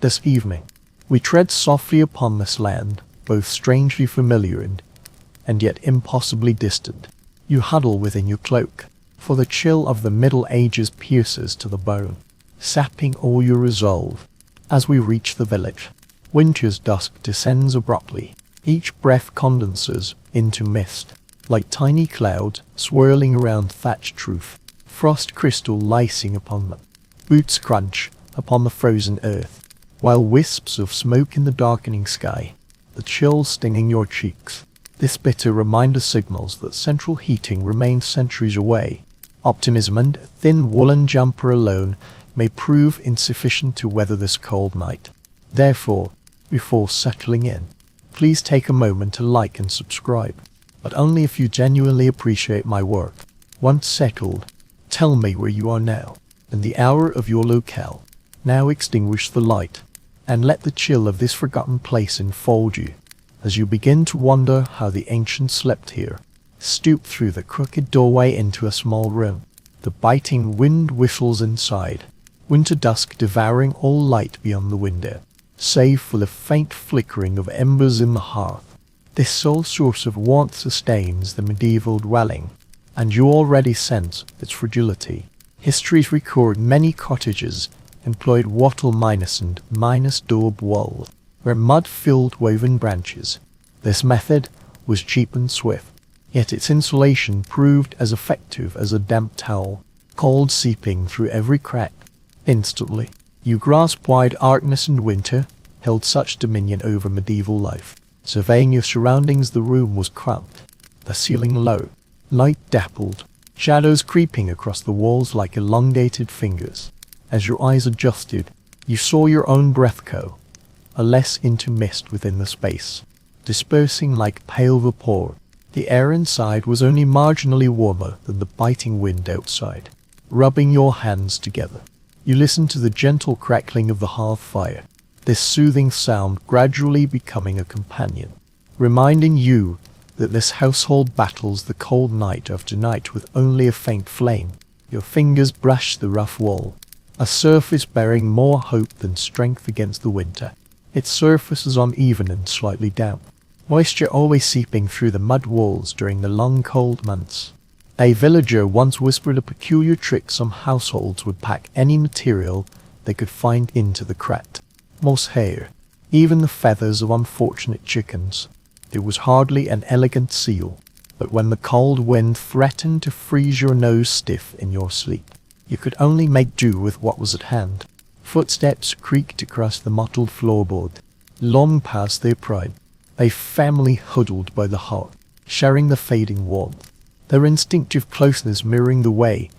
This evening, we tread softly upon this land, both strangely familiar and yet impossibly distant. You huddle within your cloak, for the chill of the Middle Ages pierces to the bone, sapping all your resolve. As we reach the village, winter's dusk descends abruptly. Each breath condenses into mist, like tiny clouds swirling around thatched roof, frost crystal lacing upon them. Boots crunch upon the frozen earth, while wisps of smoke in the darkening sky, the chill stinging your cheeks. This bitter reminder signals that central heating remains centuries away. Optimism and a thin woolen jumper alone may prove insufficient to weather this cold night. Therefore, before settling in, please take a moment to like and subscribe, but only if you genuinely appreciate my work. Once settled, tell me where you are now, and the hour of your locale. Now extinguish the light, and let the chill of this forgotten place enfold you. As you begin to wonder how the ancients slept here, stoop through the crooked doorway into a small room. The biting wind whistles inside, winter dusk devouring all light beyond the window, save for the faint flickering of embers in the hearth. This sole source of warmth sustains the medieval dwelling, and you already sense its fragility. Histories record many cottages employed wattle and minus daub walls, where mud filled woven branches. This method was cheap and swift, yet its insulation proved as effective as a damp towel, cold seeping through every crack. Instantly, you grasp why darkness and winter held such dominion over medieval life. Surveying your surroundings, the room was cramped, the ceiling low, light dappled, shadows creeping across the walls like elongated fingers. As your eyes adjusted, you saw your own breath coalesce into mist within the space, dispersing like pale vapor. The air inside was only marginally warmer than the biting wind outside. Rubbing your hands together, you listened to the gentle crackling of the hearth fire, this soothing sound gradually becoming a companion, reminding you that this household battles the cold night after night with only a faint flame. Your fingers brush the rough wall, a surface bearing more hope than strength against the winter. Its surface is uneven and slightly damp, moisture always seeping through the mud walls during the long cold months. A villager once whispered a peculiar trick some households would pack any material they could find into the cracked moss hair, even the feathers of unfortunate chickens. It was hardly an elegant seal, but when the cold wind threatened to freeze your nose stiff in your sleep, you could only make do with what was at hand. Footsteps creaked across the mottled floorboard, long past their prime. A family huddled by the hearth, sharing the fading warmth, their instinctive closeness mirroring the way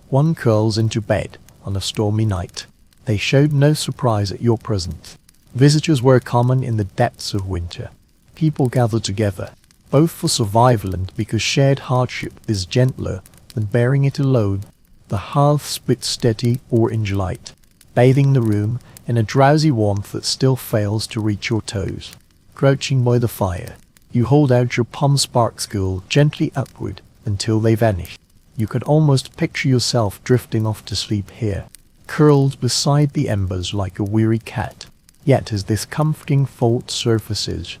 one curls into bed on a stormy night. They showed no surprise at your presence. Visitors were common in the depths of winter. People gathered together, both for survival and because shared hardship is gentler than bearing it alone. The hearth spit steady orange light, bathing the room in a drowsy warmth that still fails to reach your toes. Crouching by the fire, you hold out your palm sparks gently upward until they vanish. You could almost picture yourself drifting off to sleep here, curled beside the embers like a weary cat. Yet as this comforting thought surfaces,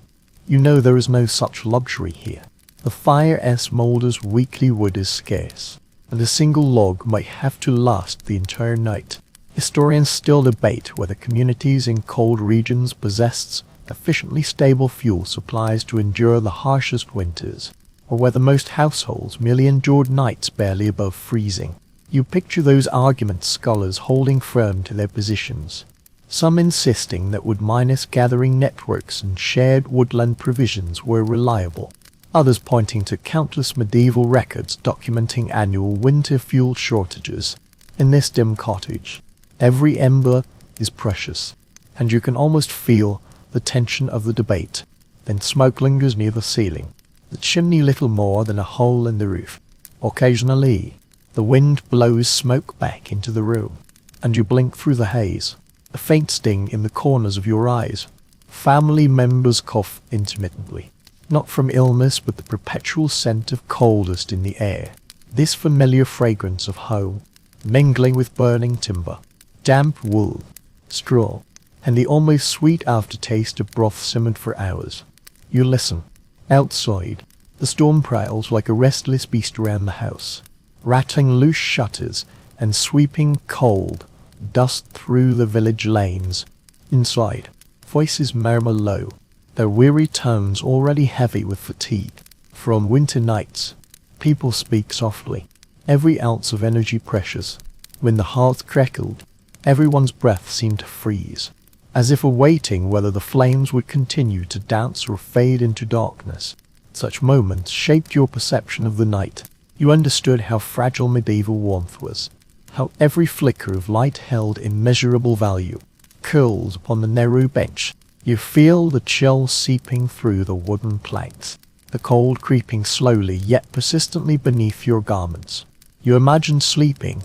you know there is no such luxury here. The fire as Moulder's weekly wood is scarce, and a single log might have to last the entire night. Historians still debate whether communities in cold regions possessed efficiently stable fuel supplies to endure the harshest winters, or whether most households merely endured nights barely above freezing. You picture those argument scholars holding firm to their positions, some insisting that wood-minus gathering networks and shared woodland provisions were reliable, others pointing to countless medieval records documenting annual winter fuel shortages. In this dim cottage, every ember is precious, and you can almost feel the tension of the debate. Then smoke lingers near the ceiling, the chimney little more than a hole in the roof. Occasionally, the wind blows smoke back into the room, and you blink through the haze, a faint sting in the corners of your eyes. Family members cough intermittently, not from illness but the perpetual scent of coal dust in the air. This familiar fragrance of home, mingling with burning timber, damp wool, straw, and the almost sweet aftertaste of broth simmered for hours. You listen. Outside, the storm prowls like a restless beast around the house, rattling loose shutters and sweeping cold dust through the village lanes. Inside, voices murmur low, their weary tones already heavy with fatigue. From winter nights, people speak softly, every ounce of energy precious. When the hearth crackled, everyone's breath seemed to freeze, as if awaiting whether the flames would continue to dance or fade into darkness. Such moments shaped your perception of the night. You understood how fragile medieval warmth was, how every flicker of light held immeasurable value. Curled upon the narrow bench, you feel the chill seeping through the wooden planks, the cold creeping slowly yet persistently beneath your garments. You imagine sleeping,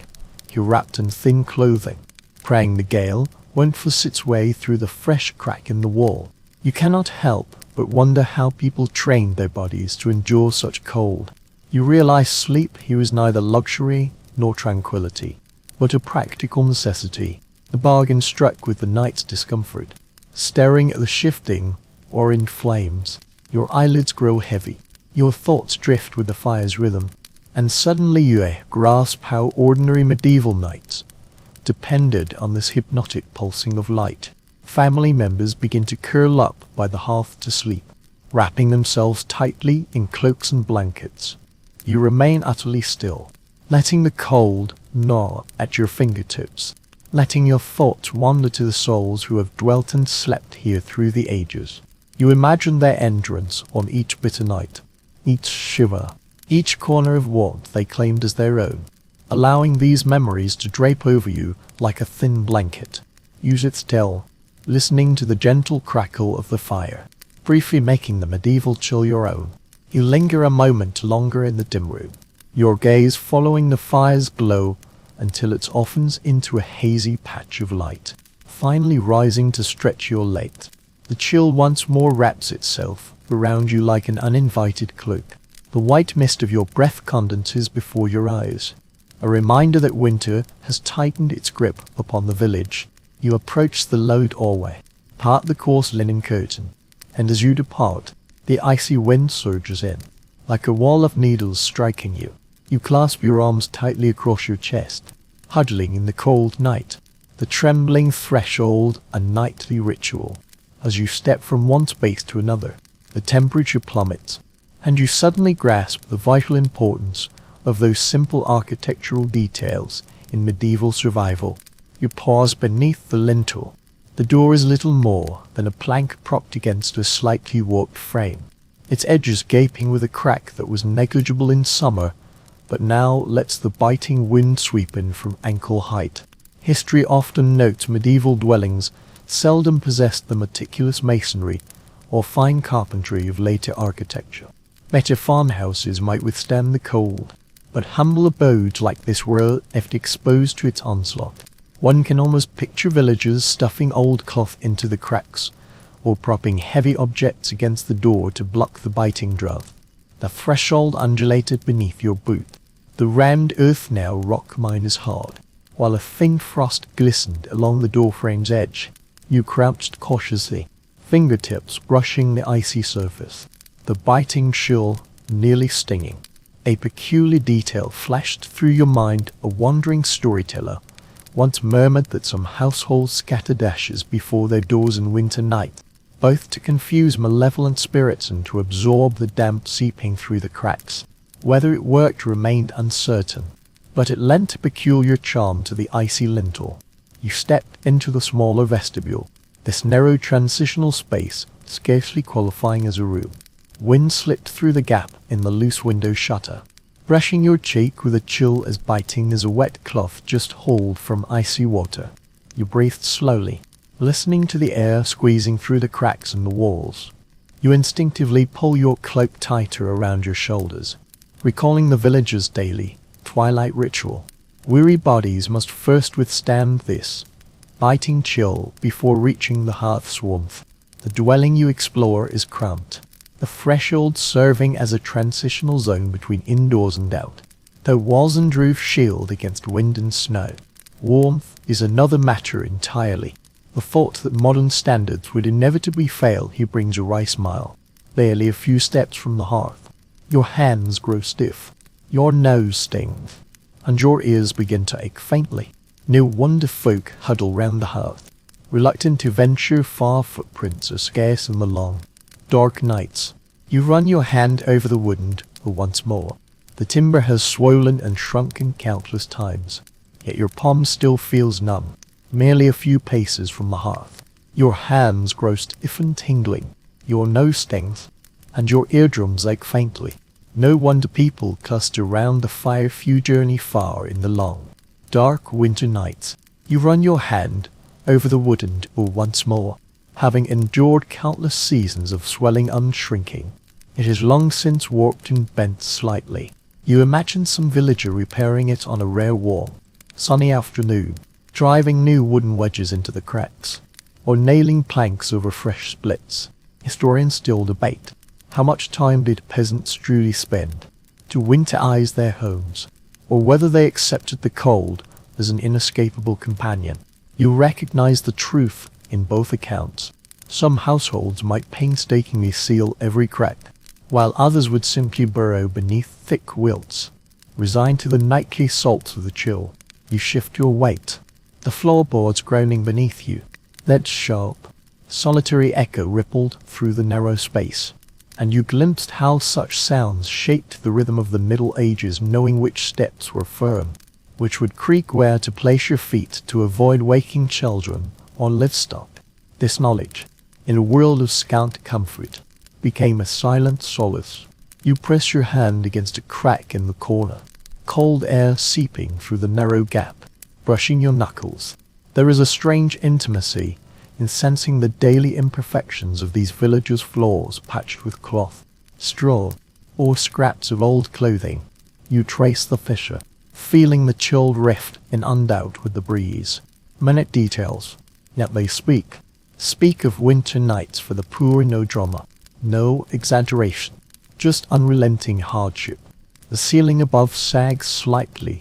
you wrapped in thin clothing, praying the gale won't force its way through the fresh crack in the wall. You cannot help but wonder how people trained their bodies to endure such cold. You realize sleep here is neither luxury nor tranquility, but a practical necessity, the bargain struck with the night's discomfort. Staring at the shifting, orange flames, your eyelids grow heavy, your thoughts drift with the fire's rhythm, and suddenly you grasp how ordinary medieval nights depended on this hypnotic pulsing of light. Family members begin to curl up by the hearth to sleep, wrapping themselves tightly in cloaks and blankets. You remain utterly still, letting the cold gnaw at your fingertips, letting your thoughts wander to the souls who have dwelt and slept here through the ages. You imagine their entrance on each bitter night, each shiver, each corner of warmth they claimed as their own, allowing these memories to drape over you like a thin blanket. You sit still, listening to the gentle crackle of the fire, briefly making the medieval chill your own. You linger a moment longer in the dim room, your gaze following the fire's glow until it softens into a hazy patch of light, finally rising to stretch your legs. The chill once more wraps itself around you like an uninvited cloak. The white mist of your breath condenses before your eyes, a reminder that winter has tightened its grip upon the village. You approach the low doorway, part the coarse linen curtain, and as you depart, the icy wind surges in, like a wall of needles striking you. You clasp your arms tightly across your chest, huddling in the cold night, the trembling threshold a nightly ritual. As you step from one space to another, the temperature plummets, and you suddenly grasp the vital importance of those simple architectural details in medieval survival. You pause beneath the lintel. The door is little more than a plank propped against a slightly warped frame, its edges gaping with a crack that was negligible in summer, but now lets the biting wind sweep in from ankle height. History often notes medieval dwellings seldom possessed the meticulous masonry or fine carpentry of later architecture. Better farmhouses might withstand the cold, but humble abodes like this were left exposed to its onslaught. One can almost picture villagers stuffing old cloth into the cracks, or propping heavy objects against the door to block the biting draught. The threshold undulated beneath your boot. The rammed earth now rock miners hard, while a thin frost glistened along the doorframe's edge. You crouched cautiously, fingertips brushing the icy surface, the biting chill nearly stinging. A peculiar detail flashed through your mind. A wandering storyteller once murmured that some households scattered ashes before their doors in winter night, both to confuse malevolent spirits and to absorb the damp seeping through the cracks. Whether it worked remained uncertain, but it lent a peculiar charm to the icy lintel. You stepped into the smaller vestibule, this narrow transitional space scarcely qualifying as a room. Wind slipped through the gap in the loose window shutter, brushing your cheek with a chill as biting as a wet cloth just hauled from icy water. You breathed slowly, listening to the air squeezing through the cracks in the walls. You instinctively pull your cloak tighter around your shoulders, recalling the village's daily twilight ritual. Weary bodies must first withstand this biting chill before reaching the hearth's warmth. The dwelling you explore is cramped, the threshold serving as a transitional zone between indoors and out. Though walls and roof shield against wind and snow, warmth is another matter entirely. The The thought that modern standards would inevitably fail here brings a wry smile. Barely a few steps from the hearth, your hands grow stiff, your nose stings, and your ears begin to ache faintly. No wonder folk huddle round the hearth, reluctant to venture far. Footprints are scarce in the long, dark nights. You run your hand over the wood once more. The timber has swollen and shrunken countless times, yet your palm still feels numb. Merely a few paces from the hearth, your hands grow stiff and tingling, your nose stings, and your eardrums ache faintly. No wonder people cluster round the fire few journey far in the long, dark winter nights. You run your hand over the wood once more, having endured countless seasons of swelling unshrinking. It is long since warped and bent slightly. You imagine some villager repairing it on a rare warm, sunny afternoon, driving new wooden wedges into the cracks, or nailing planks over fresh splits. Historians still debate, how much time did peasants truly spend to winterize their homes, or whether they accepted the cold as an inescapable companion. You recognize the truth in both accounts. Some households might painstakingly seal every crack, while others would simply burrow beneath thick quilts, resigned to the nightly assaults of the chill. You shift your weight, the floorboards groaning beneath you. That sharp, solitary echo rippled through the narrow space, and you glimpsed how such sounds shaped the rhythm of the Middle Ages, knowing which steps were firm, which would creak, where to place your feet to avoid waking children or livestock. This knowledge, in a world of scant comfort, became a silent solace. You press your hand against a crack in the corner, cold air seeping through the narrow gap, brushing your knuckles. There is a strange intimacy in sensing the daily imperfections of these villagers' floors patched with cloth, straw, or scraps of old clothing. You trace the fissure, feeling the chilled rift in undoubt with the breeze. Minute details, yet they speak of winter nights for the poor. No drama, no exaggeration, just unrelenting hardship. The ceiling above sags slightly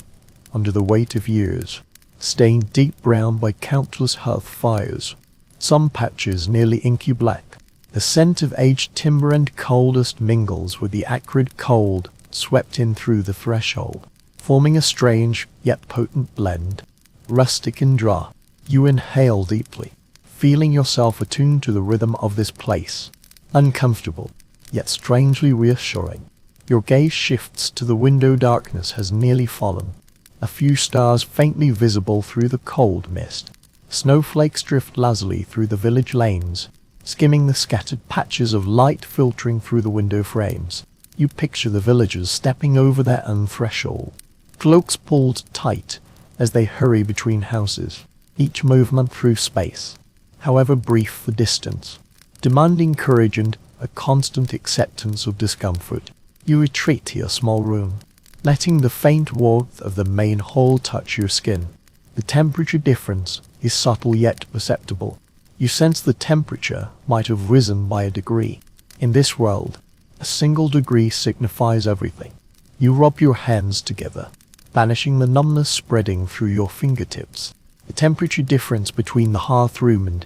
under the weight of years, stained deep brown by countless hearth fires, some patches nearly inky black. The scent of aged timber and coal dust mingles with the acrid cold swept in through the threshold, forming a strange yet potent blend, rustic and dry. You inhale deeply, feeling yourself attuned to the rhythm of this place, uncomfortable, yet strangely reassuring. Your gaze shifts to the window. Darkness has nearly fallen, a few stars faintly visible through the cold mist. Snowflakes drift lazily through the village lanes, skimming the scattered patches of light filtering through the window frames. You picture the villagers stepping over their own threshold, cloaks pulled tight as they hurry between houses, each movement through space, however brief the distance, demanding courage and a constant acceptance of discomfort. You retreat to your small room, letting the faint warmth of the main hall touch your skin. The temperature difference is subtle yet perceptible. You sense the temperature might have risen by a degree. In this world, a single degree signifies everything. You rub your hands together, banishing the numbness spreading through your fingertips. The temperature difference between the hearth room and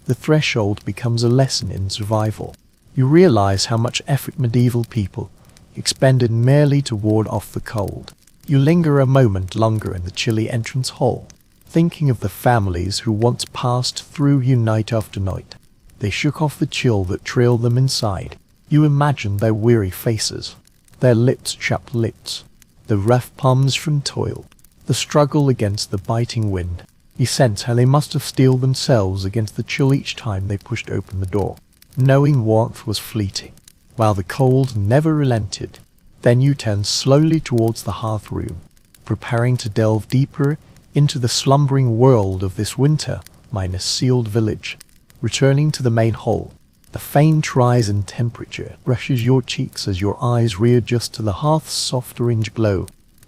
the threshold becomes a lesson in survival. You realize how much effort medieval people expended merely to ward off the cold. You linger a moment longer in the chilly entrance hall, thinking of the families who once passed through you night after night. They shook off the chill that trailed them inside. You imagine their weary faces, their chapped lips, the rough palms from toil, the struggle against the biting wind. You sense how they must have steeled themselves against the chill each time they pushed open the door, knowing warmth was fleeting, while the cold never relented. Then you turn slowly towards the hearth room, preparing to delve deeper into the slumbering world of this winter minus sealed village. Returning to the main hall, the faint rise in temperature brushes your cheeks as your eyes readjust to the hearth's soft orange glow.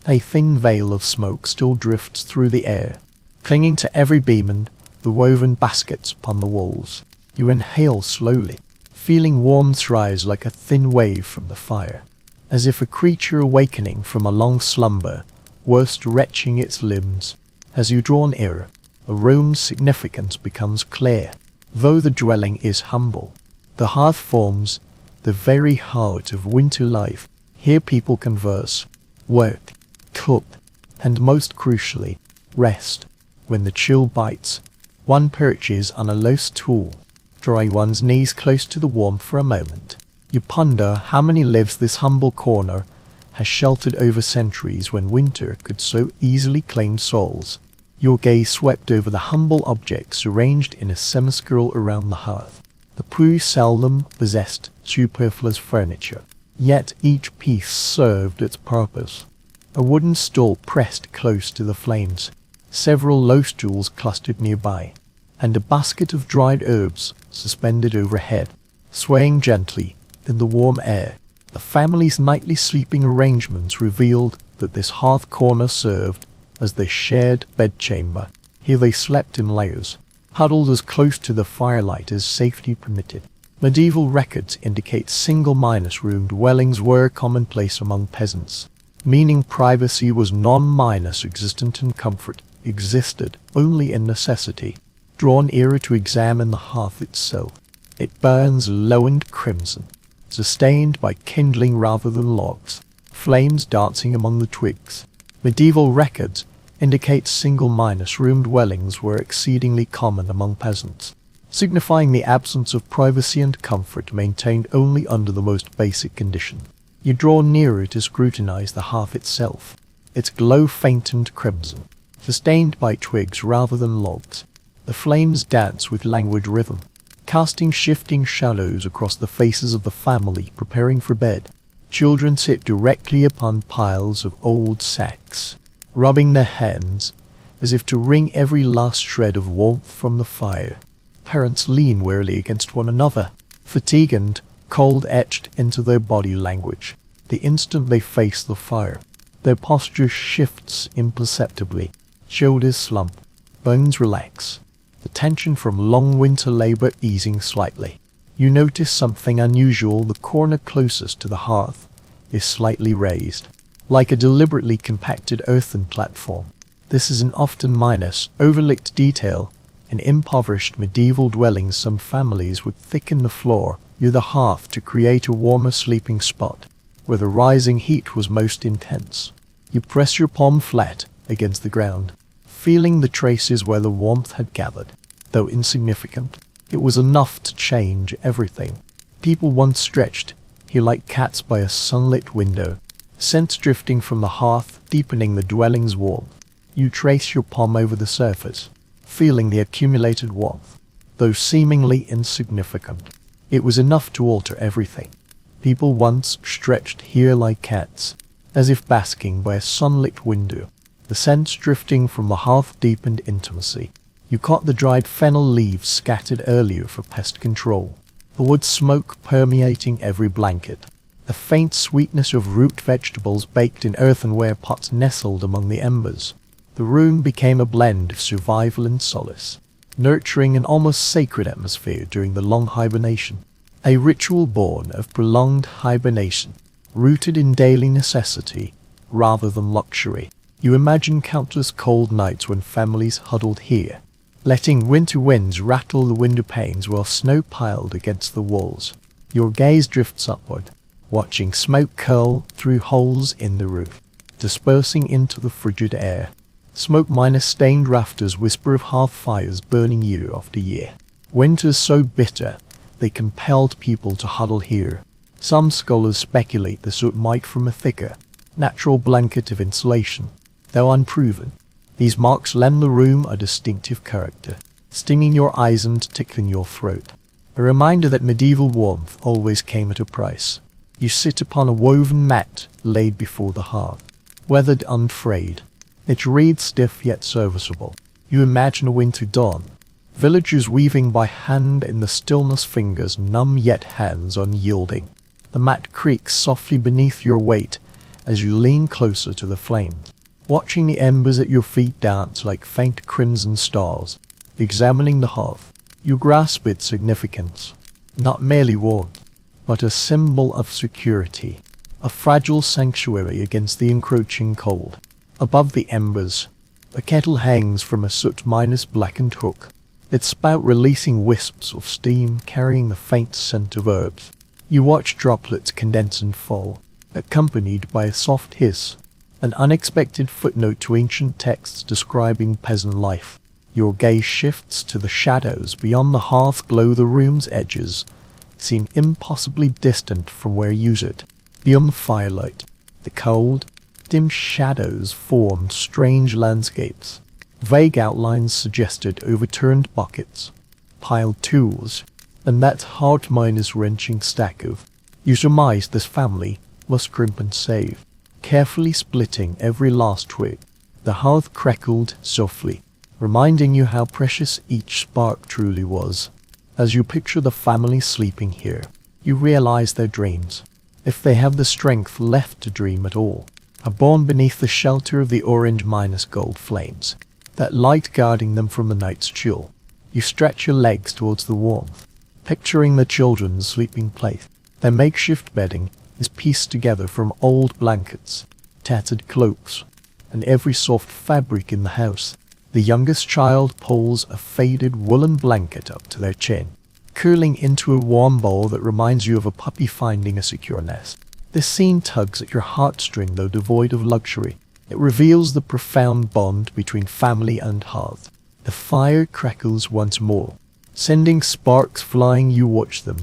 A thin veil of smoke still drifts through the air, clinging to every beam and the woven baskets upon the walls. You inhale slowly, feeling warmth rise like a thin wave from the fire, as if a creature awakening from a long slumber were stretching its limbs. As you draw nearer, the room's significance becomes clear. Though the dwelling is humble, the hearth forms the very heart of winter life. Here people converse, work, cook, and most crucially, rest. When the chill bites, one perches on a low stool, drawing one's knees close to the warmth for a moment. You ponder how many lives this humble corner has sheltered over centuries when winter could so easily claim souls. Your gaze swept over the humble objects arranged in a semicircle around the hearth. The Pooh seldom possessed superfluous furniture, yet each piece served its purpose. A wooden stool pressed close to the flames, several low stools clustered nearby, and a basket of dried herbs suspended overhead, swaying gently in the warm air. The family's nightly sleeping arrangements revealed that this hearth corner served as their shared bedchamber. Here they slept in layers, huddled as close to the firelight as safety permitted. Medieval records indicate single-room dwellings were commonplace among peasants, meaning privacy was non-existent and comfort existed only in necessity. Drawn nearer to examine the hearth itself, it burns low and crimson, sustained by kindling rather than logs, flames dancing among the twigs. Medieval records indicate single-room dwellings were exceedingly common among peasants, signifying the absence of privacy and comfort maintained only under the most basic condition. You draw nearer to scrutinize the hearth itself, its glow faint and crimson, sustained by twigs rather than logs. The flames dance with languid rhythm, casting shifting shadows across the faces of the family preparing for bed. Children sit directly upon piles of old sacks, rubbing their hands as if to wring every last shred of warmth from the fire. Parents lean wearily against one another, fatigue and cold etched into their body language. The instant they face the fire, their posture shifts imperceptibly. Shoulders slump, bones relax, the tension from long winter labor easing slightly. You notice something unusual. The corner closest to the hearth is slightly raised, like a deliberately compacted earthen platform. This is an often overlooked detail. In impoverished medieval dwellings, some families would thicken the floor near the hearth to create a warmer sleeping spot, where the rising heat was most intense. You press your palm flat against the ground, feeling the traces where the warmth had gathered. Though insignificant, it was enough to change everything. People once stretched here like cats by a sunlit window, scents drifting from the hearth, deepening the dwelling's warmth. You trace your palm over the surface, feeling the accumulated warmth. Though seemingly insignificant, it was enough to alter everything. People once stretched here like cats, as if basking by a sunlit window. The scents drifting from the hearth deepened intimacy. You caught the dried fennel leaves scattered earlier for pest control, the wood smoke permeating every blanket, the faint sweetness of root vegetables baked in earthenware pots nestled among the embers. The room became a blend of survival and solace, nurturing an almost sacred atmosphere during the long hibernation. A ritual born of prolonged hibernation, rooted in daily necessity rather than luxury. You imagine countless cold nights when families huddled here, letting winter winds rattle the window panes while snow piled against the walls. Your gaze drifts upward, watching smoke curl through holes in the roof, dispersing into the frigid air. Smoke-stained rafters whisper of hearth fires burning year after year. Winters so bitter, they compelled people to huddle here. Some scholars speculate the soot might from a thicker, natural blanket of insulation. Though unproven, these marks lend the room a distinctive character, stinging your eyes and tickling your throat. A reminder that medieval warmth always came at a price. You sit upon a woven mat laid before the hearth, weathered unfrayed, its reed stiff yet serviceable. You imagine a winter dawn, villagers weaving by hand in the stillness, fingers numb yet hands unyielding. The mat creaks softly beneath your weight as you lean closer to the flames, watching the embers at your feet dance like faint crimson stars. Examining the hearth, you grasp its significance. Not merely warmth, but a symbol of security, a fragile sanctuary against the encroaching cold. Above the embers, The kettle hangs from a soot-minus blackened hook, its spout releasing wisps of steam carrying the faint scent of herbs. You watch droplets condense and fall, accompanied by a soft hiss, an unexpected footnote to ancient texts describing peasant life. Your gaze shifts to the shadows beyond the hearth glow. The room's edges seem impossibly distant from where you sit. Beyond the firelight, the cold, dim shadows formed strange landscapes. Vague outlines suggested overturned buckets, piled tools, and that heart-wrenching stack of. You surmise this family must crimp and save, carefully splitting every last twig. The hearth crackled softly, reminding you how precious each spark truly was. As you picture the family sleeping here, you realize their dreams, if they have the strength left to dream at all, are born beneath the shelter of the orange-gold flames, that light guarding them from the night's chill. You stretch your legs towards the warmth, picturing the children's sleeping place. Their makeshift bedding is pieced together from old blankets, tattered cloaks, and every soft fabric in the house. The youngest child pulls a faded woolen blanket up to their chin, curling into a warm ball that reminds you of a puppy finding a secure nest. This scene tugs at your heartstring, though devoid of luxury. It reveals the profound bond between family and hearth. The fire crackles once more, sending sparks flying. You watch them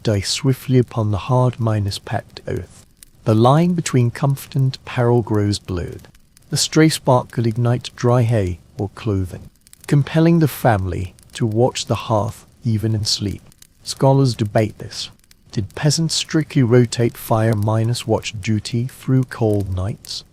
die swiftly upon the hard-packed earth. The line between comfort and peril grows blurred. The stray spark could ignite dry hay or clothing, compelling the family to watch the hearth even in sleep. Scholars debate this. Did peasants strictly rotate fire-watch duty through cold nights?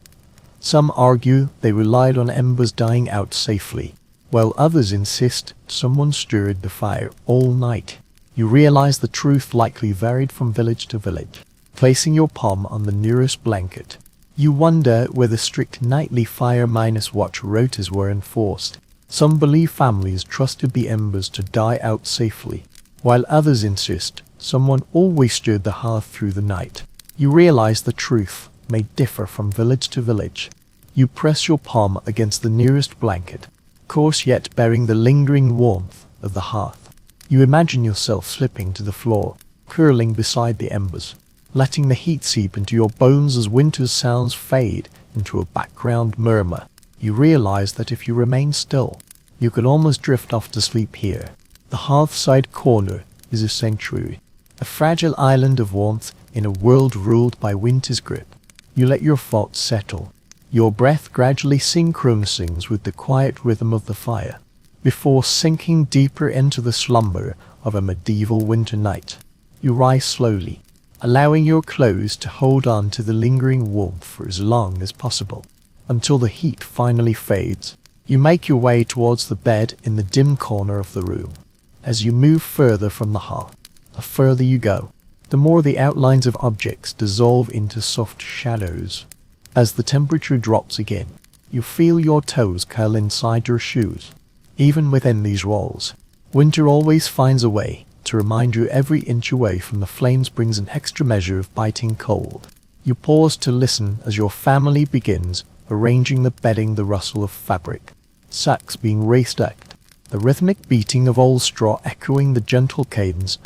Some argue they relied on embers dying out safely, while others insist someone stirred the fire all night. You realize the truth likely varied from village to village. Placing your palm on the nearest blanket, you wonder whether strict nightly fire-watch rotas were enforced. Some believe families trusted the embers to die out safely, while others insist someone always stirred the hearth through the night. You realize the truth may differ from village to village. You press your palm against the nearest blanket, coarse yet bearing the lingering warmth of the hearth. You imagine yourself slipping to the floor, curling beside the embers, letting the heat seep into your bones as winter's sounds fade into a background murmur. You realize that if you remain still, you could almost drift off to sleep here. The hearthside corner is a sanctuary, a fragile island of warmth in a world ruled by winter's grip. You let your thoughts settle, your breath gradually synchronizing with the quiet rhythm of the fire, before sinking deeper into the slumber of a medieval winter night. You rise slowly, allowing your clothes to hold on to the lingering warmth for as long as possible, until the heat finally fades. You make your way towards the bed in the dim corner of the room. As you move further from the hearth, the further you go, the more the outlines of objects dissolve into soft shadows. As the temperature drops again, you feel your toes curl inside your shoes. Even within these walls, winter always finds a way to remind you every inch away from the flames brings an extra measure of biting cold. You pause to listen as your family begins arranging the bedding, the rustle of fabric, sacks being restacked, the rhythmic beating of old straw echoing the gentle cadence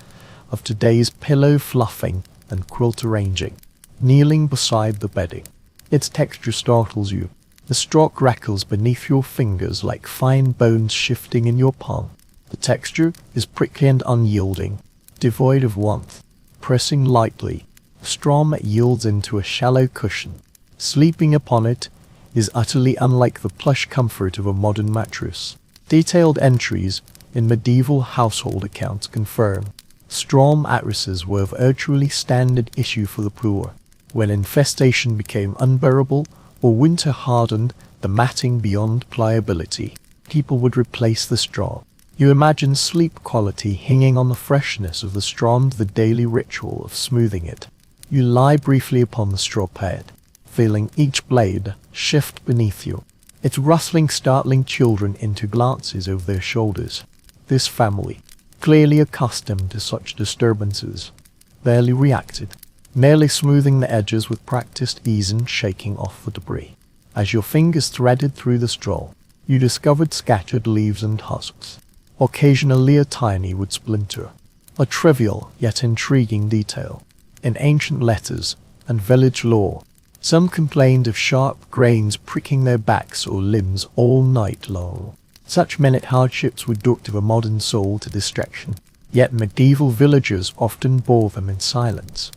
of today's pillow fluffing and quilt arranging. Kneeling beside the bedding, its texture startles you. The straw crackles beneath your fingers like fine bones shifting in your palm. The texture is prickly and unyielding, devoid of warmth. Pressing lightly, the straw yields into a shallow cushion. Sleeping upon it is utterly unlike the plush comfort of a modern mattress. Detailed entries in medieval household accounts confirm straw mattresses were virtually standard issue for the poor. When infestation became unbearable or winter hardened the matting beyond pliability, people would replace the straw. You imagine sleep quality hanging on the freshness of the straw and the daily ritual of smoothing it. You lie briefly upon the straw pad, feeling each blade shift beneath you, its rustling startling children into glances over their shoulders. This family, clearly accustomed to such disturbances, barely reacted, merely smoothing the edges with practiced ease and shaking off the debris. As your fingers threaded through the straw, you discovered scattered leaves and husks. Occasionally a tiny wood splinter, a trivial yet intriguing detail. In ancient letters and village lore, some complained of sharp grains pricking their backs or limbs all night long. Such minute hardships would duct a modern soul to distraction, yet medieval villagers often bore them in silence.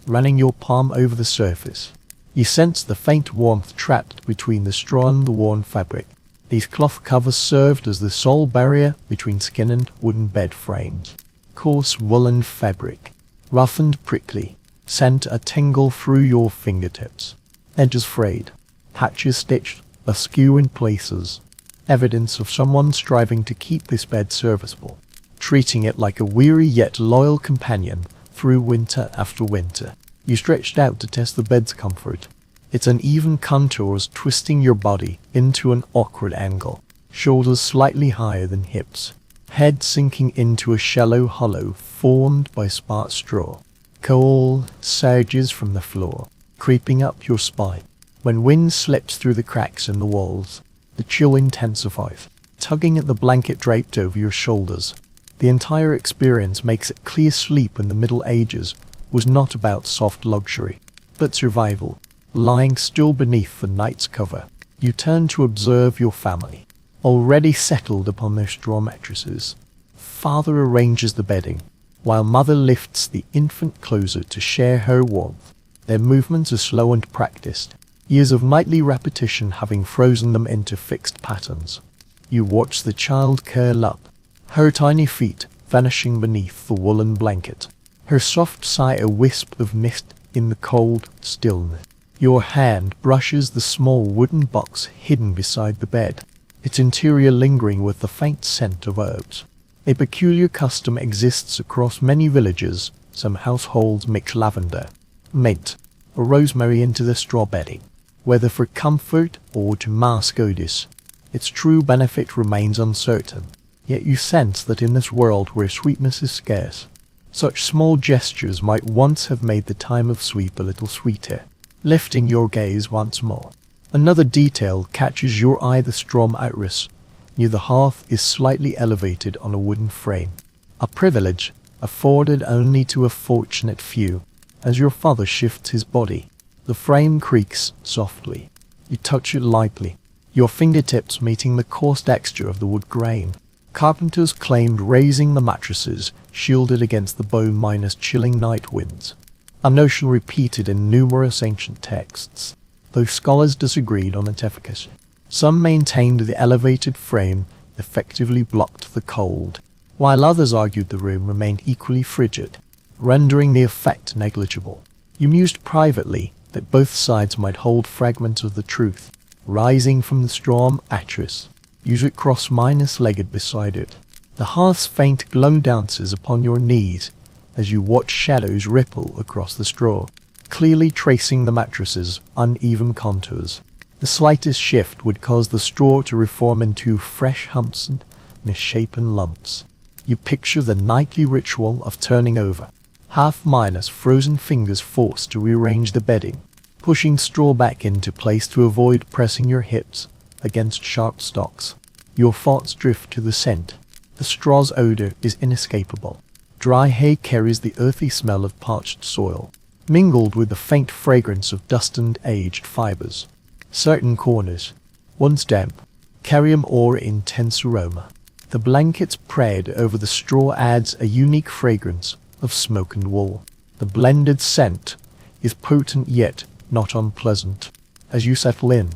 Running your palm over the surface, you sense the faint warmth trapped between the straw and the worn fabric. These cloth covers served as the sole barrier between skin and wooden bed frames. Coarse woolen fabric, rough and prickly, sent a tingle through your fingertips. Edges frayed, patches stitched, askew in places. Evidence of someone striving to keep this bed serviceable, treating it like a weary yet loyal companion through winter after winter. You stretched out to test the bed's comfort. Its uneven contours twisting your body into an awkward angle, shoulders slightly higher than hips, head sinking into a shallow hollow formed by sparse straw. Cold surges from the floor, creeping up your spine. When wind slips through the cracks in the walls, the chill intensifies, tugging at the blanket draped over your shoulders. The entire experience makes it clear sleep in the Middle Ages was not about soft luxury, but survival. Lying still beneath the night's cover, you turn to observe your family, already settled upon their straw mattresses. Father arranges the bedding, while mother lifts the infant closer to share her warmth. Their movements are slow and practiced, years of nightly repetition having frozen them into fixed patterns. You watch the child curl up, her tiny feet vanishing beneath the woolen blanket, her soft sigh a wisp of mist in the cold stillness. Your hand brushes the small wooden box hidden beside the bed, its interior lingering with the faint scent of herbs. A peculiar custom exists across many villages. Some households mix lavender, mint, or rosemary into the straw bedding, whether for comfort or to mask odors. Its true benefit remains uncertain, yet you sense that in this world where sweetness is scarce, such small gestures might once have made the time of sleep a little sweeter. Lifting your gaze once more, another detail catches your eye. The straw mattress near the hearth is slightly elevated on a wooden frame, a privilege afforded only to a fortunate few. As your father shifts his body, the frame creaks softly. You touch it lightly, your fingertips meeting the coarse texture of the wood grain. Carpenters claimed raising the mattresses shielded against the bone-minus chilling night winds, a notion repeated in numerous ancient texts, though scholars disagreed on its efficacy. Some maintained the elevated frame effectively blocked the cold, while others argued the room remained equally frigid, rendering the effect negligible. You mused privately that both sides might hold fragments of the truth, rising from the straw mattress, usually cross-legged beside it. The hearth's faint glow dances upon your knees as you watch shadows ripple across the straw, clearly tracing the mattress's uneven contours. The slightest shift would cause the straw to reform into fresh humps and misshapen lumps. You picture the nightly ritual of turning over, half-minus frozen fingers forced to rearrange the bedding, pushing straw back into place to avoid pressing your hips against sharp stalks. Your thoughts drift to the scent. The straw's odor is inescapable. Dry hay carries the earthy smell of parched soil, mingled with the faint fragrance of dust and aged fibers. Certain corners, once damp, carry a more intense aroma. The blankets spread over the straw adds a unique fragrance of smoke and wool. The blended scent is potent yet not unpleasant. As you settle in,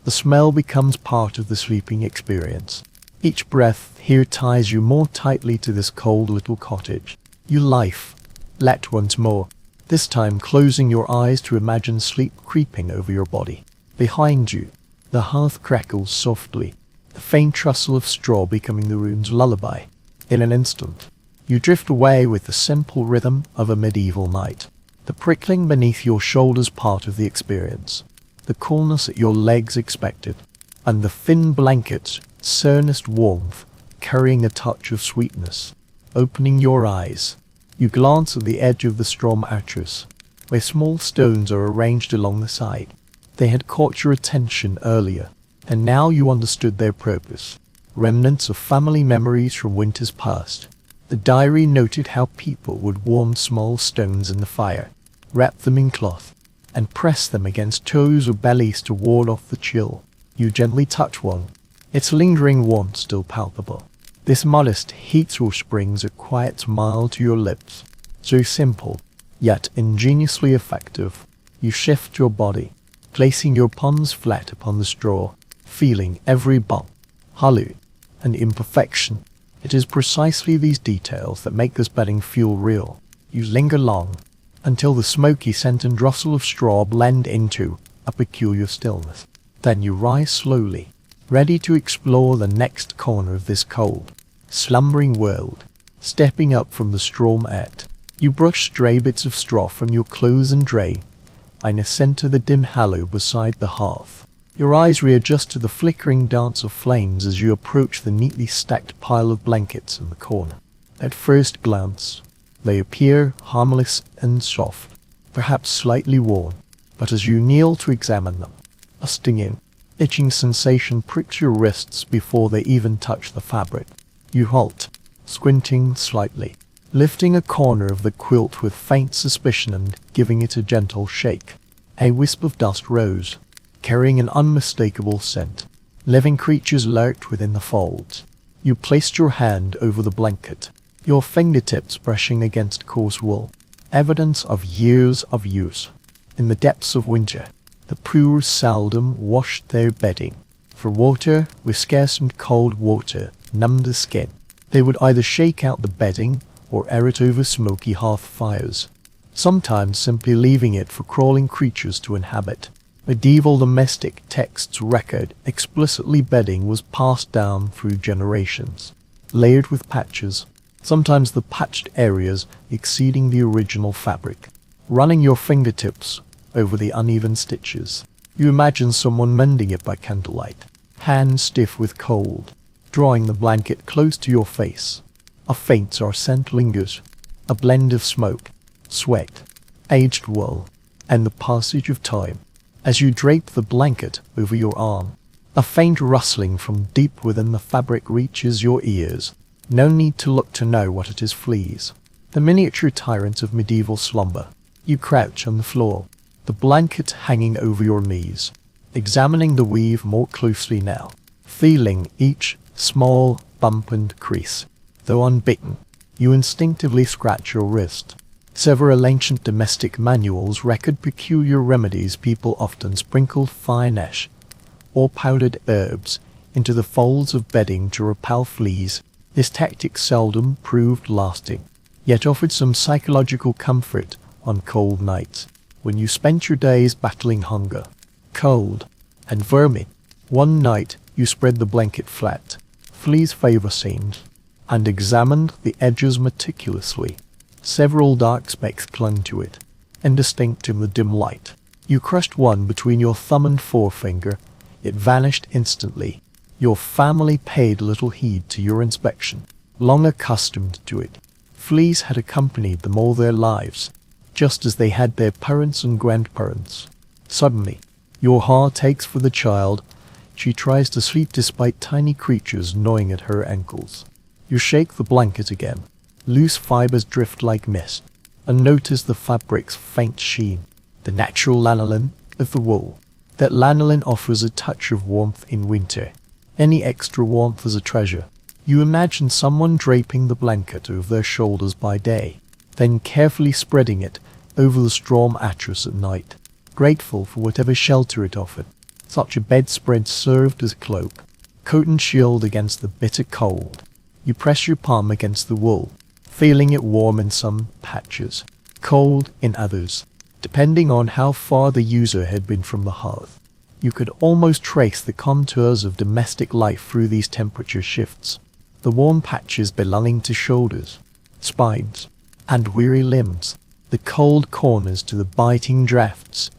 the smell becomes part of the sleeping experience. Each breath here ties you more tightly to this cold little cottage. You let once more, this time closing your eyes to imagine sleep creeping over your body. Behind you, the hearth crackles softly, the faint rustle of straw becoming the room's lullaby. In an instant, you drift away with the simple rhythm of a medieval night. The prickling beneath your shoulders part of the experience, the coolness at your legs expected, and the thin blanket's earnest warmth carrying a touch of sweetness. Opening your eyes, you glance at the edge of the straw mattress, where small stones are arranged along the side. They had caught your attention earlier, and now you understood their purpose. Remnants of family memories from winters past. The diary noted how people would warm small stones in the fire, wrap them in cloth, and press them against toes or bellies to ward off the chill. You gently touch one, its lingering warmth still palpable. This modest heat source brings a quiet smile to your lips. So simple, yet ingeniously effective. You shift your body, placing your palms flat upon the straw, feeling every bump, hollow, and imperfection. It is precisely these details that make this bedding feel real. You linger long, until the smoky scent and rustle of straw blend into a peculiar stillness. Then you rise slowly, ready to explore the next corner of this cold, slumbering world. Stepping up from the straw mat, you brush stray bits of straw from your clothes and dray, and ascend to the dim hollow beside the hearth. Your eyes readjust to the flickering dance of flames as you approach the neatly stacked pile of blankets in the corner. At first glance, they appear harmless and soft, perhaps slightly worn, but as you kneel to examine them, a stinging, itching sensation pricks your wrists before they even touch the fabric. You halt, squinting slightly, lifting a corner of the quilt with faint suspicion and giving it a gentle shake. A wisp of dust rose, carrying an unmistakable scent. Living creatures lurked within the folds. You placed your hand over the blanket, your fingertips brushing against coarse wool, evidence of years of use. In the depths of winter, the poor seldom washed their bedding, for water, with scarce and cold water, numbed the skin. They would either shake out the bedding or air it over smoky hearth fires, sometimes simply leaving it for crawling creatures to inhabit. Medieval domestic texts record explicitly bedding was passed down through generations, layered with patches, sometimes the patched areas exceeding the original fabric. Running your fingertips over the uneven stitches, you imagine someone mending it by candlelight, hands stiff with cold, drawing the blanket close to your face. A faint scent lingers, a blend of smoke, sweat, aged wool, and the passage of time. As you drape the blanket over your arm, a faint rustling from deep within the fabric reaches your ears. No need to look to know what it is. Fleas, the miniature tyrants of medieval slumber. You crouch on the floor, the blanket hanging over your knees, examining the weave more closely now, feeling each small bump and crease. Though unbitten, you instinctively scratch your wrist. Several ancient domestic manuals record peculiar remedies. People often sprinkled fine ash or powdered herbs into the folds of bedding to repel fleas. This tactic seldom proved lasting, yet offered some psychological comfort on cold nights, when you spent your days battling hunger, cold, and vermin. One night you spread the blanket flat, fleas favor seams, and examined the edges meticulously. Several dark specks clung to it, indistinct in the dim light. You crushed one between your thumb and forefinger. It vanished instantly. Your family paid little heed to your inspection. Long accustomed to it, fleas had accompanied them all their lives, just as they had their parents and grandparents. Suddenly, your heart aches for the child. She tries to sleep despite tiny creatures gnawing at her ankles. You shake the blanket again. Loose fibers drift like mist, and notice the fabric's faint sheen, the natural lanolin of the wool. That lanolin offers a touch of warmth in winter. Any extra warmth is a treasure. You imagine someone draping the blanket over their shoulders by day, then carefully spreading it over the straw mattress at night, grateful for whatever shelter it offered. Such a bedspread served as a cloak, coat and shield against the bitter cold. You press your palm against the wool, feeling it warm in some patches, cold in others, depending on how far the user had been from the hearth. You could almost trace the contours of domestic life through these temperature shifts. The warm patches belonging to shoulders, spines, and weary limbs, the cold corners to the biting drafts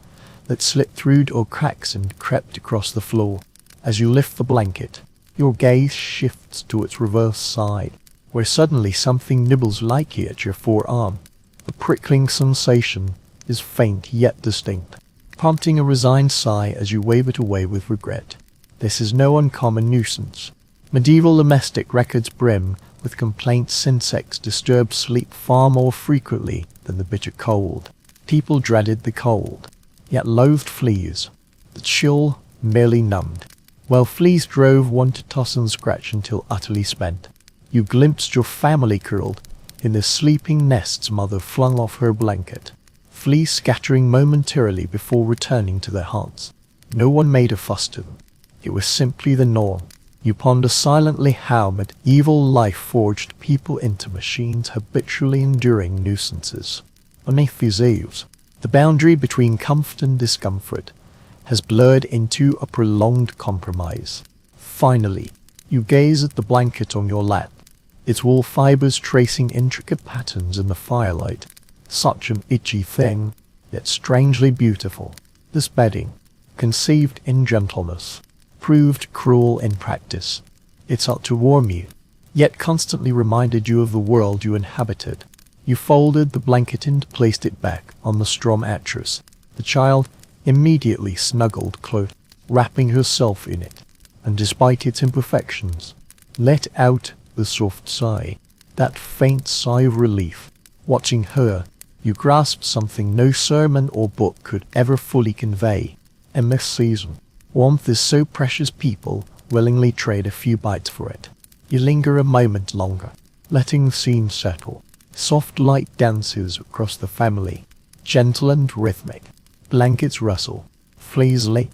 that slipped through or cracks and crept across the floor. As you lift the blanket, your gaze shifts to its reverse side, where suddenly something nibbles lightly at your forearm. The prickling sensation is faint yet distinct, prompting a resigned sigh as you wave it away with regret. This is no uncommon nuisance. Medieval domestic records brim with complaints insects disturbed sleep far more frequently than the bitter cold. People dreaded the cold, yet loathed fleas. The chill merely numbed, while fleas drove one to toss and scratch until utterly spent. You glimpsed your family curled in the sleeping nest's mother flung off her blanket, fleas scattering momentarily before returning to their haunts. No one made a fuss to them. It was simply the norm. You ponder silently how medieval life forged people into machines habitually enduring nuisances. Beneath these eaves, the boundary between comfort and discomfort has blurred into a prolonged compromise. Finally, you gaze at the blanket on your lap, its wool fibers tracing intricate patterns in the firelight. Such an itchy thing, yet strangely beautiful. This bedding, conceived in gentleness, proved cruel in practice. It sought to warm you, yet constantly reminded you of the world you inhabited. You folded the blanket and placed it back on the straw mattress. The child immediately snuggled close, wrapping herself in it, and despite its imperfections, let out the soft sigh, that faint sigh of relief. Watching her, you grasped something no sermon or book could ever fully convey. In this season, warmth is so precious people willingly trade a few bites for it. You linger a moment longer, letting the scene settle. Soft light dances across the family, gentle and rhythmic. Blankets rustle, fleas lick.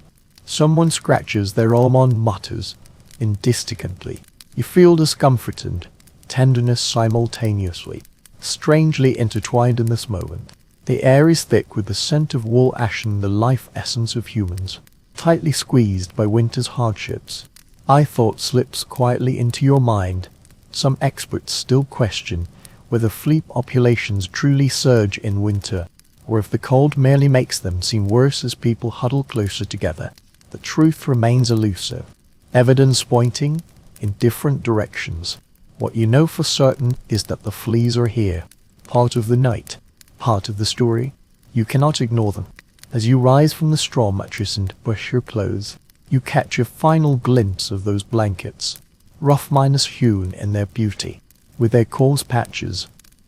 Someone scratches their arm and mutters indistinguishably. You feel discomfort and tenderness simultaneously, strangely intertwined in this moment. The air is thick with the scent of wool ashen, the life essence of humans, tightly squeezed by winter's hardships. Thought slips quietly into your mind. Some experts still question whether flea populations truly surge in winter, or if the cold merely makes them seem worse as people huddle closer together. The truth remains elusive, evidence pointing in different directions. What you know for certain is that the fleas are here, part of the night, part of the story. You cannot ignore them. As you rise from the straw mattress and brush your clothes, you catch a final glimpse of those blankets, rough minus hewn in their beauty, with their coarse patches,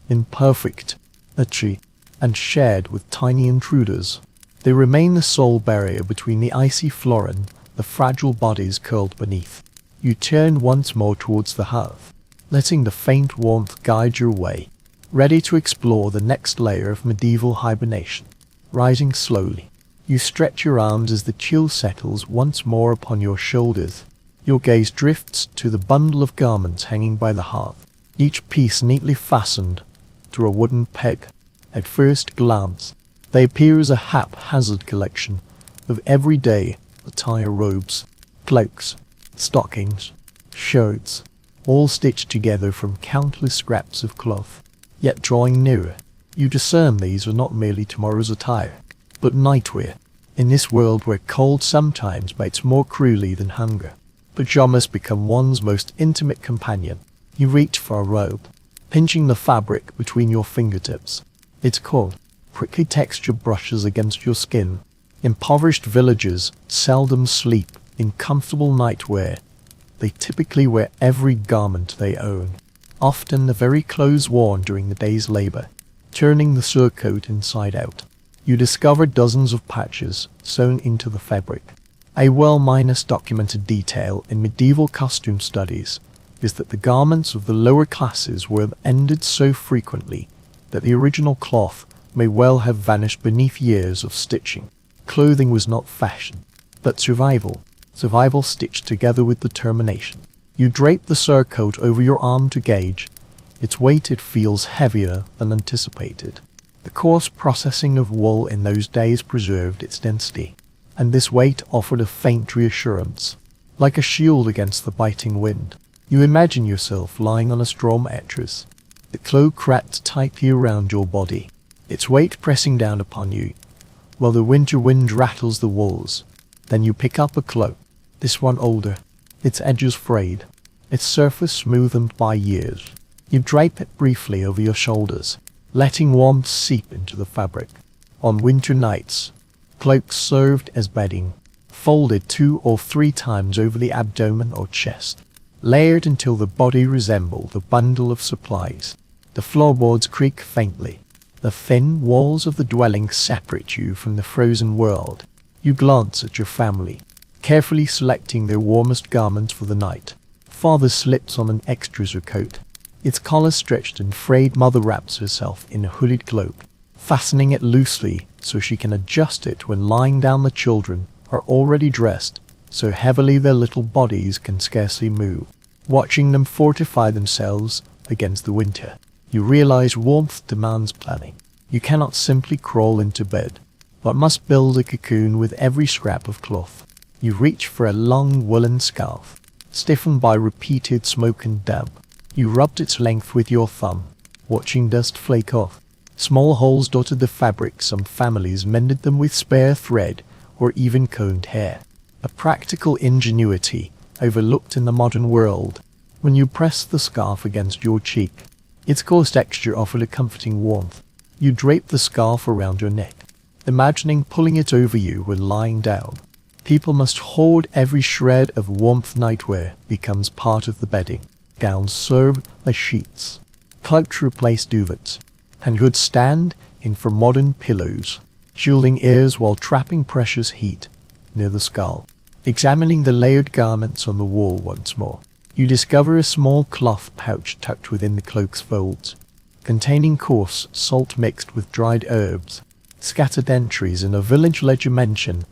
imperfect, itchy, and shared with tiny intruders. They remain the sole barrier between the icy floor and the fragile bodies curled beneath. You turn once more towards the hearth, letting the faint warmth guide your way, ready to explore the next layer of medieval hibernation. Rising slowly, you stretch your arms as the chill settles once more upon your shoulders. Your gaze drifts to the bundle of garments hanging by the hearth, each piece neatly fastened to a wooden peg. At first glance, they appear as a haphazard collection of everyday attire: robes, cloaks, stockings, shirts, all stitched together from countless scraps of cloth. Yet drawing nearer, you discern these are not merely tomorrow's attire, but nightwear. In this world where cold sometimes bites more cruelly than hunger, pajamas become one's most intimate companion. You reach for a robe, pinching the fabric between your fingertips. Its cold, prickly texture brushes against your skin. Impoverished villagers seldom sleep in comfortable nightwear. They typically wear every garment they own, often the very clothes worn during the day's labor. Turning the surcoat inside out, you discover dozens of patches sewn into the fabric. A well-documented detail in medieval costume studies is that the garments of the lower classes were ended so frequently that the original cloth may well have vanished beneath years of stitching. Clothing was not fashion, but survival stitched together with determination. You drape the surcoat over your arm to gauge its weight. It feels heavier than anticipated. The coarse processing of wool in those days preserved its density, and this weight offered a faint reassurance, like a shield against the biting wind. You imagine yourself lying on a straw mattress, the cloak wrapped tightly around your body, its weight pressing down upon you, while the winter wind rattles the walls. Then you pick up a cloak, this one older, its edges frayed, its surface smoothened by years. You drape it briefly over your shoulders, letting warmth seep into the fabric. On winter nights, Cloaks served as bedding, folded 2 or 3 times over the abdomen or chest, layered until the body resembled a bundle of supplies. The floorboards creak faintly. The thin walls of the dwelling separate you from the frozen world. You glance at your family, carefully selecting their warmest garments for the night. Father slips on an extra's coat. Its collar stretched and frayed. Mother wraps herself in a hooded cloak, fastening it loosely so she can adjust it when lying down. The children are already dressed, so heavily their little bodies can scarcely move. Watching them fortify themselves against the winter, you realize warmth demands planning. You cannot simply crawl into bed, but must build a cocoon with every scrap of cloth. You reach for a long woolen scarf, stiffened by repeated smoke and damp. You rubbed its length with your thumb, watching dust flake off. Small holes dotted the fabric. Some families mended them with spare thread or even combed hair. A practical ingenuity overlooked in the modern world. When you pressed the scarf against your cheek, its coarse texture offered a comforting warmth. You draped the scarf around your neck, imagining pulling it over you when lying down. People must hoard every shred of warmth. Nightwear becomes part of the bedding. Gowns serve as sheets. Cloaks replace duvets, and hoods stand in for modern pillows, shielding ears while trapping precious heat near the skull. Examining the layered garments on the wall once more, you discover a small cloth pouch tucked within the cloak's folds, containing coarse salt mixed with dried herbs. Scattered entries in a village ledger mention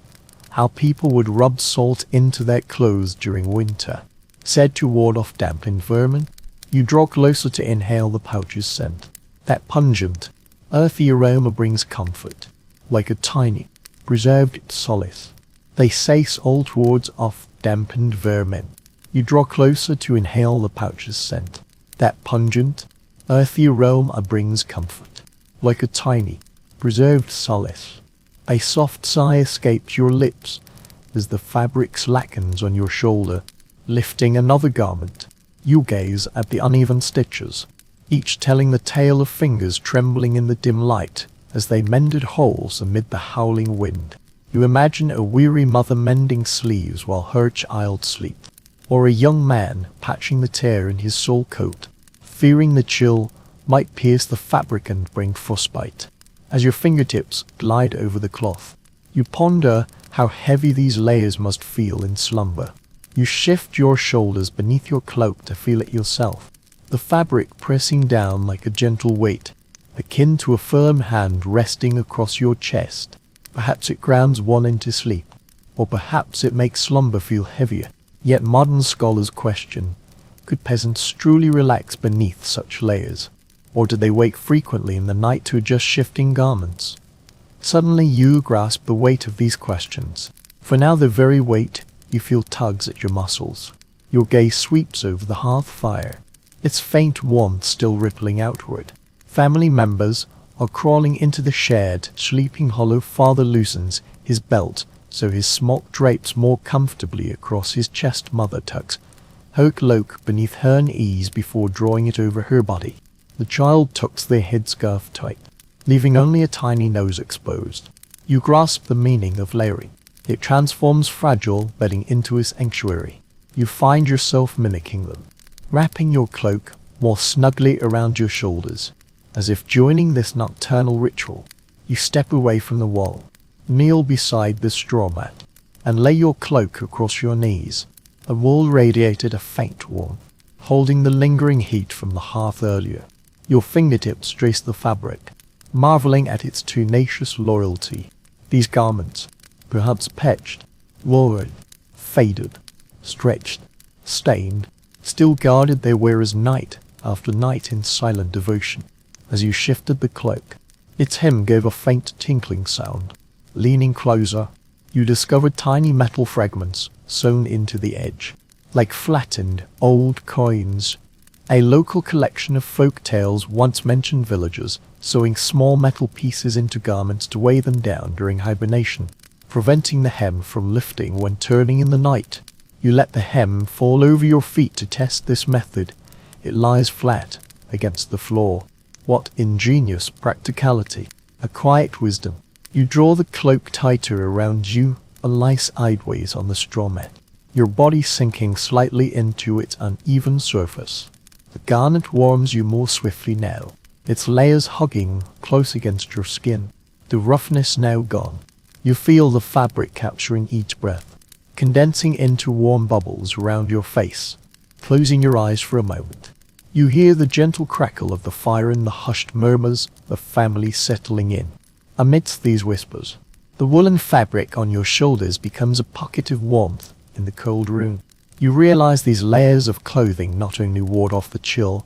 how people would rub salt into their clothes during winter, said to ward off damp and vermin. You draw closer to inhale the pouch's scent. That pungent, earthy aroma brings comfort, like a tiny, preserved solace. They say salt wards off dampened vermin. You draw closer to inhale the pouch's scent. That pungent, earthy aroma brings comfort, like a tiny, preserved solace. A soft sigh escapes your lips as the fabric slackens on your shoulder. Lifting another garment, you gaze at the uneven stitches, each telling the tale of fingers trembling in the dim light as they mended holes amid the howling wind. You imagine a weary mother mending sleeves while her child sleeps, or a young man patching the tear in his sole coat, fearing the chill might pierce the fabric and bring frostbite. As your fingertips glide over the cloth, you ponder how heavy these layers must feel in slumber. You shift your shoulders beneath your cloak to feel it yourself, the fabric pressing down like a gentle weight, akin to a firm hand resting across your chest. Perhaps it grounds one into sleep, or perhaps it makes slumber feel heavier. Yet modern scholars question, could peasants truly relax beneath such layers, or do they wake frequently in the night to adjust shifting garments? Suddenly you grasp the weight of these questions, for now the very weight you feel tugs at your muscles. Your gaze sweeps over the hearth fire, its faint warmth still rippling outward. Family members are crawling into the shed. Sleeping Hollow father loosens his belt so his smock drapes more comfortably across his chest. Mother tucks her cloak beneath her knees before drawing it over her body. The child tucks their headscarf tight, leaving only a tiny nose exposed. You grasp the meaning of layering. It transforms fragile bedding into a sanctuary. You find yourself mimicking them, wrapping your cloak more snugly around your shoulders, as if joining this nocturnal ritual. You step away from the wall, kneel beside the straw mat, and lay your cloak across your knees. The wall radiated a faint warmth, holding the lingering heat from the hearth earlier. Your fingertips trace the fabric, marveling at its tenacious loyalty. These garments, perhaps patched, worn, faded, stretched, stained, still guarded their wearers night after night in silent devotion. As you shifted the cloak, its hem gave a faint tinkling sound. Leaning closer, you discovered tiny metal fragments sewn into the edge, like flattened old coins. A local collection of folk tales once mentioned villagers sewing small metal pieces into garments to weigh them down during hibernation, preventing the hem from lifting when turning in the night. You let the hem fall over your feet to test this method. It lies flat against the floor. What ingenious practicality, a quiet wisdom. You draw the cloak tighter around you and lie sideways on the straw mat, your body sinking slightly into its uneven surface. The garment warms you more swiftly now, its layers hugging close against your skin, the roughness now gone. You feel the fabric capturing each breath, condensing into warm bubbles around your face. Closing your eyes for a moment, you hear the gentle crackle of the fire and the hushed murmurs of family settling in. Amidst these whispers, the woolen fabric on your shoulders becomes a pocket of warmth in the cold room. You realize these layers of clothing not only ward off the chill,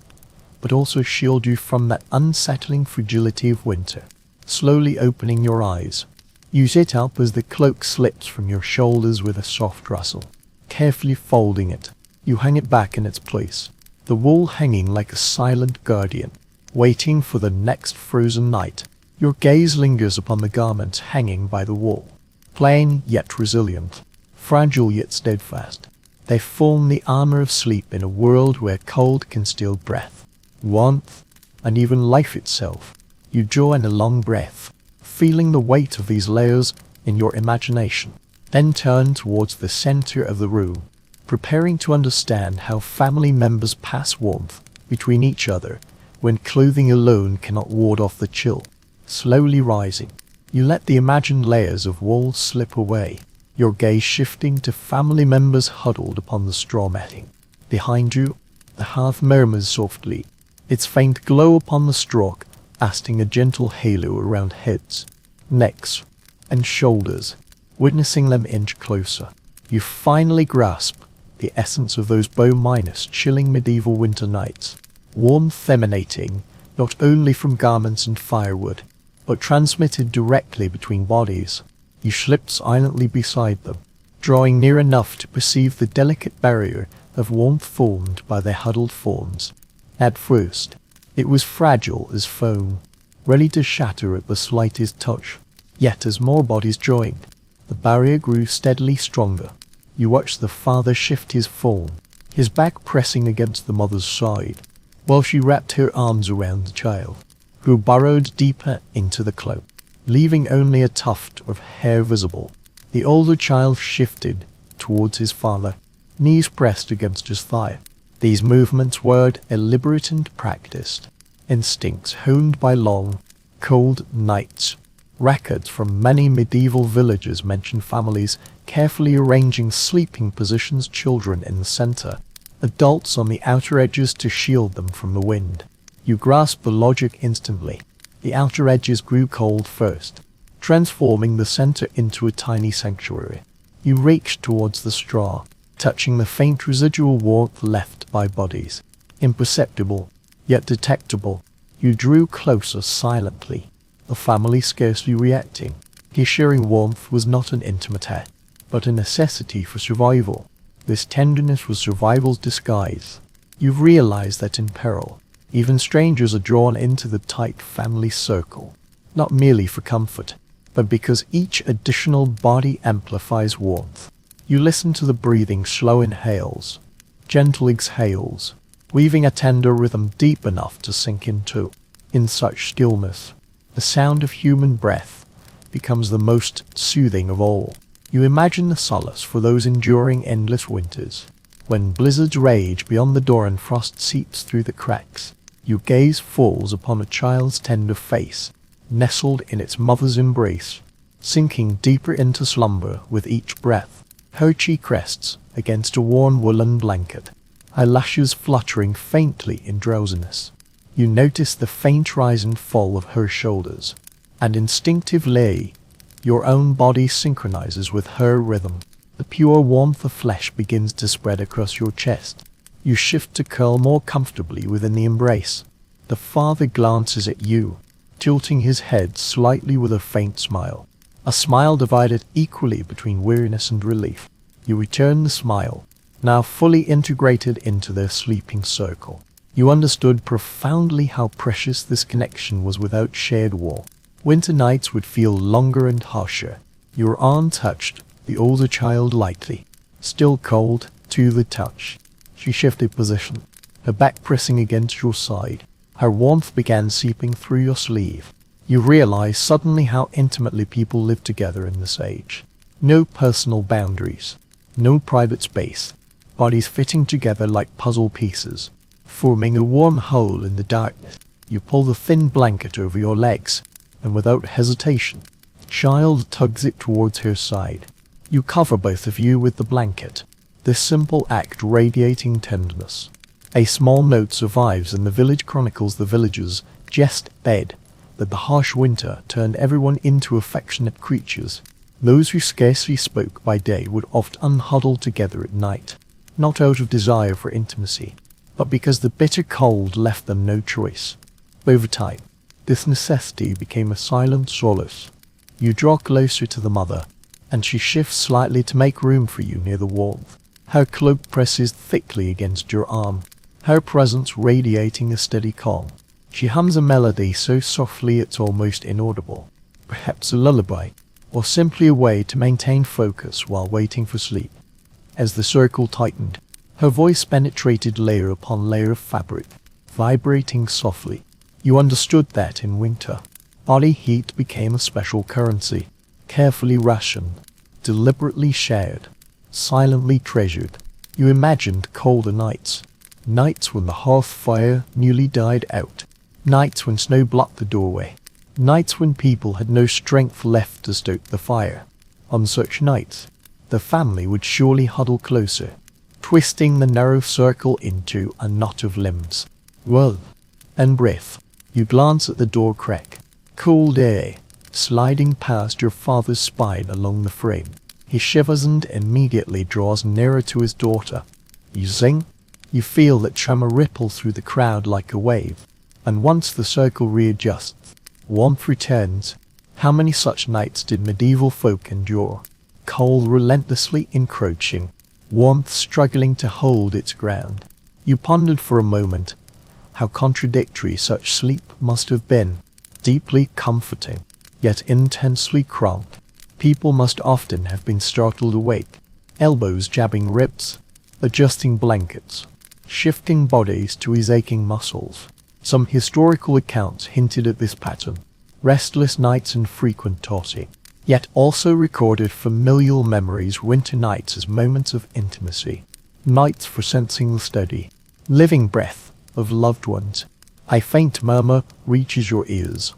but also shield you from that unsettling fragility of winter. Slowly opening your eyes, you sit up as the cloak slips from your shoulders with a soft rustle. Carefully folding it, you hang it back in its place, the wool hanging like a silent guardian, waiting for the next frozen night. Your gaze lingers upon the garment hanging by the wall, plain yet resilient, fragile yet steadfast. They form the armor of sleep in a world where cold can steal breath, warmth, and even life itself. You draw in a long breath, feeling the weight of these layers in your imagination, then turn towards the center of the room, preparing to understand how family members pass warmth between each other when clothing alone cannot ward off the chill. Slowly rising, you let the imagined layers of wool slip away, your gaze shifting to family members huddled upon the straw matting. Behind you, the hearth murmurs softly, its faint glow upon the straw casting a gentle halo around heads, necks, and shoulders. Witnessing them inch closer, you finally grasp the essence of those bone-minus chilling medieval winter nights, warmth emanating not only from garments and firewood, but transmitted directly between bodies. You slip silently beside them, drawing near enough to perceive the delicate barrier of warmth formed by their huddled forms. At first, it was fragile as foam, ready to shatter at the slightest touch. Yet as more bodies joined, the barrier grew steadily stronger. You watched the father shift his form, his back pressing against the mother's side, while she wrapped her arms around the child, who burrowed deeper into the cloak, leaving only a tuft of hair visible. The older child shifted towards his father, knees pressed against his thigh. These movements were deliberate and practiced, instincts honed by long, cold nights. Records from many medieval villages mention families carefully arranging sleeping positions, children in the center, adults on the outer edges to shield them from the wind. You grasped the logic instantly. The outer edges grew cold first, transforming the center into a tiny sanctuary. You reached towards the straw, touching the faint residual warmth left by bodies. Imperceptible, yet detectable, you drew closer silently, the family scarcely reacting. His sharing warmth was not an intimate act, but a necessity for survival. This tenderness was survival's disguise. You realized that in peril, even strangers are drawn into the tight family circle, not merely for comfort, but because each additional body amplifies warmth. You listen to the breathing, slow inhales, gentle exhales, weaving a tender rhythm deep enough to sink into. In such stillness, the sound of human breath becomes the most soothing of all. You imagine the solace for those enduring endless winters, when blizzards rage beyond the door and frost seeps through the cracks. Your gaze falls upon a child's tender face, nestled in its mother's embrace, sinking deeper into slumber with each breath. Her cheek rests against a worn woolen blanket, eyelashes fluttering faintly in drowsiness. You notice the faint rise and fall of her shoulders, and instinctively, your own body synchronizes with her rhythm. The pure warmth of flesh begins to spread across your chest. You shift to curl more comfortably within the embrace. The father glances at you, tilting his head slightly with a faint smile. A smile divided equally between weariness and relief. You return the smile, now fully integrated into their sleeping circle. You understood profoundly how precious this connection was without shared war. Winter nights would feel longer and harsher. Your arm touched the older child lightly, still cold to the touch. She shifted position, her back pressing against your side. Her warmth began seeping through your sleeve, You realize suddenly how intimately people live together in this age. No personal boundaries, no private space, bodies fitting together like puzzle pieces, forming a warm whole in the darkness. You pull the thin blanket over your legs, and without hesitation, the child tugs it towards her side. You cover both of you with the blanket, this simple act radiating tenderness. A small note survives in the village chronicles the villagers' jest bed that the harsh winter turned everyone into affectionate creatures. Those who scarcely spoke by day would often huddle together at night, not out of desire for intimacy, but because the bitter cold left them no choice. Over time, this necessity became a silent solace. You draw closer to the mother, and she shifts slightly to make room for you near the warmth. Her cloak presses thickly against your arm, her presence radiating a steady calm. She hums a melody so softly it's almost inaudible, perhaps a lullaby, or simply a way to maintain focus while waiting for sleep. As the circle tightened, her voice penetrated layer upon layer of fabric, vibrating softly. You understood that in winter, body heat became a special currency, carefully rationed, deliberately shared, silently treasured. You imagined colder nights, nights when the hearth fire newly died out, nights when snow blocked the doorway, nights when people had no strength left to stoke the fire. On such nights, the family would surely huddle closer, twisting the narrow circle into a knot of limbs. Well, and breath. You glance at the door crack. Cold air, sliding past your father's spine along the frame. He shivers and immediately draws nearer to his daughter. You zing. You feel that tremor ripple through the crowd like a wave. And once the circle readjusts, warmth returns. How many such nights did medieval folk endure? Cold relentlessly encroaching, warmth struggling to hold its ground. You pondered for a moment how contradictory such sleep must have been, deeply comforting, yet intensely cramped. People must often have been startled awake, elbows jabbing ribs, adjusting blankets, shifting bodies to his aching muscles. Some historical accounts hinted at this pattern, restless nights and frequent tossing, yet also recorded familial memories, winter nights as moments of intimacy, nights for sensing the steady, living breath of loved ones. A faint murmur reaches your ears,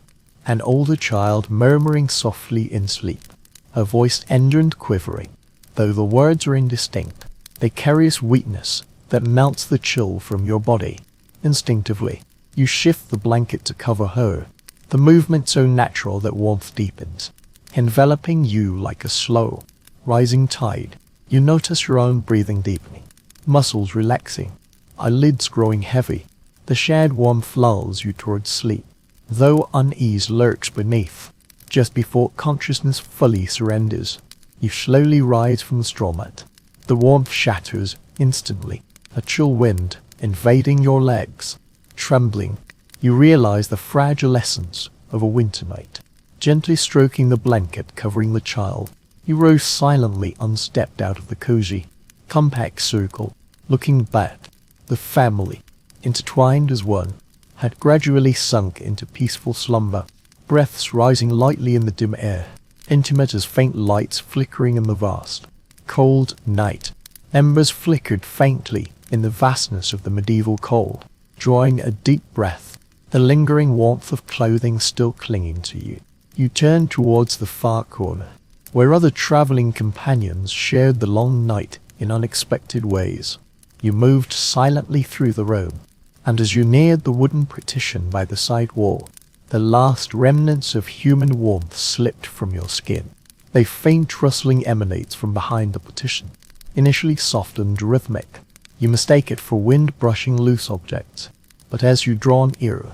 an older child murmuring softly in sleep, her voice tender and quivering. Though the words are indistinct, they carry a sweetness that melts the chill from your body. Instinctively, you shift the blanket to cover her, the movement so natural that warmth deepens, enveloping you like a slow, rising tide. You notice your own breathing deepening, muscles relaxing, eyelids growing heavy. The shared warmth lulls you towards sleep, though unease lurks beneath. Just before consciousness fully surrenders, you slowly rise from the straw mat. The warmth shatters instantly, a chill wind invading your legs. Trembling, you realize the fragile essence of a winter night. Gently stroking the blanket covering the child, you rose silently unstepped out of the cozy, compact circle, looking back. The family, intertwined as one, had gradually sunk into peaceful slumber, breaths rising lightly in the dim air, intimate as faint lights flickering in the vast, cold night. Embers flickered faintly in the vastness of the medieval cold. Drawing a deep breath, the lingering warmth of clothing still clinging to you, you turned towards the far corner, where other traveling companions shared the long night in unexpected ways. You moved silently through the room, and as you neared the wooden partition by the side wall, the last remnants of human warmth slipped from your skin. A faint rustling emanates from behind the partition, initially soft and rhythmic. You mistake it for wind brushing loose objects, but as you draw nearer,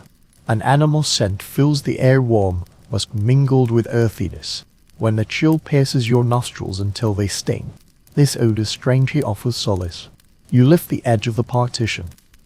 an animal scent fills the air, warm, musk mingled with earthiness. When the chill pierces your nostrils until they sting, this odor strangely offers solace. You lift the edge of the partition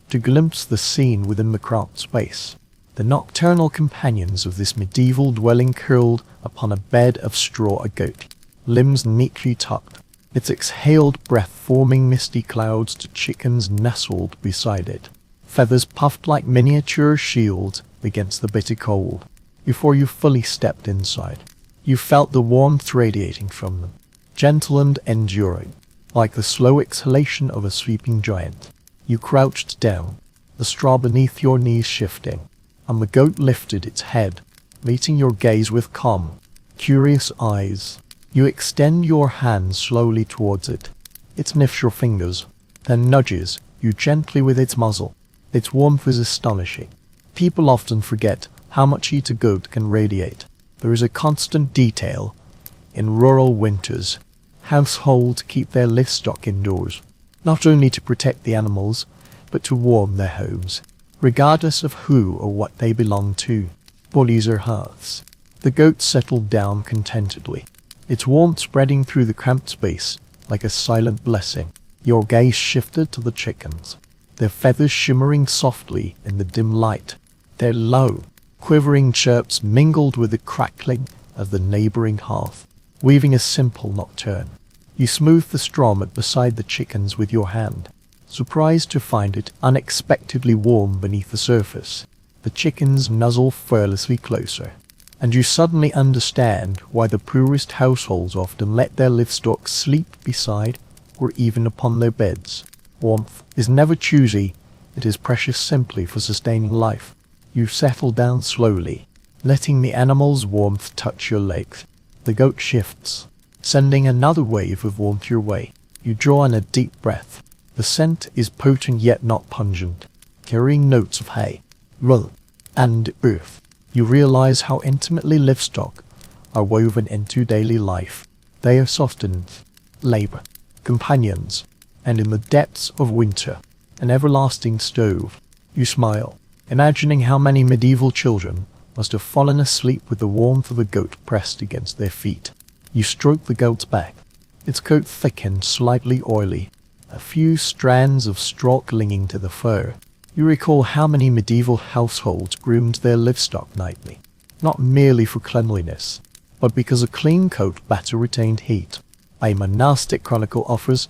to glimpse the scene within the cramped space. The nocturnal companions of this medieval dwelling curled upon a bed of straw, a goat, limbs neatly tucked, its exhaled breath forming misty clouds to chickens nestled beside it, feathers puffed like miniature shields against the bitter cold. before you fully stepped inside. You felt the warmth radiating from them, gentle and enduring, like the slow exhalation of a sleeping giant. You crouched down, the straw beneath your knees shifting, and the goat lifted its head, meeting your gaze with calm, curious eyes. You extend your hand slowly towards it. It sniffs your fingers, then nudges you gently with its muzzle. Its warmth is astonishing. People often forget how much heat a goat can radiate. There is a constant detail. In rural winters, households keep their livestock indoors, not only to protect the animals, but to warm their homes, regardless of who or what they belong to. Bullies or hearths. The goat settled down contentedly, its warmth spreading through the cramped space like a silent blessing. Your gaze shifted to the chickens, their feathers shimmering softly in the dim light. Their low, quivering chirps mingled with the crackling of the neighboring hearth, weaving a simple nocturne. You smoothed the straw mat beside the chickens with your hand, surprised to find it unexpectedly warm beneath the surface. The chickens nuzzle fearlessly closer, and you suddenly understand why the poorest households often let their livestock sleep beside or even upon their beds. Warmth is never choosy, it is precious simply for sustaining life. You settle down slowly, letting the animal's warmth touch your legs. The goat shifts, sending another wave of warmth your way. You draw in a deep breath. The scent is potent yet not pungent, carrying notes of hay, wool, and earth. You realize how intimately livestock are woven into daily life. They are sustenance, labor, companions, and in the depths of winter, an everlasting stove. You smile, imagining how many medieval children must have fallen asleep with the warmth of a goat pressed against their feet. You stroke the goat's back, its coat thick and slightly oily, a few strands of straw clinging to the fur. You recall how many medieval households groomed their livestock nightly, not merely for cleanliness, but because a clean coat better retained heat. A monastic chronicle offers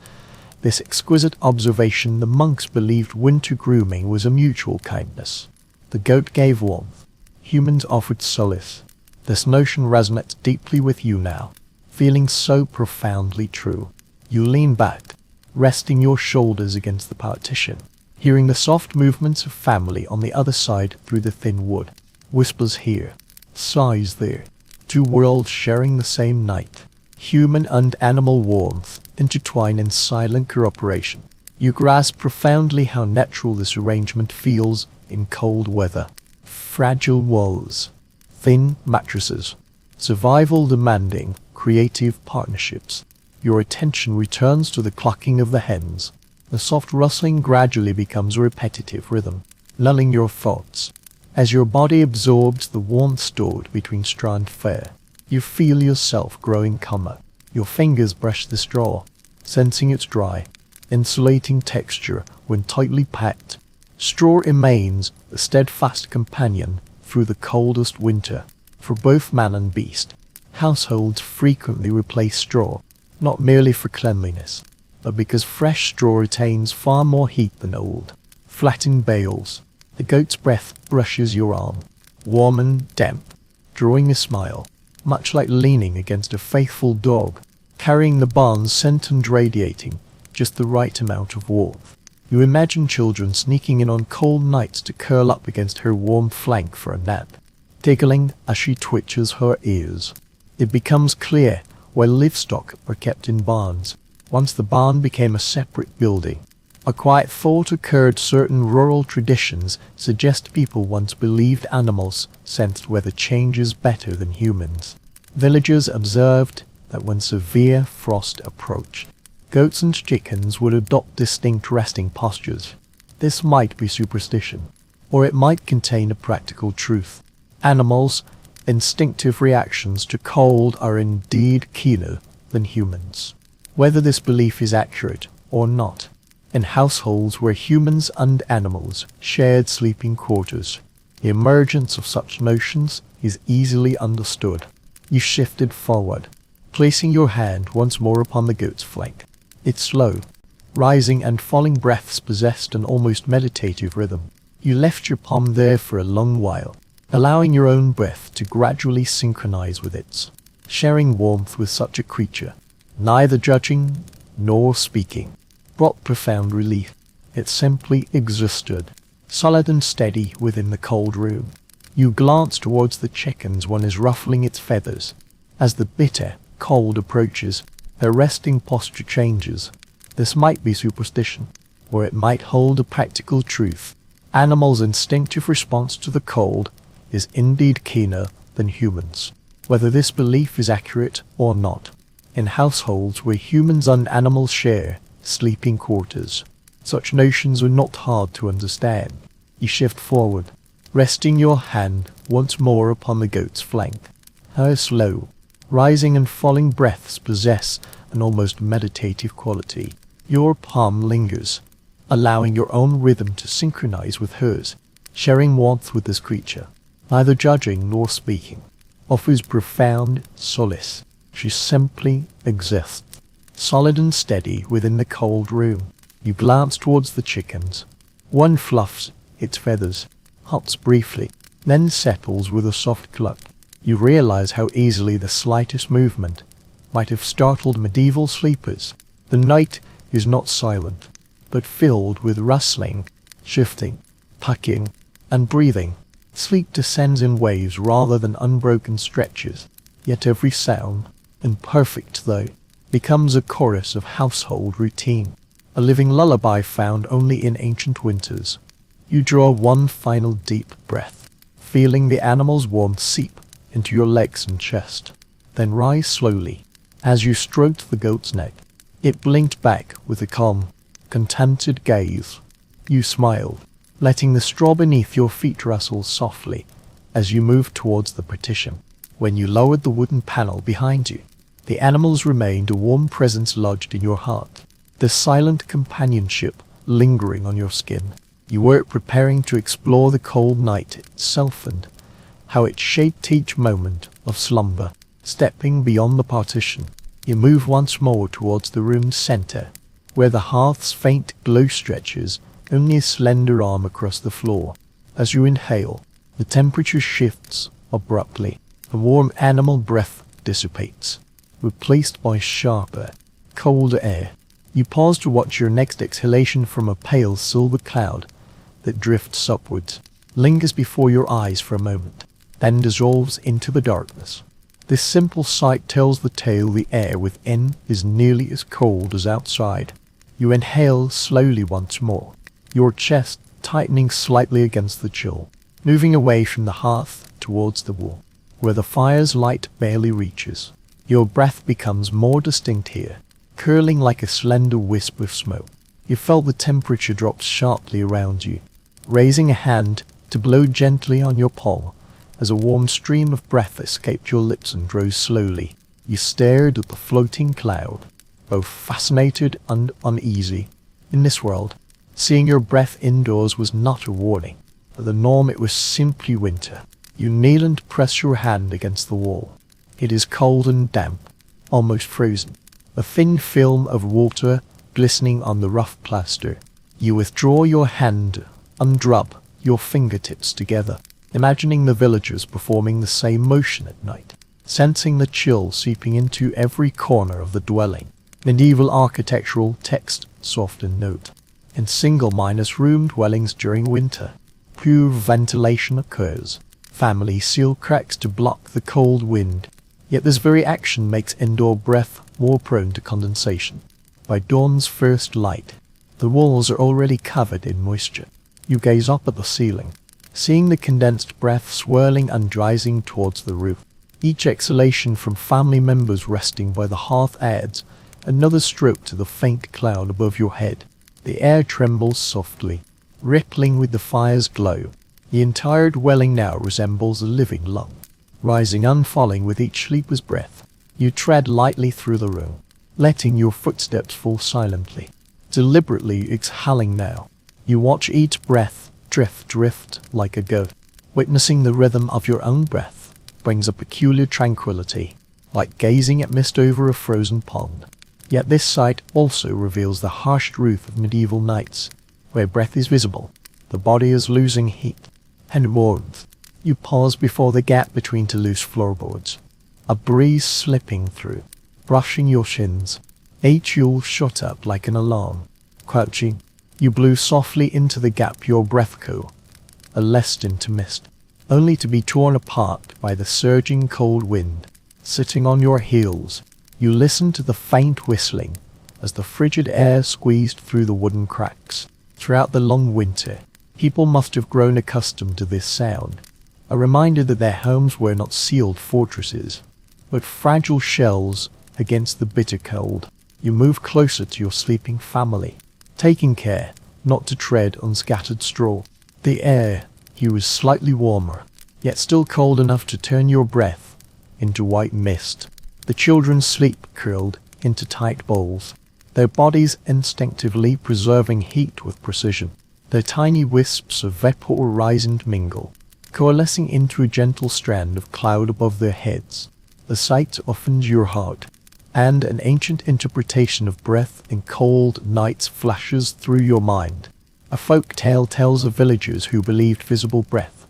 this exquisite observation. The monks believed winter grooming was a mutual kindness. The goat gave warmth, humans offered solace. This notion resonates deeply with you now, feeling so profoundly true. You lean back, resting your shoulders against the partition, hearing the soft movements of family on the other side through the thin wood. Whispers here, sighs there, two worlds sharing the same night. Human and animal warmth intertwine in silent cooperation. You grasp profoundly how natural this arrangement feels in cold weather. Fragile walls, thin mattresses, survival demanding creative partnerships. Your attention returns to the clucking of the hens. The soft rustling gradually becomes a repetitive rhythm, lulling your thoughts. As your body absorbs the warmth stored between straw and fur, you feel yourself growing calmer. Your fingers brush the straw, sensing its dry, insulating texture when tightly packed. Straw remains a steadfast companion through the coldest winter. For both man and beast, households frequently replace straw, not merely for cleanliness, but because fresh straw retains far more heat than old. Flattened bales. The goat's breath brushes your arm, warm and damp, drawing a smile, much like leaning against a faithful dog, carrying the barn's scent and radiating just the right amount of warmth. You imagine children sneaking in on cold nights to curl up against her warm flank for a nap, tickling as she twitches her ears. It becomes clear why livestock were kept in barns. Once the barn became a separate building, a quiet thought occurred. Certain rural traditions suggest people once believed animals sensed weather changes better than humans. Villagers observed that when severe frost approached, goats and chickens would adopt distinct resting postures. This might be superstition, or it might contain a practical truth. Animals' instinctive reactions to cold are indeed keener than humans. Whether this belief is accurate or not, in households where humans and animals shared sleeping quarters, the emergence of such notions is easily understood. You shifted forward, placing your hand once more upon the goat's flank. Its slow, rising and falling breaths possessed an almost meditative rhythm. You left your palm there for a long while, allowing your own breath to gradually synchronize with its, sharing warmth with such a creature, neither judging nor speaking, brought profound relief. It simply existed, solid and steady within the cold room. You glance towards the chickens, one is ruffling its feathers. As the bitter cold approaches, their resting posture changes. This might be superstition, or it might hold a practical truth. Animals' instinctive response to the cold is indeed keener than humans, whether this belief is accurate or not. In households where humans and animals share sleeping quarters, such notions are not hard to understand. You shift forward, resting your hand once more upon the goat's flank. Her slow, rising and falling breaths possess an almost meditative quality. Your palm lingers, allowing your own rhythm to synchronize with hers, sharing warmth with this creature, neither judging nor speaking, offers profound solace. She simply exists, solid and steady within the cold room. You glance towards the chickens. One fluffs its feathers, hops briefly, then settles with a soft cluck. You realize how easily the slightest movement might have startled medieval sleepers. The night is not silent, but filled with rustling, shifting, pucking, and breathing. Sleep descends in waves rather than unbroken stretches, yet every sound, imperfect though, becomes a chorus of household routine, a living lullaby found only in ancient winters. You draw one final deep breath, feeling the animal's warmth seep into your legs and chest, then rise slowly. As you stroked the goat's neck, it blinked back with a calm, contented gaze. You smiled, letting the straw beneath your feet rustle softly as you moved towards the partition. When you lowered the wooden panel behind you, the animals remained a warm presence lodged in your heart, the silent companionship lingering on your skin. You were preparing to explore the cold night itself and how it shaped each moment of slumber. Stepping beyond the partition, you move once more towards the room's center, where the hearth's faint glow stretches only a slender arm across the floor. As you inhale, the temperature shifts abruptly. The warm animal breath dissipates, replaced by sharper, colder air. You pause to watch your next exhalation from a pale silver cloud that drifts upwards, lingers before your eyes for a moment, then dissolves into the darkness. This simple sight tells the tale the air within is nearly as cold as outside. You inhale slowly once more, your chest tightening slightly against the chill, moving away from the hearth towards the wall, where the fire's light barely reaches. Your breath becomes more distinct here, curling like a slender wisp of smoke. You felt the temperature drop sharply around you, raising a hand to blow gently on your palm as a warm stream of breath escaped your lips and rose slowly. You stared at the floating cloud, both fascinated and uneasy. In this world, seeing your breath indoors was not a warning, but the norm. It was simply winter. You kneel and press your hand against the wall. It is cold and damp, almost frozen, a thin film of water glistening on the rough plaster. You withdraw your hand and rub your fingertips together, imagining the villagers performing the same motion at night, sensing the chill seeping into every corner of the dwelling. Medieval architectural text, soft and note. In single minus room dwellings during winter, poor ventilation occurs. Families seal cracks to block the cold wind, yet this very action makes indoor breath more prone to condensation. By dawn's first light, the walls are already covered in moisture. You gaze up at the ceiling, seeing the condensed breath swirling and rising towards the roof. Each exhalation from family members resting by the hearth adds another stroke to the faint cloud above your head. The air trembles softly, rippling with the fire's glow. The entire dwelling now resembles a living lung, rising and falling with each sleeper's breath. You tread lightly through the room, letting your footsteps fall silently, deliberately exhaling now. You watch each breath drift like a ghost. Witnessing the rhythm of your own breath brings a peculiar tranquility, like gazing at mist over a frozen pond. Yet this sight also reveals the harsh truth of medieval nights, where breath is visible, the body is losing heat and warmth. You pause before the gap between two loose floorboards, a breeze slipping through, brushing your shins. A chill shot up like an alarm. Crouching, you blew softly into the gap, your breath cool, a lest into mist, only to be torn apart by the surging cold wind. Sitting on your heels, you listened to the faint whistling as the frigid air squeezed through the wooden cracks. Throughout the long winter, people must have grown accustomed to this sound, a reminder that their homes were not sealed fortresses, but fragile shells against the bitter cold. You move closer to your sleeping family, taking care not to tread on scattered straw. The air here was slightly warmer, yet still cold enough to turn your breath into white mist. The children sleep curled into tight balls, their bodies instinctively preserving heat with precision. Their tiny wisps of vapor rise and mingle, coalescing into a gentle strand of cloud above their heads. The sight offends your heart, and an ancient interpretation of breath in cold nights flashes through your mind. A folk tale tells of villagers who believed visible breath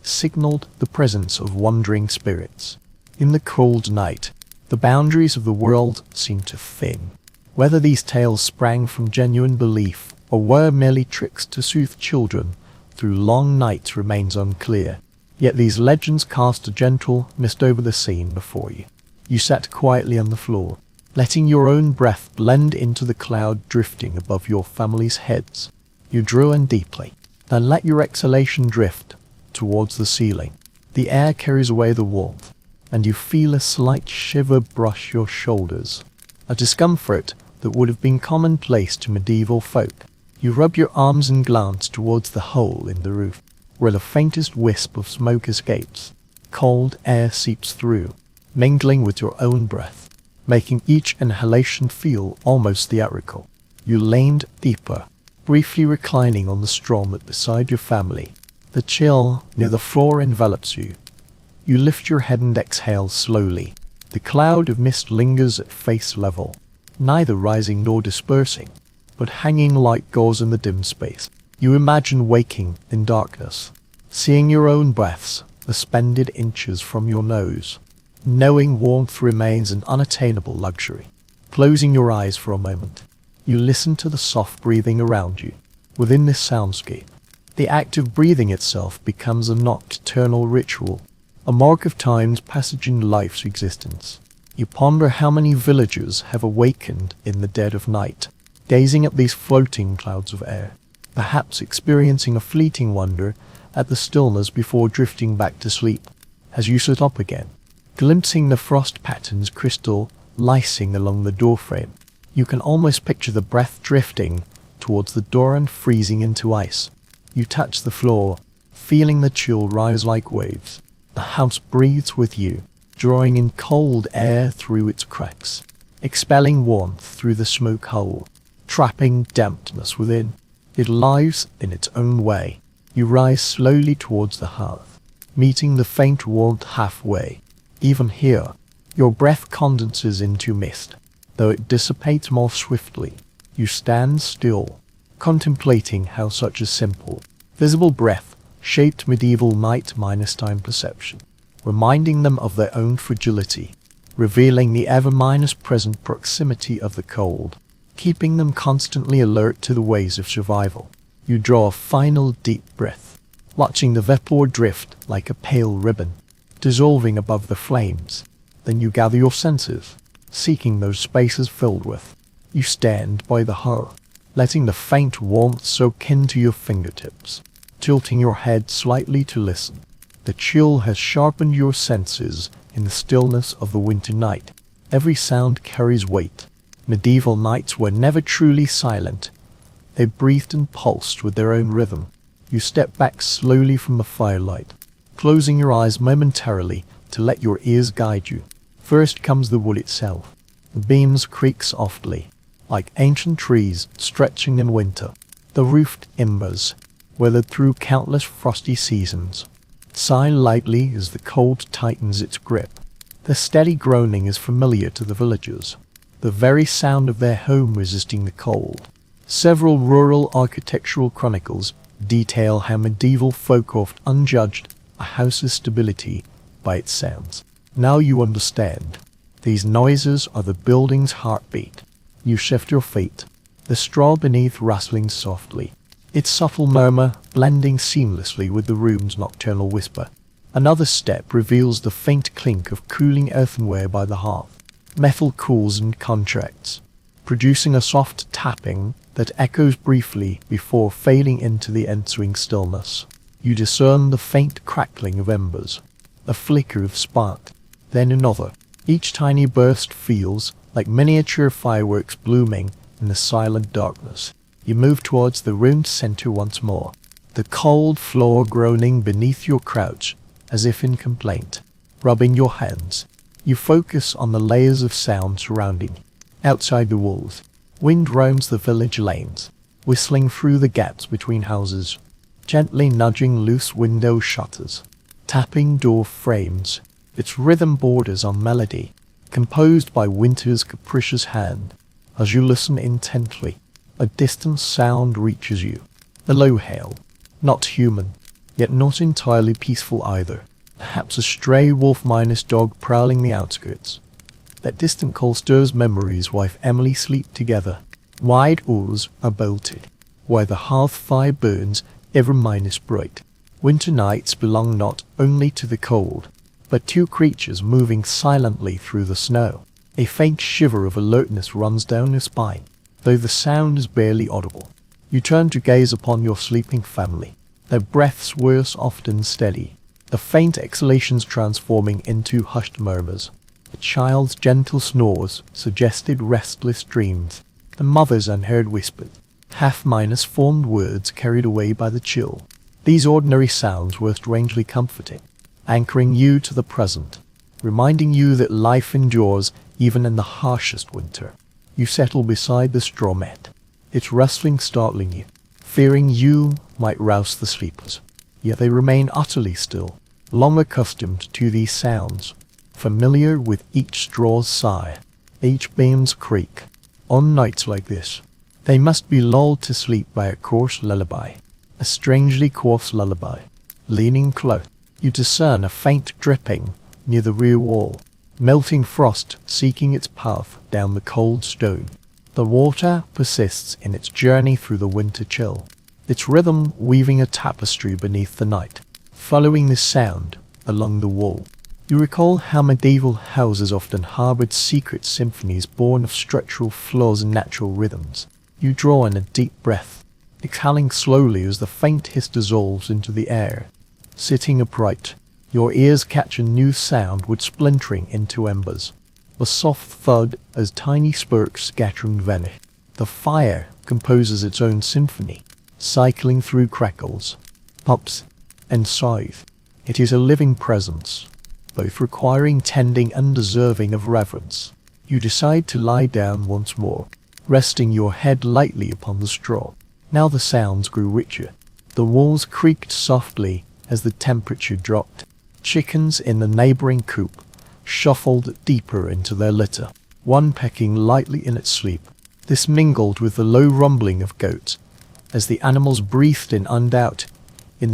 signaled the presence of wandering spirits. In the cold night, the boundaries of the world seemed to thin. Whether these tales sprang from genuine belief or were merely tricks to soothe children through long nights remains unclear. Yet these legends cast a gentle mist over the scene before you. You sat quietly on the floor, letting your own breath blend into the cloud drifting above your family's heads. You drew in deeply, then let your exhalation drift towards the ceiling. The air carries away the warmth, and you feel a slight shiver brush your shoulders, a discomfort that would have been commonplace to medieval folk. You rub your arms and glance towards the hole in the roof, where the faintest wisp of smoke escapes. Cold air seeps through, mingling with your own breath, making each inhalation feel almost theatrical. You leaned deeper, briefly reclining on the straw mat beside your family. The chill near the floor envelops you. You lift your head and exhale slowly. The cloud of mist lingers at face level, neither rising nor dispersing, but hanging like gauze in the dim space. You imagine waking in darkness, seeing your own breaths suspended inches from your nose, knowing warmth remains an unattainable luxury. Closing your eyes for a moment, you listen to the soft breathing around you. Within this soundscape, the act of breathing itself becomes a nocturnal ritual, a mark of time's passage in life's existence. You ponder how many villagers have awakened in the dead of night, gazing at these floating clouds of air, perhaps experiencing a fleeting wonder at the stillness before drifting back to sleep. As you sit up again, glimpsing the frost patterns crystallizing along the doorframe, you can almost picture the breath drifting towards the door and freezing into ice. You touch the floor, feeling the chill rise like waves. The house breathes with you, drawing in cold air through its cracks, expelling warmth through the smoke hole, trapping dampness within. It lives in its own way. You rise slowly towards the hearth, meeting the faint warmth halfway. Even here, your breath condenses into mist, though it dissipates more swiftly. You stand still, contemplating how such a simple, visible breath shaped medieval night minus time perception, reminding them of their own fragility, revealing the ever minus present proximity of the cold, keeping them constantly alert to the ways of survival. You draw a final deep breath, watching the vapor drift like a pale ribbon, dissolving above the flames. Then you gather your senses, seeking those spaces filled with. You stand by the hearth, letting the faint warmth soak into your fingertips, tilting your head slightly to listen. The chill has sharpened your senses in the stillness of the winter night. Every sound carries weight. Medieval nights were never truly silent. They breathed and pulsed with their own rhythm. You step back slowly from the firelight, closing your eyes momentarily to let your ears guide you. First comes the wood itself. The beams creak softly, like ancient trees stretching in winter. The roofed embers, weathered through countless frosty seasons, sigh lightly as the cold tightens its grip. The steady groaning is familiar to the villagers, the very sound of their home resisting the cold. Several rural architectural chronicles detail how medieval folk oft unjudged a house's stability by its sounds. Now you understand. These noises are the building's heartbeat. You shift your feet, the straw beneath rustling softly, its subtle murmur blending seamlessly with the room's nocturnal whisper. Another step reveals the faint clink of cooling earthenware by the hearth. Metal cools and contracts, producing a soft tapping that echoes briefly before fading into the ensuing stillness. You discern the faint crackling of embers, a flicker of spark, then another. Each tiny burst feels like miniature fireworks blooming in the silent darkness. You move towards the room's center once more, the cold floor groaning beneath your crouch as if in complaint. Rubbing your hands, you focus on the layers of sound surrounding you. Outside the walls, wind roams the village lanes, whistling through the gaps between houses, gently nudging loose window shutters, tapping door frames. Its rhythm borders on melody, composed by winter's capricious hand. As you listen intently, a distant sound reaches you. A low hail, not human, yet not entirely peaceful either. Perhaps a stray wolf-dog prowling the outskirts. That distant call stirs memories wife Emily sleep together. Wide oars are bolted, while the hearth fire burns ever bright. Winter nights belong not only to the cold, but two creatures moving silently through the snow. A faint shiver of alertness runs down your spine, though the sound is barely audible. You turn to gaze upon your sleeping family, their breaths worse often steady, the faint exhalations transforming into hushed murmurs. The child's gentle snores suggested restless dreams, the mother's unheard whispered, half-formed words carried away by the chill. These ordinary sounds were strangely comforting, anchoring you to the present, reminding you that life endures even in the harshest winter. You settle beside the straw mat, its rustling startling you, fearing you might rouse the sleepers. Yet they remain utterly still, long accustomed to these sounds, familiar with each straw's sigh, each beam's creak. On nights like this, they must be lulled to sleep by a coarse lullaby, a strangely coarse lullaby. Leaning close, you discern a faint dripping near the rear wall, melting frost seeking its path down the cold stone. The water persists in its journey through the winter chill, its rhythm weaving a tapestry beneath the night. Following this sound along the wall, you recall how medieval houses often harbored secret symphonies born of structural flaws and natural rhythms. You draw in a deep breath, exhaling slowly as the faint hiss dissolves into the air. Sitting upright, your ears catch a new sound wood splintering into embers, a soft thud as tiny sparks scattering vanish. The fire composes its own symphony, cycling through crackles, pops, and sighs. It is a living presence, both requiring tending and deserving of reverence. You decide to lie down once more, resting your head lightly upon the straw. Now the sounds grew richer. The walls creaked softly as the temperature dropped. Chickens in the neighboring coop shuffled deeper into their litter, one pecking lightly in its sleep. This mingled with the low rumbling of goats as the animals breathed in undoubt, in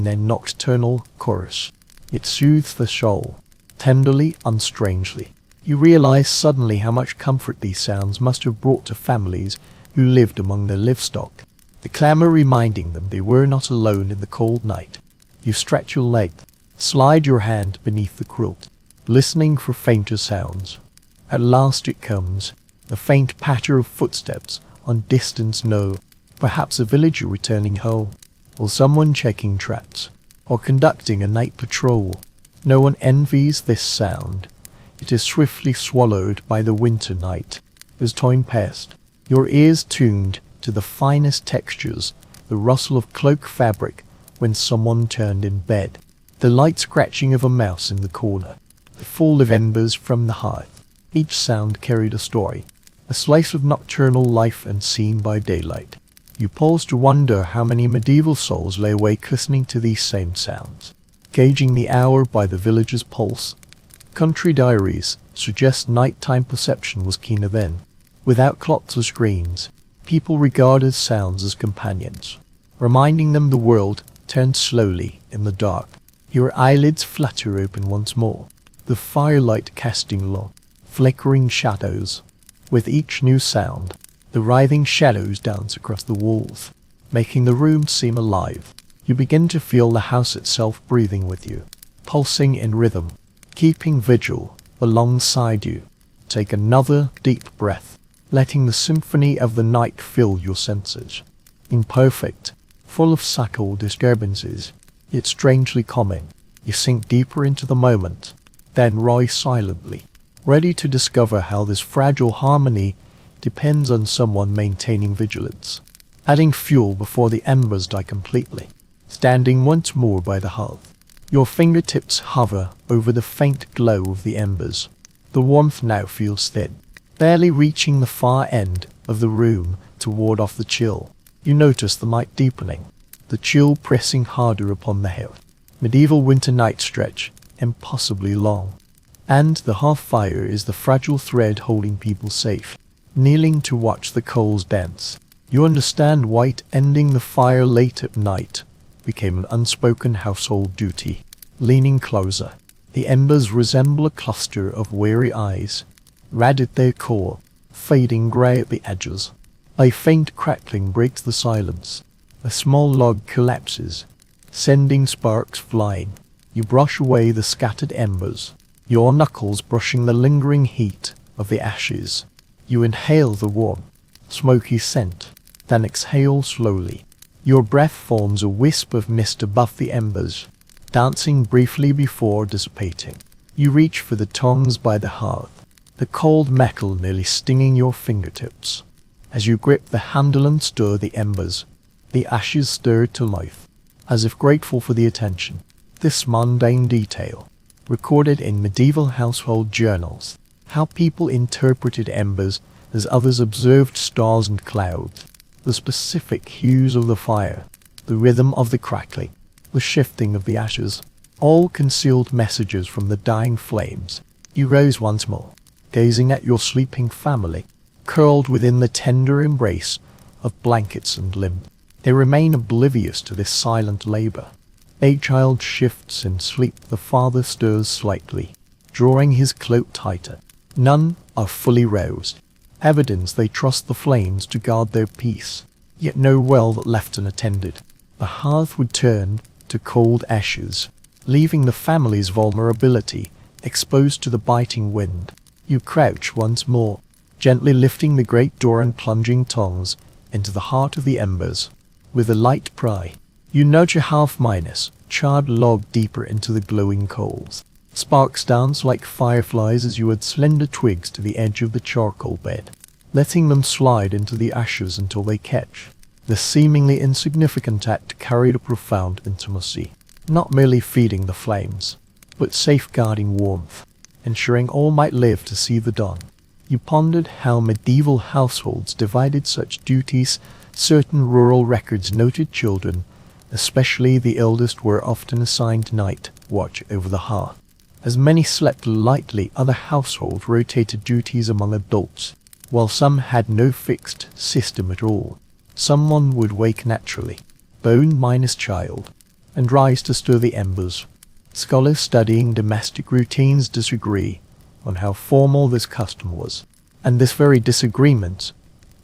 their nocturnal chorus. It soothed the soul, tenderly and strangely. You realize suddenly how much comfort these sounds must have brought to families who lived among the livestock, the clamor reminding them they were not alone in the cold night. You stretch your leg, slide your hand beneath the quilt, listening for fainter sounds. At last it comes, the faint patter of footsteps on distant snow, perhaps a villager returning home, or someone checking traps, or conducting a night patrol. No one envies this sound. It is swiftly swallowed by the winter night. As time passed, your ears tuned to the finest textures, the rustle of cloak fabric when someone turned in bed, the light scratching of a mouse in the corner, the fall of embers from the hearth. Each sound carried a story, a slice of nocturnal life unseen by daylight. You pause to wonder how many medieval souls lay awake listening to these same sounds, gauging the hour by the village's pulse. Country diaries suggest nighttime perception was keener then. Without clocks or screens, people regarded sounds as companions, reminding them the world turn slowly in the dark. Your eyelids flutter open once more, the firelight casting long, flickering shadows. With each new sound, the writhing shadows dance across the walls, making the room seem alive. You begin to feel the house itself breathing with you, pulsing in rhythm, keeping vigil alongside you. Take another deep breath, letting the symphony of the night fill your senses. Imperfect, full of subtle disturbances, yet strangely calming. You sink deeper into the moment, then rise silently, ready to discover how this fragile harmony depends on someone maintaining vigilance, adding fuel before the embers die completely. Standing once more by the hearth, your fingertips hover over the faint glow of the embers. The warmth now feels thin, barely reaching the far end of the room to ward off the chill. You notice the night deepening, the chill pressing harder upon the hearth. Medieval winter nights stretch impossibly long, and the hearth fire is the fragile thread holding people safe. Kneeling to watch the coals dance, you understand why ending the fire late at night became an unspoken household duty. Leaning closer, the embers resemble a cluster of weary eyes, red at their core, fading grey at the edges. A faint crackling breaks the silence. A small log collapses, sending sparks flying. You brush away the scattered embers, your knuckles brushing the lingering heat of the ashes. You inhale the warm, smoky scent, then exhale slowly. Your breath forms a wisp of mist above the embers, dancing briefly before dissipating. You reach for the tongs by the hearth, the cold metal nearly stinging your fingertips. As you grip the handle and stir the embers, the ashes stir to life, as if grateful for the attention. This mundane detail, recorded in medieval household journals, how people interpreted embers as others observed stars and clouds, the specific hues of the fire, the rhythm of the crackling, the shifting of the ashes, all concealed messages from the dying flames. You rose once more, gazing at your sleeping family, curled within the tender embrace of blankets and limbs. They remain oblivious to this silent labor. A child shifts in sleep, the father stirs slightly, drawing his cloak tighter. None are fully roused, evidence they trust the flames to guard their peace, yet know well that left unattended, the hearth would turn to cold ashes, leaving the family's vulnerability exposed to the biting wind. You crouch once more, gently lifting the great door and plunging tongs into the heart of the embers. With a light pry, you nudge a half-minus, charred log deeper into the glowing coals. Sparks dance like fireflies as you add slender twigs to the edge of the charcoal bed, letting them slide into the ashes until they catch. The seemingly insignificant act carried a profound intimacy, not merely feeding the flames, but safeguarding warmth, ensuring all might live to see the dawn. You pondered how medieval households divided such duties. Certain rural records noted children, especially the eldest, were often assigned night watch over the hearth. As many slept lightly, other households rotated duties among adults. While some had no fixed system at all, someone would wake naturally, bone minus child, and rise to stir the embers. Scholars studying domestic routines disagree on how formal this custom was, and this very disagreement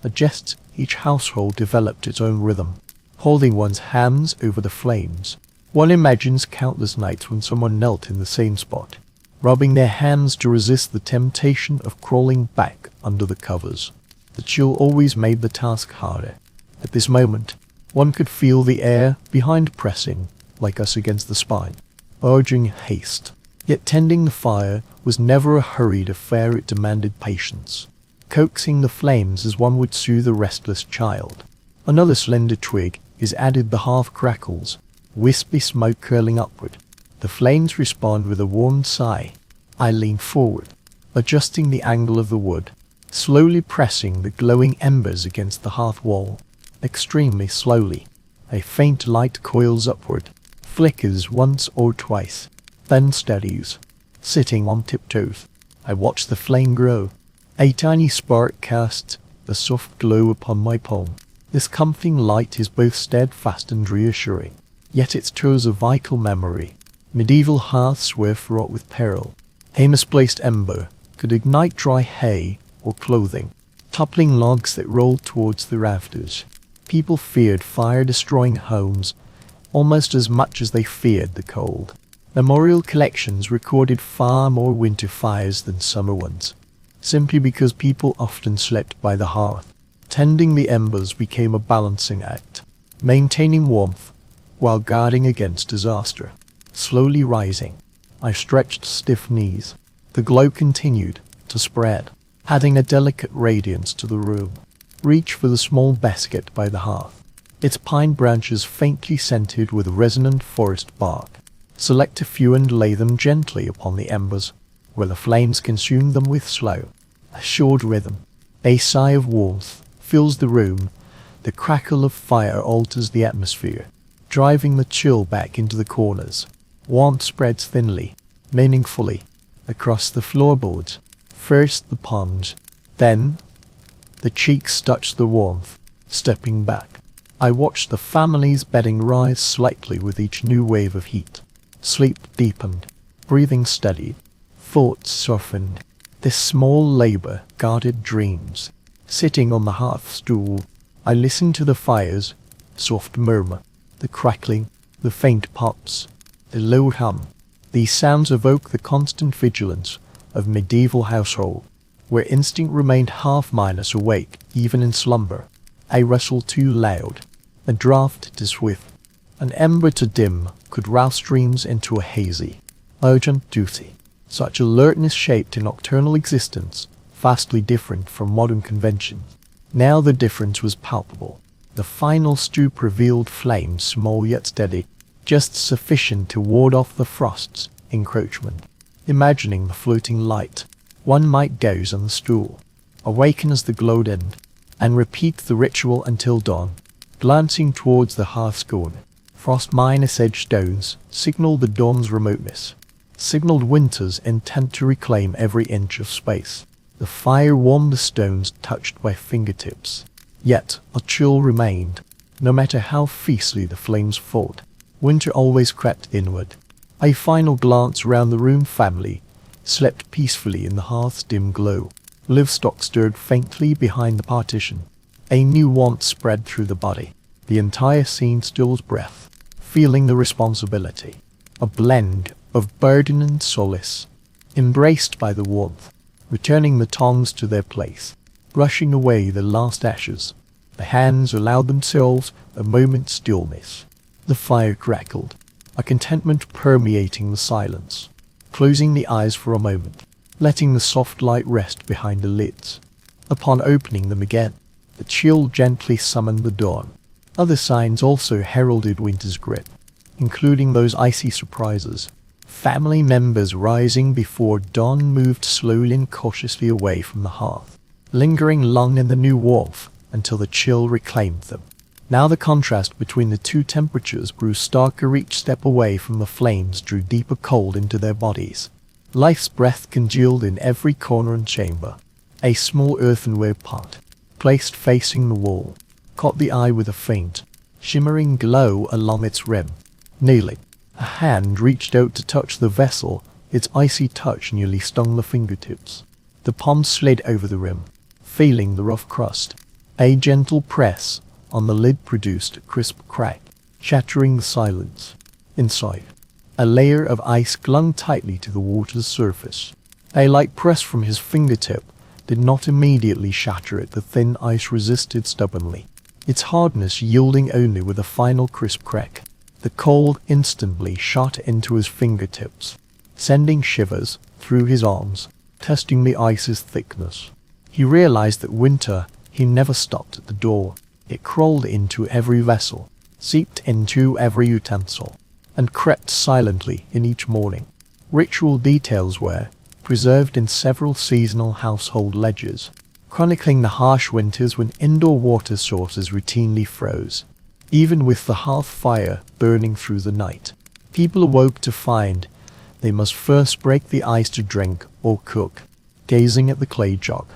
suggests each household developed its own rhythm, holding one's hands over the flames. One imagines countless nights when someone knelt in the same spot, rubbing their hands to resist the temptation of crawling back under the covers. The chill always made the task harder. At this moment, one could feel the air behind pressing like us against the spine, urging haste. Yet tending the fire was never a hurried affair, it demanded patience, coaxing the flames as one would soothe a restless child. Another slender twig is added, the hearth crackles, wispy smoke curling upward. The flames respond with a warm sigh. I lean forward, adjusting the angle of the wood, slowly pressing the glowing embers against the hearth wall. Extremely slowly, a faint light coils upward, flickers once or twice, then steadies. Sitting on tiptoes, I watch the flame grow. A tiny spark casts a soft glow upon my palm. This comforting light is both steadfast and reassuring. yet it stirs a vital memory. Medieval hearths were fraught with peril. A misplaced ember could ignite dry hay or clothing, toppling logs that rolled towards the rafters. People feared fire-destroying homes almost as much as they feared the cold. Memorial collections recorded far more winter fires than summer ones, simply because people often slept by the hearth. Tending the embers became a balancing act, maintaining warmth while guarding against disaster. Slowly rising, I stretched stiff knees. The glow continued to spread, adding a delicate radiance to the room. Reach for the small basket by the hearth, its pine branches faintly scented with resonant forest bark. Select a few and lay them gently upon the embers, where the flames consume them with slow, assured rhythm. A sigh of warmth fills the room. The crackle of fire alters the atmosphere, driving the chill back into the corners. Warmth spreads thinly, meaningfully, across the floorboards. First the palms, then the cheeks touch the warmth. Stepping back, I watched the family's bedding rise slightly with each new wave of heat. Sleep deepened, breathing steadied, thoughts softened. This small labor guarded dreams. Sitting on the hearth stool, I listened to the fire's soft murmur, the crackling, the faint pops, the low hum. These sounds evoke the constant vigilance of medieval household, where instinct remained half-minded awake even in slumber. A rustle too loud, a draught too swift, an ember too dim could rouse dreams into a hazy, urgent duty. Such alertness shaped a nocturnal existence vastly different from modern conventions. Now the difference was palpable. The final stoop revealed flames small yet steady, just sufficient to ward off the frost's encroachment. Imagining the floating light, one might gaze on the stool, awaken as the glow dimmed, and repeat the ritual until dawn. Glancing towards the hearth's corner, frost-edged stones signaled the dawn's remoteness, signaled winter's intent to reclaim every inch of space. The fire warmed the stones touched by fingertips, yet a chill remained. No matter how fiercely the flames fought, winter always crept inward. A final glance round the room. Family slept peacefully in the hearth's dim glow. Livestock stirred faintly behind the partition. A new warmth spread through the body. The entire scene still's breath, feeling the responsibility, a blend of burden and solace. Embraced by the warmth, returning the tongs to their place, brushing away the last ashes, the hands allowed themselves a moment's stillness. The fire crackled, a contentment permeating the silence. Closing the eyes for a moment, letting the soft light rest behind the lids. Upon opening them again, the chill gently summoned the dawn. Other signs also heralded winter's grip, including those icy surprises. Family members rising before dawn moved slowly and cautiously away from the hearth, lingering long in the new warmth until the chill reclaimed them. Now the contrast between the two temperatures grew starker. Each step away from the flames drew deeper cold into their bodies. Life's breath congealed in every corner and chamber. A small earthenware pot, placed facing the wall, caught the eye with a faint, shimmering glow along its rim. Kneeling, a hand reached out to touch the vessel. Its icy touch nearly stung the fingertips. The palm slid over the rim, feeling the rough crust. A gentle press on the lid produced a crisp crack, shattering the silence. Inside, a layer of ice clung tightly to the water's surface. A light press from his fingertip did not immediately shatter it. The thin ice resisted stubbornly, its hardness yielding only with a final crisp crack. The cold instantly shot into his fingertips, sending shivers through his arms, testing the ice's thickness. He realized that winter, he never stopped at the door. It crawled into every vessel, seeped into every utensil, and crept silently in each morning. Ritual details were preserved in several seasonal household ledgers, chronicling the harsh winters when indoor water sources routinely froze. Even with the hearth fire burning through the night, people awoke to find they must first break the ice to drink or cook. Gazing at the clay jug,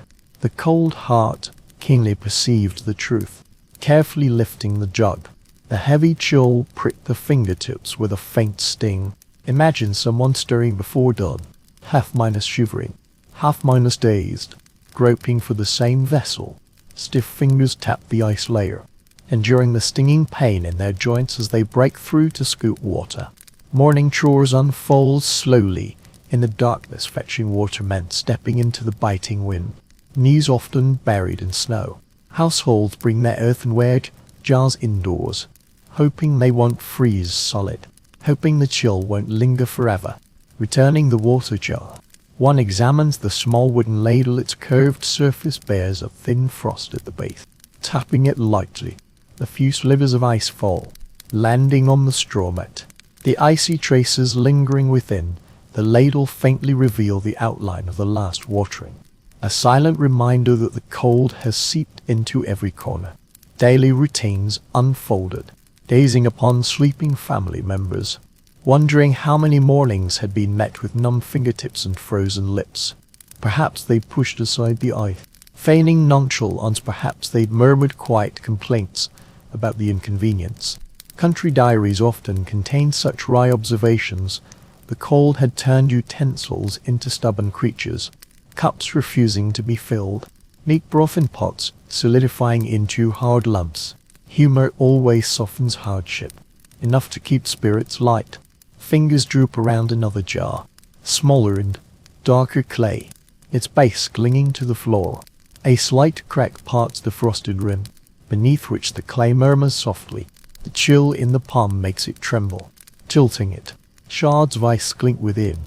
the cold heart keenly perceived the truth. Carefully lifting the jug, The heavy chill pricked the fingertips with a faint sting. Imagine someone stirring before dawn, half-minus shivering, half-minus dazed, groping for the same vessel. Stiff fingers tap the ice layer, enduring the stinging pain in their joints as they break through to scoop water. Morning chores unfold slowly. In the darkness, fetching water meant stepping into the biting wind, knees often buried in snow. Households bring their earthenware jars indoors, hoping they won't freeze solid, hoping the chill won't linger forever. Returning the water jar, one examines the small wooden ladle. Its curved surface bears a thin frost at the base. Tapping it lightly, a few slivers of ice fall, landing on the straw mat. The icy traces lingering within the ladle faintly reveal the outline of the last watering, a silent reminder that the cold has seeped into every corner. Daily routines unfolded, gazing upon sleeping family members, wondering how many mornings had been met with numb fingertips and frozen lips. Perhaps they pushed aside the ice, feigning nonchalance. Perhaps they'd murmured quiet complaints about the inconvenience. Country diaries often contained such wry observations. The cold had turned utensils into stubborn creatures, cups refusing to be filled, meat broth in pots solidifying into hard lumps. Humor always softens hardship, enough to keep spirits light. Fingers droop around another jar, smaller and darker clay, its base clinging to the floor. A slight crack parts the frosted rim, beneath which the clay murmurs softly. The chill in the palm makes it tremble, tilting it. Shards of ice clink within,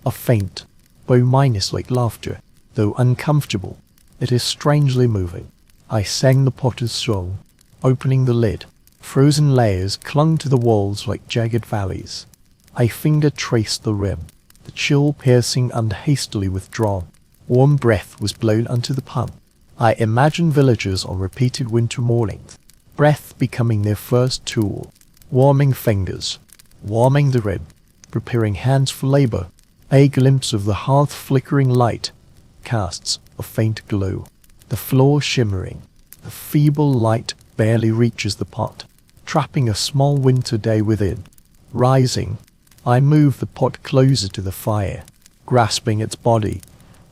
a faint, bow-minus-like laughter, though uncomfortable. It is strangely moving. I sang the potter's song, opening the lid. Frozen layers clung to the walls like jagged valleys. I finger traced the rim, the chill piercing and hastily withdrawn. Warm breath was blown onto the palm. I imagined villagers on repeated winter mornings, breath becoming their first tool, warming fingers, warming the rib, preparing hands for labor. A glimpse of the hearth flickering light casts a faint glow, the floor shimmering. The feeble light barely reaches the pot, trapping a small winter day within. Rising, I move the pot closer to the fire, grasping its body.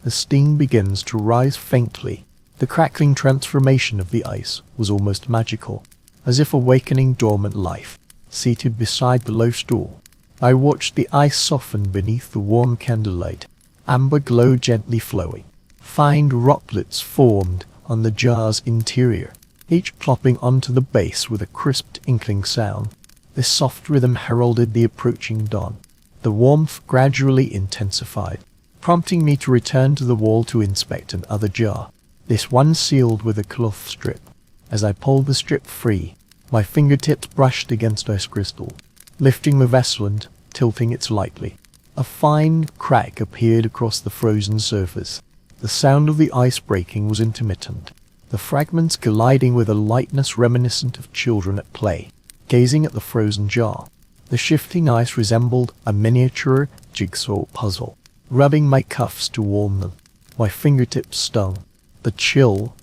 The steam begins to rise faintly. The crackling transformation of the ice was almost magical, as if awakening dormant life. Seated beside the low stool, I watched the ice soften beneath the warm candlelight, amber glow gently flowing. Fine droplets formed on the jar's interior, each plopping onto the base with a crisp tinkling sound. This soft rhythm heralded the approaching dawn. The warmth gradually intensified, prompting me to return to the wall to inspect another jar, this one sealed with a cloth strip. As I pulled the strip free, my fingertips brushed against ice crystal, lifting the vessel and tilting it lightly. A fine crack appeared across the frozen surface. The sound of the ice breaking was intermittent, the fragments colliding with a lightness reminiscent of children at play. Gazing at the frozen jar, the shifting ice resembled a miniature jigsaw puzzle. Rubbing my cuffs to warm them, my fingertips stung, the chill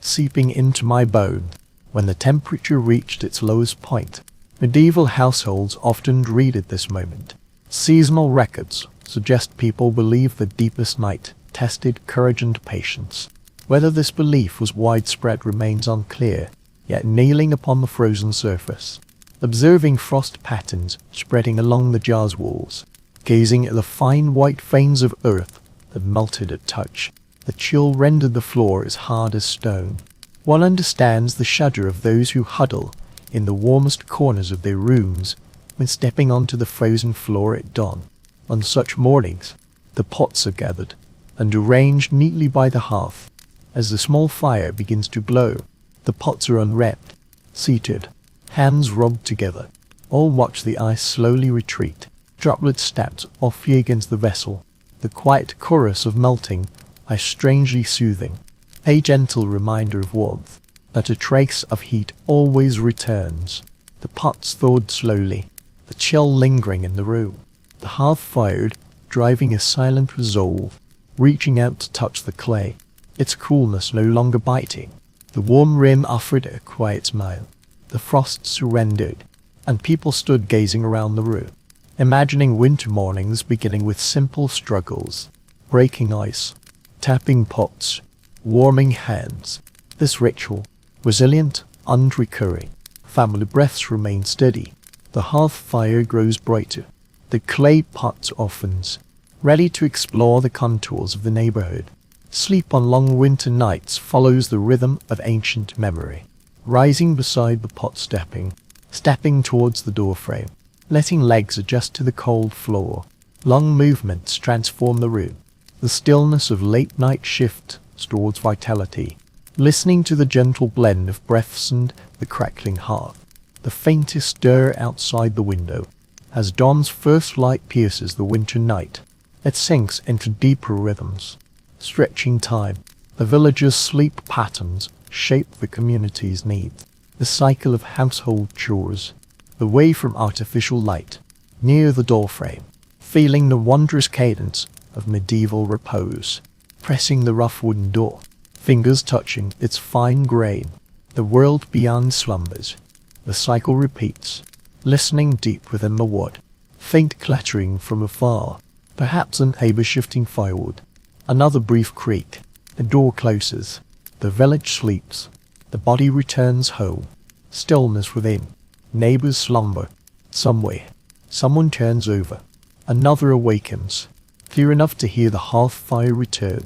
seeping into my bones. When the temperature reached its lowest point, medieval households often dreaded this moment. Seasonal records suggest people believed the deepest night tested courage and patience. Whether this belief was widespread remains unclear, yet kneeling upon the frozen surface, observing frost patterns spreading along the jar's walls, gazing at the fine white veins of earth that melted at touch, the chill rendered the floor as hard as stone. One understands the shudder of those who huddle in the warmest corners of their rooms when stepping onto the frozen floor at dawn. On such mornings, the pots are gathered and arranged neatly by the hearth. As the small fire begins to glow, the pots are unwrapped, seated, hands rubbed together. All watch the ice slowly retreat. Droplets stepped softly against the vessel, the quiet chorus of melting ice strangely soothing, a gentle reminder of warmth, that a trace of heat always returns. The pots thawed slowly, the chill lingering in the room. The hearth fired, driving a silent resolve, reaching out to touch the clay, its coolness no longer biting. The warm rim offered a quiet smile, The frost surrendered, and people stood gazing around the room, imagining winter mornings beginning with simple struggles, breaking ice, tapping pots, warming hands. This ritual, resilient and recurring, family breaths remain steady. The hearth fire grows brighter. The clay pot softens, ready to explore the contours of the neighborhood. Sleep on long winter nights follows the rhythm of ancient memory, rising beside the pot, stepping towards the doorframe, letting legs adjust to the cold floor. Long movements transform the room. The stillness of late night shift towards vitality, listening to the gentle blend of breaths and the crackling hearth. The faintest stir outside the window, as dawn's first light pierces the winter night. It sinks into deeper rhythms, stretching time. The villagers' sleep patterns shape the community's needs. The cycle of household chores, away from artificial light, near the doorframe, feeling the wondrous cadence of medieval repose, pressing the rough wooden door, fingers touching its fine grain. The world beyond slumbers. The cycle repeats, listening deep within the wood. Faint clattering from afar, perhaps a neighbor shifting firewood. Another brief creak. The door closes. The village sleeps. The body returns home. Stillness within. Neighbors slumber. Somewhere, someone turns over. Another awakens, clear enough to hear the hearth fire return.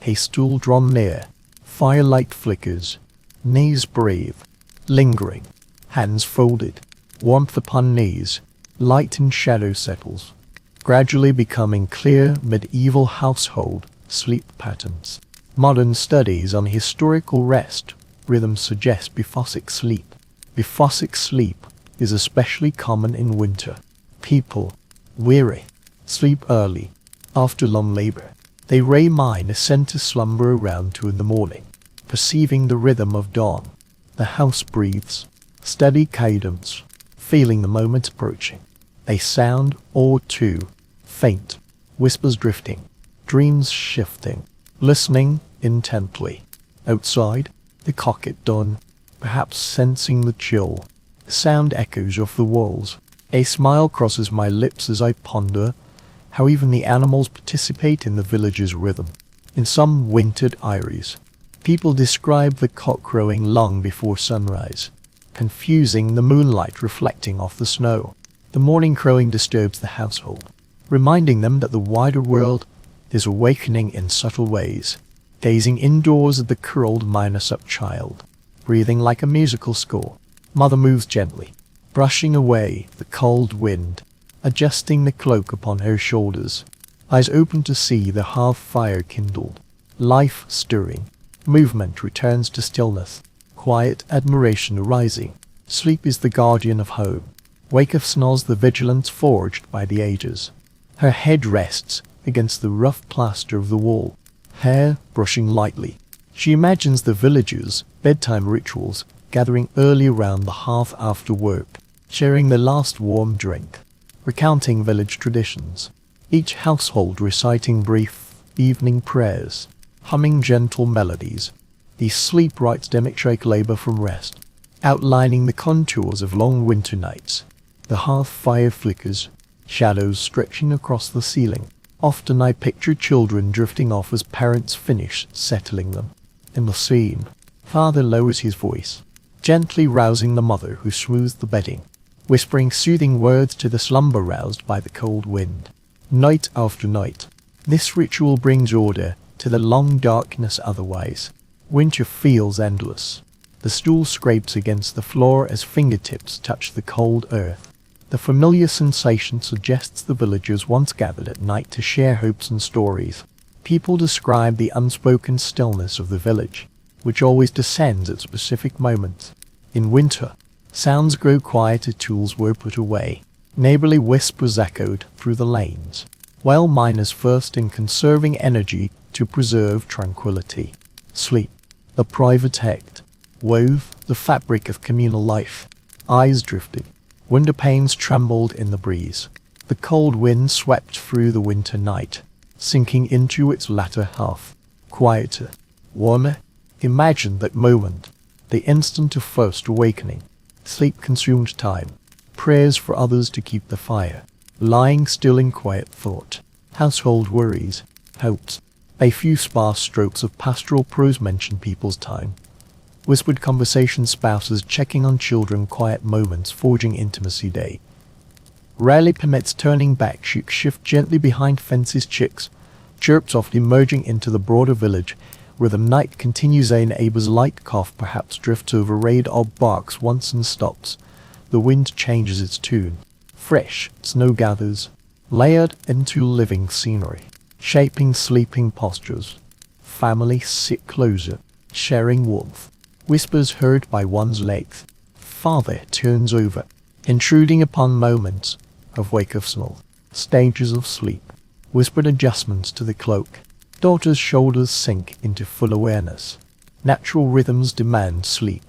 A stool drawn near. Firelight flickers. Knees brave. Lingering. Hands folded, warmth upon knees, light and shadow settles, gradually becoming clear medieval household sleep patterns. Modern studies on historical rest rhythms suggest biphasic sleep. Biphasic sleep is especially common in winter. People, weary, sleep early. After long labor, they remain ascend to slumber around 2 in the morning, perceiving the rhythm of dawn. The house breathes. Steady cadence, feeling the moment approaching. A sound or two, faint, whispers drifting, dreams shifting, listening intently. Outside, the cock at dawn, perhaps sensing the chill. Sound echoes off the walls. A smile crosses my lips as I ponder how even the animals participate in the village's rhythm. In some wintered eyries, people describe the cock crowing long before sunrise, confusing the moonlight reflecting off the snow. The morning crowing disturbs the household, reminding them that the wider world is awakening in subtle ways. Gazing indoors at the curled minus-up child, breathing like a musical score, mother moves gently, brushing away the cold wind, adjusting the cloak upon her shoulders, eyes open to see the hearth fire kindled, life stirring. Movement returns to stillness. Quiet admiration arising. Sleep is the guardian of home. Wake snores the vigilance forged by the ages. Her head rests against the rough plaster of the wall, hair brushing lightly. She imagines the villagers' bedtime rituals, gathering early around the hearth after work, sharing the last warm drink, recounting village traditions. Each household reciting brief evening prayers, humming gentle melodies. These sleep rites demonstrate labor from rest, outlining the contours of long winter nights. The hearth fire flickers, shadows stretching across the ceiling. Often I picture children drifting off as parents finish settling them. In the scene, father lowers his voice, gently rousing the mother who smooths the bedding, whispering soothing words to the slumber roused by the cold wind. Night after night, this ritual brings order to the long darkness otherwise. Winter feels endless. The stool scrapes against the floor as fingertips touch the cold earth. The familiar sensation suggests the villagers once gathered at night to share hopes and stories. People describe the unspoken stillness of the village, which always descends at specific moments. In winter, sounds grow quieter, tools were put away. Neighborly whispers echoed through the lanes, while miners first in conserving energy to preserve tranquility. Sleep, the private act, wove the fabric of communal life. Eyes drifted. Window panes trembled in the breeze. The cold wind swept through the winter night, sinking into its latter half. Quieter, warmer. Imagine that moment, the instant of first awakening. sleep-consumed time, prayers for others to keep the fire, lying still in quiet thought, household worries, hopes. A few sparse strokes of pastoral prose mention people's time. Whispered conversation, spouses checking on children, quiet moments forging intimacy day. Rarely permits turning back, shift gently behind fences, chicks, chirp softly merging into the broader village. Rhythm night continues, a neighbor's light cough perhaps drifts over, raid or barks once and stops. The wind changes its tune. Fresh, snow gathers, layered into living scenery, shaping sleeping postures. Family sit closer, sharing warmth. Whispers heard by one's legs. Father turns over, intruding upon moments of wake of snow, stages of sleep, whispered adjustments to the cloak. Daughter's shoulders sink into full awareness. Natural rhythms demand sleep.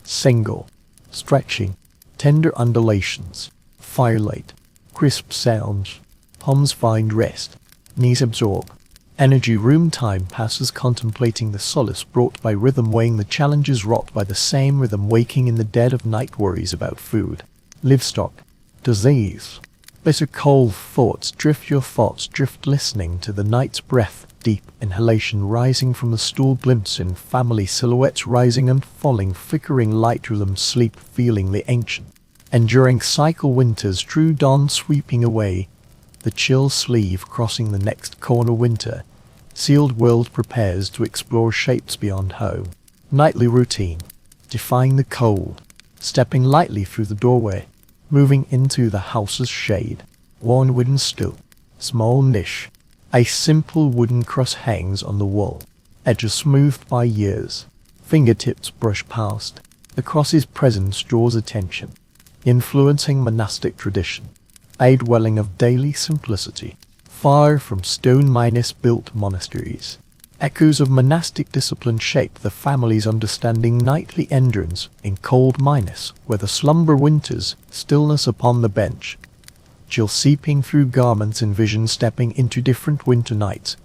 Single, stretching, tender undulations, firelight, crisp sounds. Palms find rest, knees absorb. Energy room time passes contemplating the solace brought by rhythm, weighing the challenges wrought by the same rhythm, waking in the dead of night worries about food, livestock, disease. Bitter cold thoughts drift, your thoughts drift, listening to the night's breath, deep inhalation rising from the stool, glimpse in family silhouettes rising and falling, flickering light rhythm, sleep feeling the ancient, enduring cycle, winter's true dawn sweeping away, the chill sleeve crossing the next corner, winter, sealed world prepares to explore shapes beyond home. Nightly routine, defying the cold, stepping lightly through the doorway, moving into the house's shade. Worn wooden stool, small niche, a simple wooden cross hangs on the wall, edges smoothed by years, fingertips brush past. The cross's presence draws attention, influencing monastic tradition, a dwelling of daily simplicity, far from stone-built monasteries. Echoes of monastic discipline shape the family's understanding, nightly endurance in cold minus, where the slumber winters, stillness upon the bench, chill seeping through garments, envision stepping into different winter nights,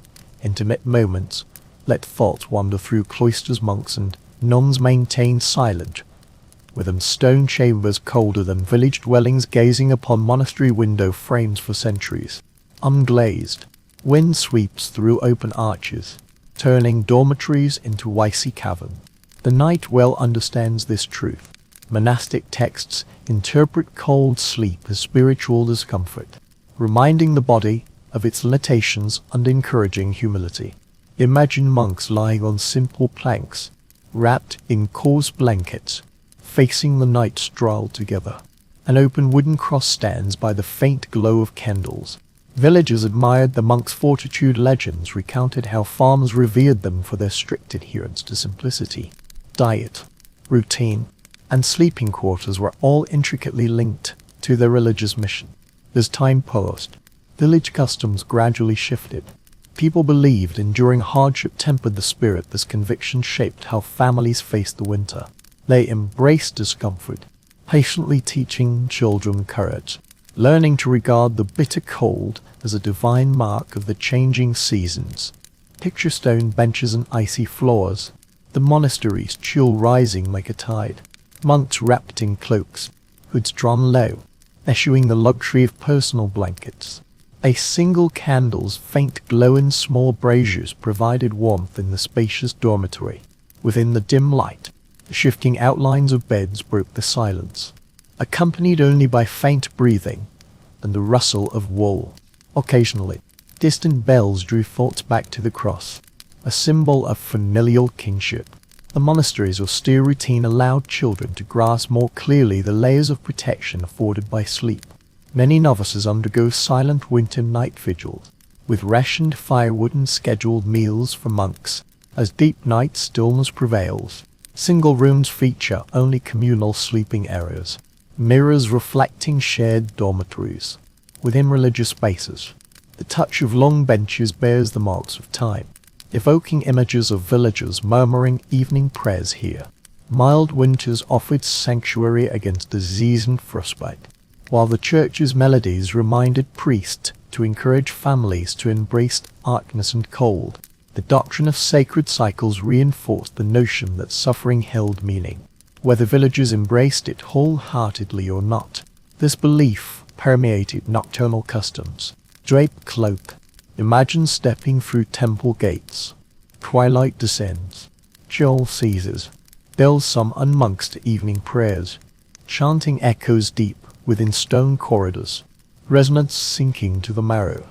intimate moments, let thoughts wander through cloisters, monks and nuns maintain silent, within stone chambers colder than village dwellings, gazing upon monastery window frames for centuries, unglazed. Wind sweeps through open arches, turning dormitories into icy cavern. The night well understands this truth. Monastic texts interpret cold sleep as spiritual discomfort, reminding the body of its limitations and encouraging humility. Imagine monks lying on simple planks, wrapped in coarse blankets, facing the night stroll together. An open wooden cross stands by the faint glow of candles. Villagers admired the monks' fortitude. Legends recounted how farmers revered them for their strict adherence to simplicity. Diet, routine, and sleeping quarters were all intricately linked to their religious mission. As time passed, village customs gradually shifted. People believed enduring hardship tempered the spirit. This conviction shaped how families faced the winter. They embraced discomfort, patiently teaching children courage, learning to regard the bitter cold as a divine mark of the changing seasons. Picture stone benches and icy floors, the monastery's chill rising like a tide. Monks wrapped in cloaks, hoods drawn low, eschewing the luxury of personal blankets. A single candle's faint glow in small braziers provided warmth in the spacious dormitory. Within the dim light, the shifting outlines of beds broke the silence, accompanied only by faint breathing and the rustle of wool. Occasionally, distant bells drew thoughts back to the cross, a symbol of familial kinship. The monastery's austere routine allowed children to grasp more clearly the layers of protection afforded by sleep. Many novices undergo silent winter night vigils, with rationed firewood and scheduled meals for monks. As deep night stillness prevails, single rooms feature only communal sleeping areas, mirrors reflecting shared dormitories. Within religious spaces, the touch of long benches bears the marks of time, evoking images of villagers murmuring evening prayers here. Mild winters offered sanctuary against disease and frostbite, while the church's melodies reminded priests to encourage families to embrace darkness and cold. The doctrine of sacred cycles reinforced the notion that suffering held meaning. whether villagers embraced it wholeheartedly or not. This belief permeated nocturnal customs. Drape cloak. Imagine stepping through temple gates. Twilight descends. Chill seizes. Bells summon monks to evening prayers. Chanting echoes deep within stone corridors. Resonance sinking to the marrow.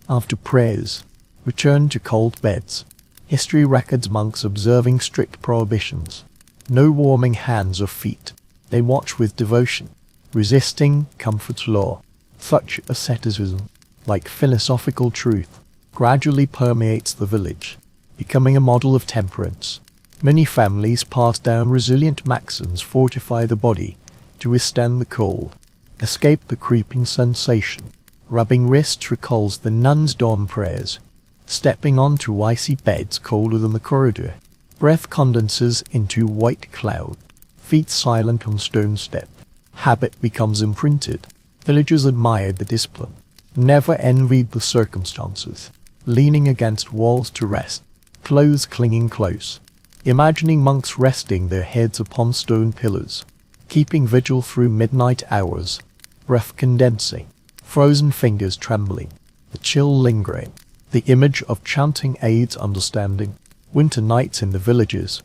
After prayers, return to cold beds. History records monks observing strict prohibitions. No warming hands or feet. They watch with devotion, resisting comfort's law. Such asceticism, like philosophical truth, gradually permeates the village, becoming a model of temperance. Many families pass down resilient maxims: fortify the body to withstand the cold, escape the creeping sensation. Rubbing wrists recalls the nuns' dawn prayers. Stepping onto icy beds colder than the corridor. Breath condenses into white cloud. Feet silent on stone step. Habit becomes imprinted. Villagers admired the discipline, never envied the circumstances. Leaning against walls to rest, clothes clinging close. Imagining monks resting their heads upon stone pillars, keeping vigil through midnight hours. Breath condensing, frozen fingers trembling, the chill lingering. The image of chanting aids understanding. Winter nights in the villages.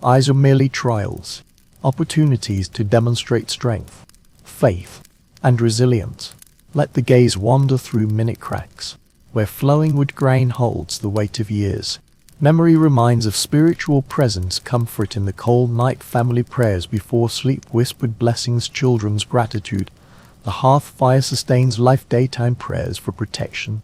Eyes are merely trials, opportunities to demonstrate strength, faith, and resilience. Let the gaze wander through minute cracks, where flowing wood grain holds the weight of years. Memory reminds of spiritual presence, comfort in the cold night, family prayers before sleep, whispered blessings, children's gratitude. The hearth fire sustains life, daytime prayers for protection.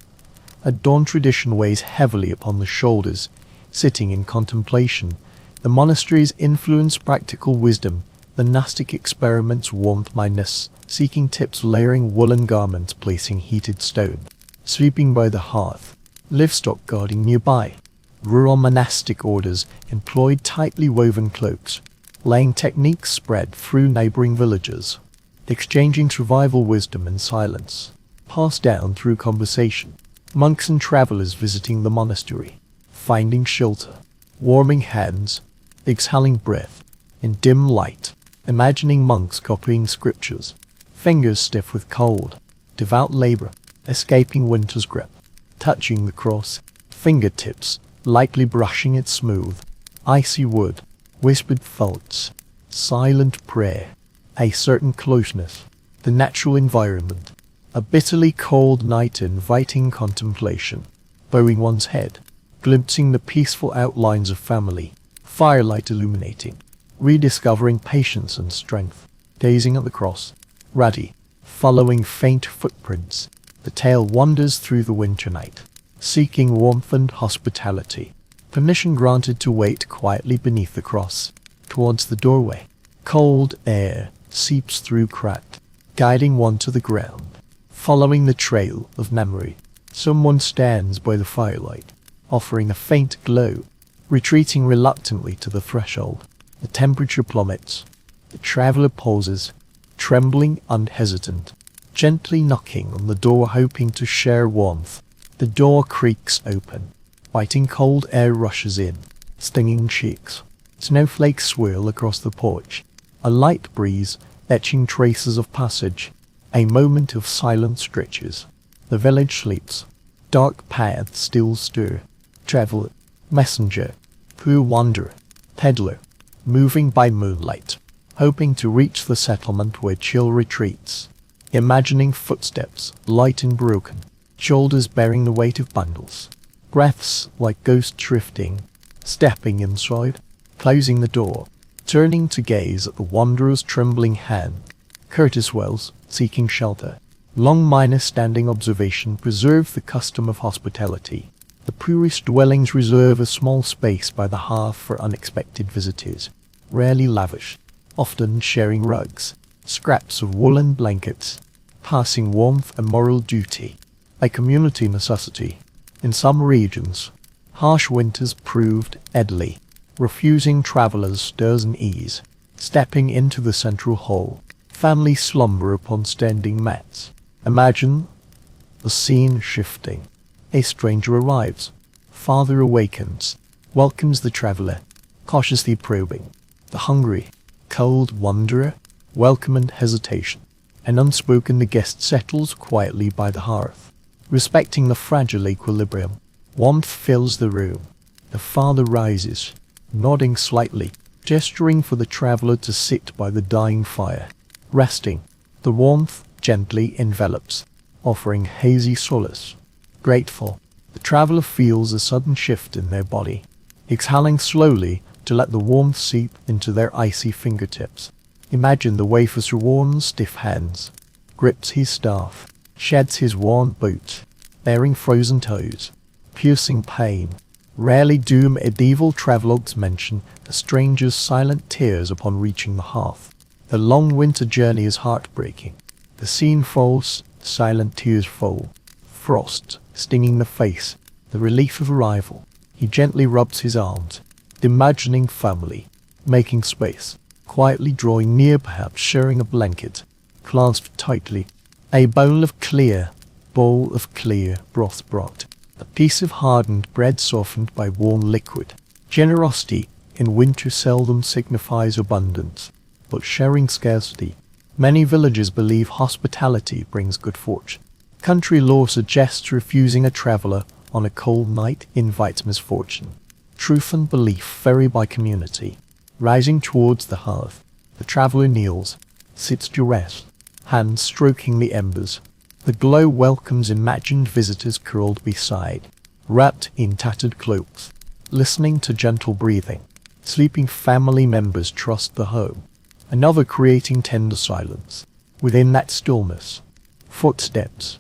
At dawn, tradition weighs heavily upon the shoulders. Sitting in contemplation, the monasteries influence practical wisdom. The Gnostic experiments warmth mindness, seeking tips, layering woolen garments, placing heated stone. Sleeping by the hearth, livestock guarding nearby. Rural monastic orders employed tightly woven cloaks. Laying techniques spread through neighboring villages. Exchanging survival wisdom in silence, passed down through conversation. Monks and travelers visiting the monastery, finding shelter, warming hands, exhaling breath, in dim light, imagining monks copying scriptures, fingers stiff with cold, devout labor, escaping winter's grip, touching the cross, fingertips lightly brushing it smooth, icy wood, whispered thoughts, silent prayer, a certain closeness, the natural environment. A bitterly cold night inviting contemplation, bowing one's head, glimpsing the peaceful outlines of family, firelight illuminating, rediscovering patience and strength, gazing at the cross, ruddy, following faint footprints. The tale wanders through the winter night, seeking warmth and hospitality. Permission granted to wait quietly beneath the cross, towards the doorway. Cold air seeps through cracked, guiding one to the ground. Following the trail of memory, someone stands by the firelight, offering a faint glow. Retreating reluctantly to the threshold, the temperature plummets. The traveler pauses, trembling and hesitant, gently knocking on the door, hoping to share warmth. The door creaks open. Biting cold air rushes in, stinging cheeks. Snowflakes swirl across the porch. A light breeze etching traces of passage. A moment of silence stretches. The village sleeps. Dark paths still stir. Traveler, messenger, poor wanderer, peddler, moving by moonlight, hoping to reach the settlement where chill retreats. Imagining footsteps, light and broken, shoulders bearing the weight of bundles. Breaths like ghosts drifting, stepping inside, closing the door, turning to gaze at the wanderer's trembling hand. Curtis Wells, seeking shelter. Long miners standing observation preserve the custom of hospitality. The poorest dwellings reserve a small space by the hearth for unexpected visitors, rarely lavish, often sharing rugs, scraps of woolen blankets, passing warmth and moral duty, a community necessity. In some regions, harsh winters proved deadly, refusing travelers stirs and ease. Stepping into the central hall, families slumber upon standing mats. Imagine the scene shifting. A stranger arrives. Father awakens, welcomes the traveler, cautiously probing. The hungry, cold wanderer, welcome and hesitation. An unspoken the guest settles quietly by the hearth, respecting the fragile equilibrium. Warmth fills the room. The father rises, nodding slightly, gesturing for the traveler to sit by the dying fire. Resting, the warmth gently envelops, offering hazy solace. Grateful, the traveler feels a sudden shift in their body, exhaling slowly to let the warmth seep into their icy fingertips. Imagine the wafer's worn, stiff hands, grips his staff, sheds his worn boot, bearing frozen toes. Piercing pain. Rarely do medieval travelogues mention a stranger's silent tears upon reaching the hearth. The long winter journey is heartbreaking. The scene falls, silent tears fall. Frost, stinging the face, the relief of arrival. He gently rubs his arms, imagining family, making space, quietly drawing near, perhaps sharing a blanket, clasped tightly. A bowl of clear broth brought. A piece of hardened bread softened by warm liquid. Generosity in winter seldom signifies abundance, but sharing scarcity. Many villagers believe hospitality brings good fortune. Country law suggests refusing a traveler on a cold night invites misfortune. Truth and belief vary by community. Rising towards the hearth, the traveler kneels, sits to rest, hands stroking the embers. The glow welcomes imagined visitors curled beside, wrapped in tattered cloaks, listening to gentle breathing. Sleeping family members trust the home, another creating tender silence. Within that stillness, footsteps,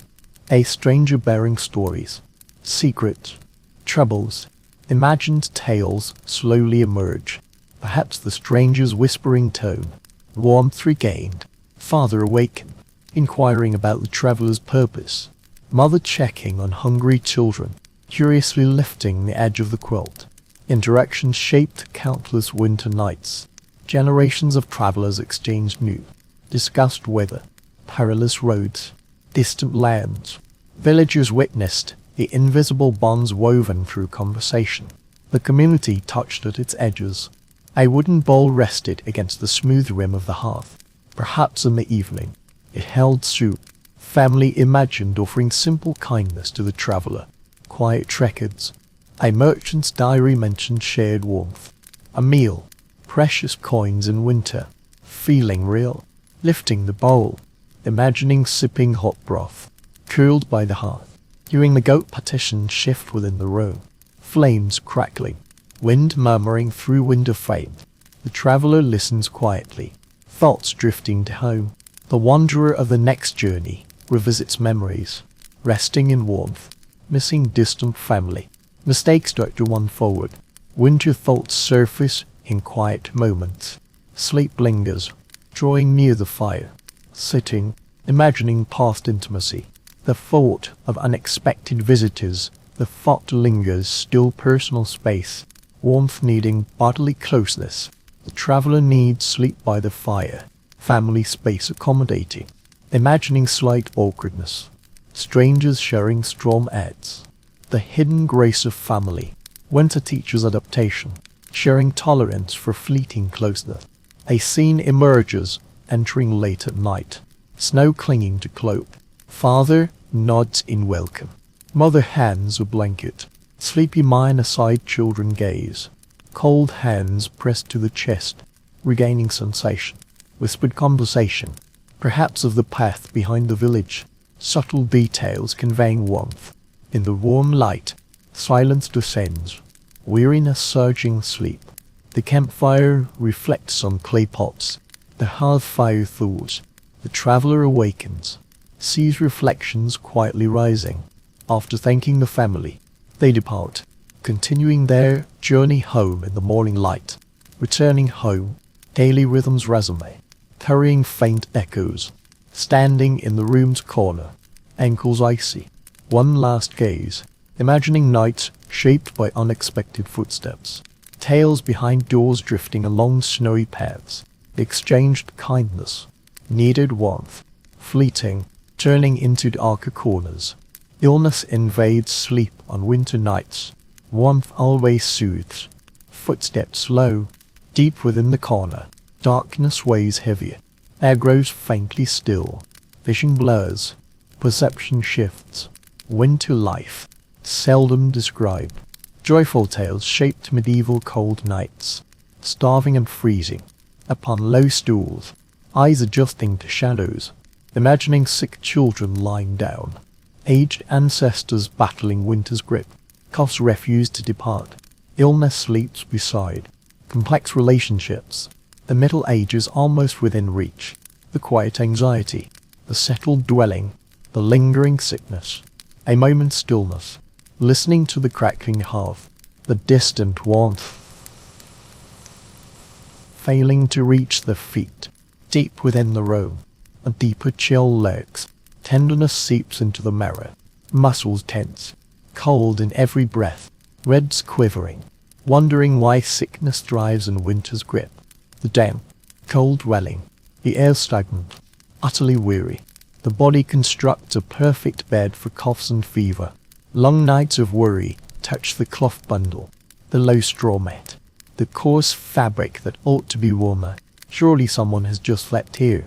a stranger bearing stories, secrets, troubles, imagined tales slowly emerge. Perhaps the stranger's whispering tone, warmth regained, father awakened, inquiring about the traveler's purpose, mother checking on hungry children, curiously lifting the edge of the quilt. Interactions shaped countless winter nights. Generations of travelers exchanged news, discussed weather, perilous roads, distant lands. Villagers witnessed the invisible bonds woven through conversation. The community touched at its edges. A wooden bowl rested against the smooth rim of the hearth. Perhaps in the evening, it held soup. Family imagined offering simple kindness to the traveler. Quiet records. A merchant's diary mentioned shared warmth. A meal. Precious coins in winter. Feeling real. Lifting the bowl. Imagining sipping hot broth. Cooled by the hearth. Hearing the goat partition shift within the room. Flames crackling. Wind murmuring through window frame. The traveler listens quietly. Thoughts drifting to home. The wanderer of the next journey revisits memories, resting in warmth, missing distant family. Mistakes start to run forward. Winter thoughts surface in quiet moments. Sleep lingers, drawing near the fire, sitting, imagining past intimacy. The thought of unexpected visitors, the thought lingers, still personal space, warmth needing bodily closeness. The traveler needs sleep by the fire. Family space accommodating, imagining slight awkwardness, strangers sharing storm ads, the hidden grace of family, winter teaches adaptation, sharing tolerance for fleeting closeness. A scene emerges, entering late at night, snow clinging to cloak. Father nods in welcome, mother hands a blanket, sleepy mind aside children gaze, cold hands pressed to the chest, regaining sensation. Whispered conversation, perhaps of the path behind the village, subtle details conveying warmth. In the warm light, silence descends, weariness surging sleep. The campfire reflects on clay pots. The hearth fire thaws. The traveler awakens, sees reflections quietly rising. After thanking the family, they depart, continuing their journey home in the morning light. Returning home, daily rhythms resume. Carrying faint echoes, standing in the room's corner, ankles icy. One last gaze, imagining nights shaped by unexpected footsteps. Tales behind doors drifting along snowy paths. Exchanged kindness, needed warmth, fleeting, turning into darker corners. Illness invades sleep on winter nights. Warmth always soothes. Footsteps slow, deep within the corner. Darkness weighs heavier. Air grows faintly still. Vision blurs. Perception shifts. Winter life, seldom described. Joyful tales shaped medieval cold nights. Starving and freezing. Upon low stools, eyes adjusting to shadows. Imagining sick children lying down. Aged ancestors battling winter's grip. Coughs refuse to depart. Illness sleeps beside. Complex relationships. The Middle Ages almost within reach. The quiet anxiety. The settled dwelling. The lingering sickness. A moment's stillness. Listening to the crackling hearth. The distant warmth. Failing to reach the feet. Deep within the room. A deeper chill lurks. Tenderness seeps into the marrow. Muscles tense. Cold in every breath. Ribs quivering. Wondering why sickness thrives in winter's grip. The damp, cold dwelling. The air stagnant. Utterly weary. The body constructs a perfect bed for coughs and fever. Long nights of worry touch the cloth bundle. The low straw mat. The coarse fabric that ought to be warmer. Surely someone has just slept here.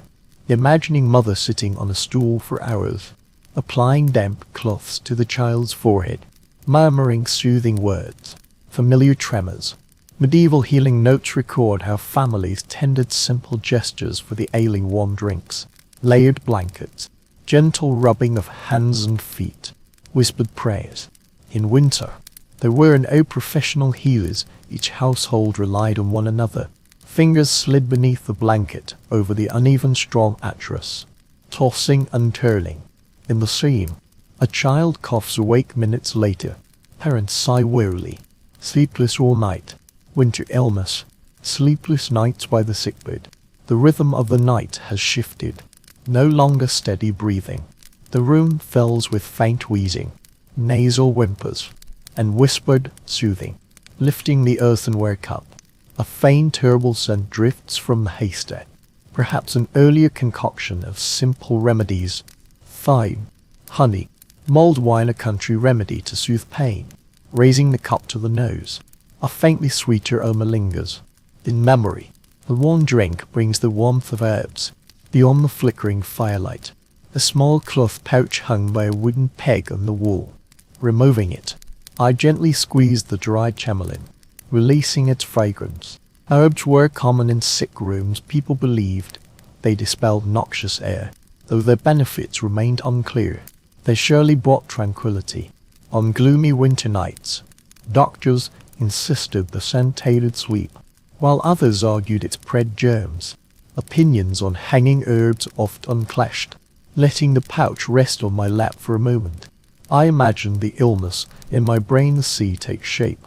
The imagining mother sitting on a stool for hours, applying damp cloths to the child's forehead, murmuring soothing words, familiar tremors. Medieval healing notes record how families tended simple gestures for the ailing, warm drinks, layered blankets, gentle rubbing of hands and feet, whispered prayers. In winter, there were no professional healers. Each household relied on one another. Fingers slid beneath the blanket over the uneven straw mattress, tossing and turning. In the seam, a child coughs awake minutes later. Parents sigh wearily. Sleepless all night. Winter illness. Sleepless nights by the sickbed. The rhythm of the night has shifted. No longer steady breathing. The room fills with faint wheezing, nasal whimpers, and whispered soothing. Lifting the earthenware cup, a faint herbal scent drifts from the haystack. Perhaps an earlier concoction of simple remedies. Thyme, honey, mulled wine, a country remedy to soothe pain. Raising the cup to the nose, a faintly sweeter aroma lingers. In memory, the warm drink brings the warmth of herbs. Beyond the flickering firelight, a small cloth pouch hung by a wooden peg on the wall. Removing it, I gently squeezed the dried chamomile, releasing its fragrance. Herbs were common in sick rooms. People believed they dispelled noxious air, though their benefits remained unclear. They surely brought tranquility. On gloomy winter nights, doctors insisted the scent aided sleep, while others argued it spread germs. Opinions on hanging herbs often clashed. Letting the pouch rest on my lap for a moment, I imagined the illness in my brain. The sea takes shape.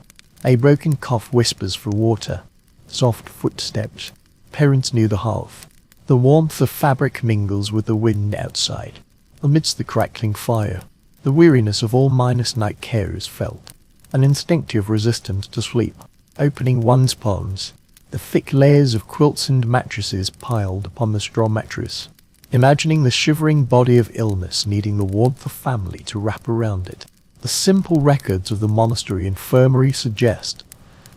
A broken cough whispers for water. Soft footsteps. Parents near the hearth. The warmth of fabric mingles with the wind outside. Amidst the crackling fire, the weariness of all minus night care is felt. An instinctive resistance to sleep, opening one's palms. The thick layers of quilts and mattresses piled upon the straw mattress. Imagining the shivering body of illness needing the warmth of family to wrap around it. The simple records of the monastery infirmary suggest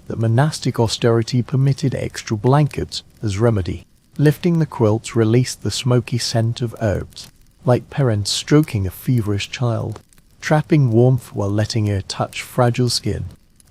that monastic austerity permitted extra blankets as remedy. Lifting the quilts released the smoky scent of herbs, like parents stroking a feverish child, trapping warmth while letting air touch fragile skin.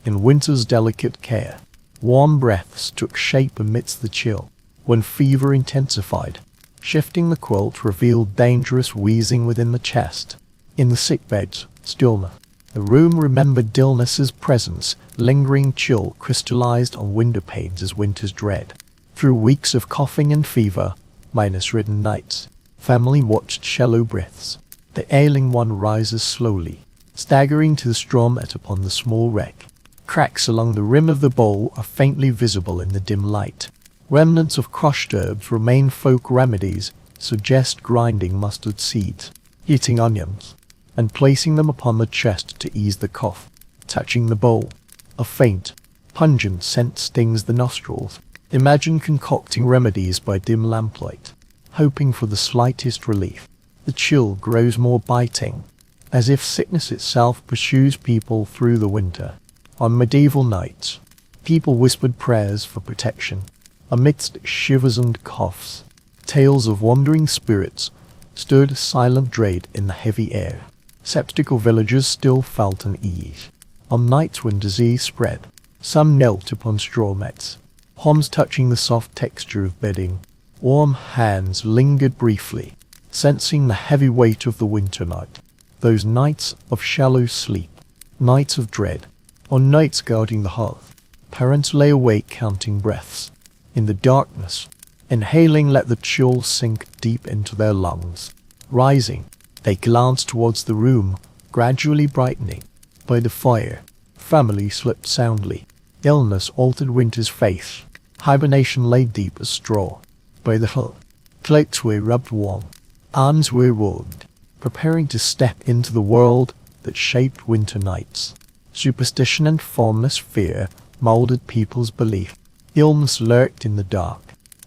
In winter's delicate care, warm breaths took shape amidst the chill. When fever intensified, shifting the quilt revealed dangerous wheezing within the chest. In the sickbeds, stillness. The room remembered illness's presence. Lingering chill crystallized on window panes as winter's dread. Through weeks of coughing and fever, minus-ridden nights, family watched shallow breaths. The ailing one rises slowly, staggering to the straw mat upon the small wreck. Cracks along the rim of the bowl are faintly visible in the dim light. Remnants of crushed herbs remain. Folk remedies suggest grinding mustard seeds, heating onions, and placing them upon the chest to ease the cough. Touching the bowl, a faint, pungent scent stings the nostrils. Imagine concocting remedies by dim lamplight, hoping for the slightest relief. The chill grows more biting, as if sickness itself pursues people through the winter. On medieval nights, people whispered prayers for protection. Amidst shivers and coughs, tales of wandering spirits stirred silent dread in the heavy air. Skeptical villagers still felt unease. On nights when disease spread, some knelt upon straw mats, palms touching the soft texture of bedding. Warm hands lingered briefly, sensing the heavy weight of the winter night. Those nights of shallow sleep, nights of dread, or nights guarding the hearth. Parents lay awake counting breaths. In the darkness, inhaling let the chill sink deep into their lungs. Rising, they glanced towards the room, gradually brightening. By the fire, family slept soundly. Illness altered winter's face. Hibernation lay deep as straw. By the hearth, cloaks were rubbed warm. Arms were warmed, preparing to step into the world that shaped winter nights. Superstition and formless fear molded people's belief. Illness lurked in the dark,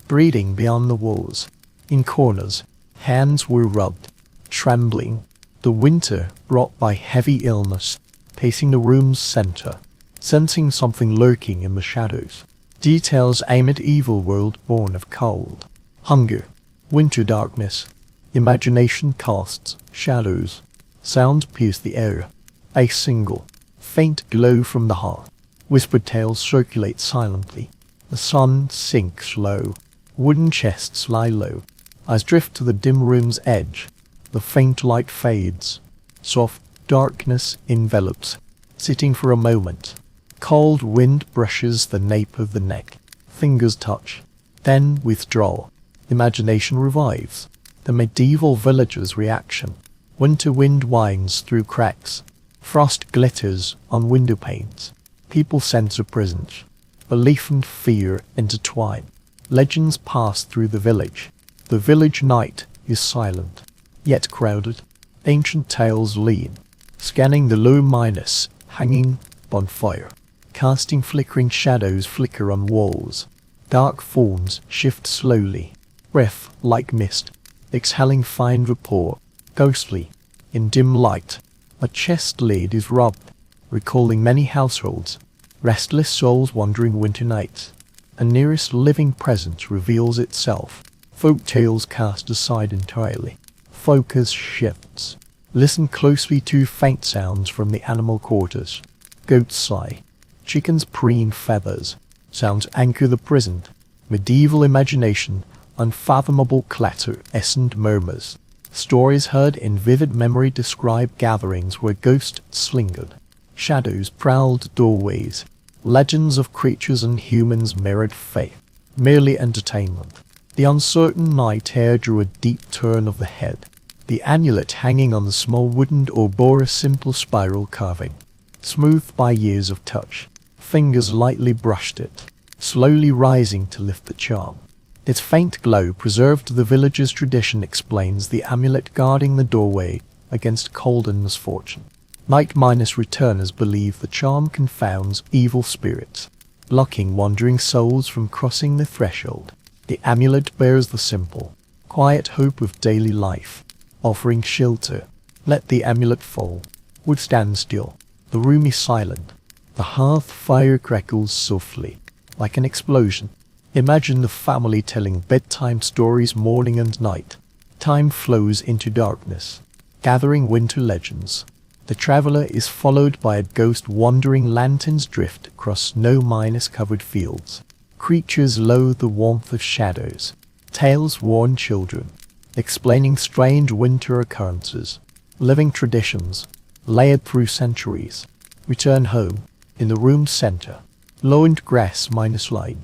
breeding beyond the walls. In corners, hands were rubbed, trembling. The winter brought by heavy illness, pacing the room's center, sensing something lurking in the shadows. Details aim at evil world born of cold, hunger, winter darkness. Imagination casts shadows. Sounds pierce the air. A single, faint glow from the hearth. Whispered tales circulate silently. The sun sinks low. Wooden chests lie low. Eyes drift to the dim room's edge. The faint light fades. Soft darkness envelops. Sitting for a moment. Cold wind brushes the nape of the neck. Fingers touch. Then withdraw. Imagination revives. The medieval villager's reaction. Winter wind winds through cracks. Frost glitters on window panes. People sense a presence. Belief and fear intertwine. Legends pass through the village. The village night is silent, yet crowded. Ancient tales lean, scanning the low minus hanging bonfire. Casting flickering shadows flicker on walls. Dark forms shift slowly, breath like mist, exhaling fine vapor. Ghostly, in dim light, a chest lid is rubbed, recalling many households. Restless souls wandering winter nights. A nearest living presence reveals itself. Folk tales cast aside entirely. Focus shifts. Listen closely to faint sounds from the animal quarters. Goats sigh. Chickens preen feathers. Sounds anchor the present. Medieval imagination. Unfathomable clatter. Essent murmurs. Stories heard in vivid memory describe gatherings where ghosts lingered. Shadows prowled doorways. Legends of creatures and humans mirrored faith. Merely entertainment. The uncertain night air drew a deep turn of the head. The amulet hanging on the small wooden door bore a simple spiral carving. Smoothed by years of touch. Fingers lightly brushed it, slowly rising to lift the charm. Its faint glow, preserved to the village's tradition, explains the amulet guarding the doorway against cold and misfortune. Night minus returners believe the charm confounds evil spirits, blocking wandering souls from crossing the threshold. The amulet bears the simple, quiet hope of daily life, offering shelter. Let the amulet fall. Wood stands still. The room is silent. The hearth fire crackles softly, like an explosion. Imagine the family telling bedtime stories morning and night. Time flows into darkness, gathering winter legends. The traveler is followed by a ghost wandering. Lanterns drift across snow-covered fields. Creatures loathe the warmth of shadows. Tales warn children, explaining strange winter occurrences. Living traditions, layered through centuries. Return home, in the room's center. Lowered grass minus light.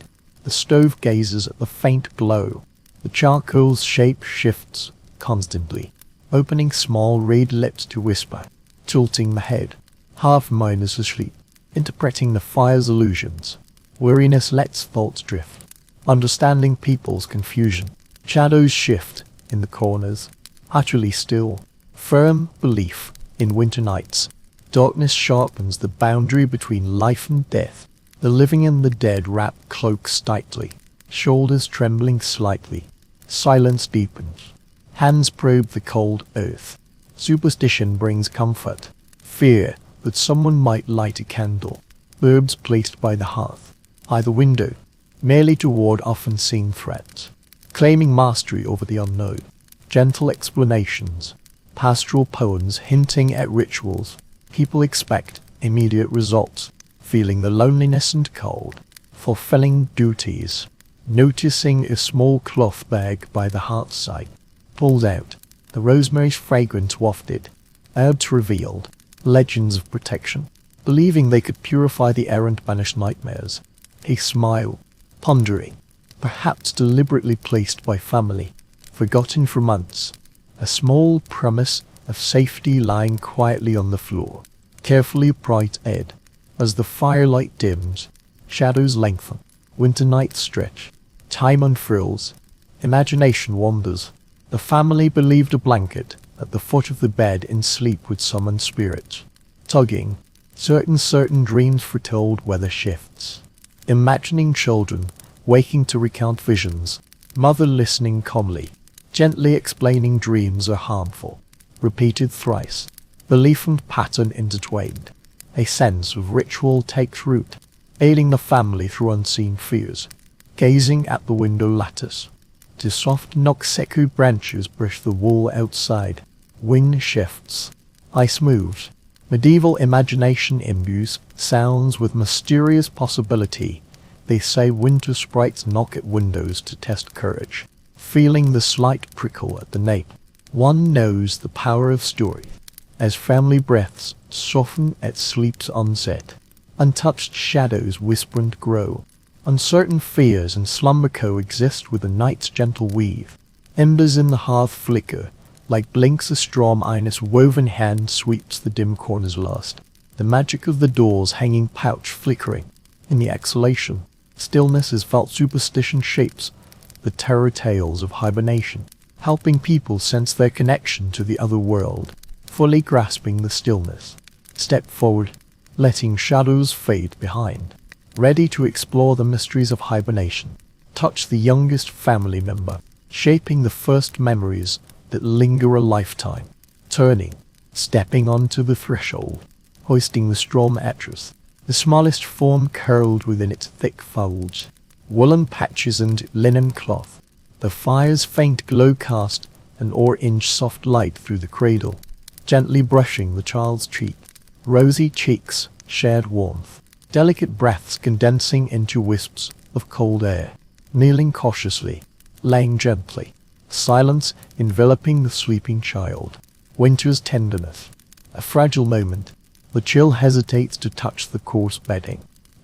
The stove gazes at the faint glow. The charcoal's shape shifts constantly, opening small red lips to whisper. Tilting the head, half minus asleep, interpreting the fire's illusions. Weariness lets thoughts drift, understanding people's confusion. Shadows shift in the corners, utterly still. Firm belief in winter nights. Darkness sharpens the boundary between life and death. The living and the dead wrap cloaks tightly, shoulders trembling slightly. Silence deepens. Hands probe the cold earth. Superstition brings comfort. Fear that someone might light a candle. Herbs placed by the hearth, by the window. merely to ward off unseen threats. Claiming mastery over the unknown. Gentle explanations. Pastoral poems hinting at rituals. People expect immediate results. Feeling the loneliness and cold. Fulfilling duties. Noticing a small cloth bag by the hearthside. Pulled out. The rosemary's fragrance wafted. Herbs revealed. Legends of protection. Believing they could purify the errant, banish nightmares. A smile. Pondering. Perhaps deliberately placed by family. Forgotten for months. A small promise of safety lying quietly on the floor. Carefully bright aired. As the firelight dims, shadows lengthen. Winter nights stretch. Time unfurls. Imagination wanders. The family believed a blanket at the foot of the bed in sleep would summon spirits. Tugging. Certain dreams foretold weather shifts. Imagining children, waking to recount visions. Mother listening calmly. Gently explaining dreams are harmful. Repeated thrice. Belief and pattern intertwined. A sense of ritual takes root, aiding the family through unseen fears. Gazing at the window lattice. The soft noxecu branches brush the wall outside. Wind shifts. Ice moves. Medieval imagination imbues sounds with mysterious possibility. They say winter sprites knock at windows to test courage. Feeling the slight prickle at the nape. One knows the power of story. As family breaths soften at sleep's onset. Untouched shadows whisper and grow. Uncertain fears and slumber coexist with the night's gentle weave. Embers in the hearth flicker. Like blinks a strong Inus woven hand sweeps the dim corners last. The magic of the door's hanging pouch flickering. In the exhalation, stillness is felt. Superstition shapes the terror tales of hibernation, helping people sense their connection to the other world. Fully grasping the stillness, step forward, letting shadows fade behind. Ready to explore the mysteries of hibernation. Touch the youngest family member, shaping the first memories that linger a lifetime. Turning, stepping onto the threshold, hoisting the straw mattress, the smallest form curled within its thick folds. Woolen patches and linen cloth. The fire's faint glow cast an orange soft light through the cradle, gently brushing the child's cheek. Rosy cheeks shared warmth. Delicate breaths condensing into wisps of cold air. Kneeling cautiously, laying gently. Silence enveloping the sleeping child. Winter's tenderness. A fragile moment. The chill hesitates to touch the coarse bedding.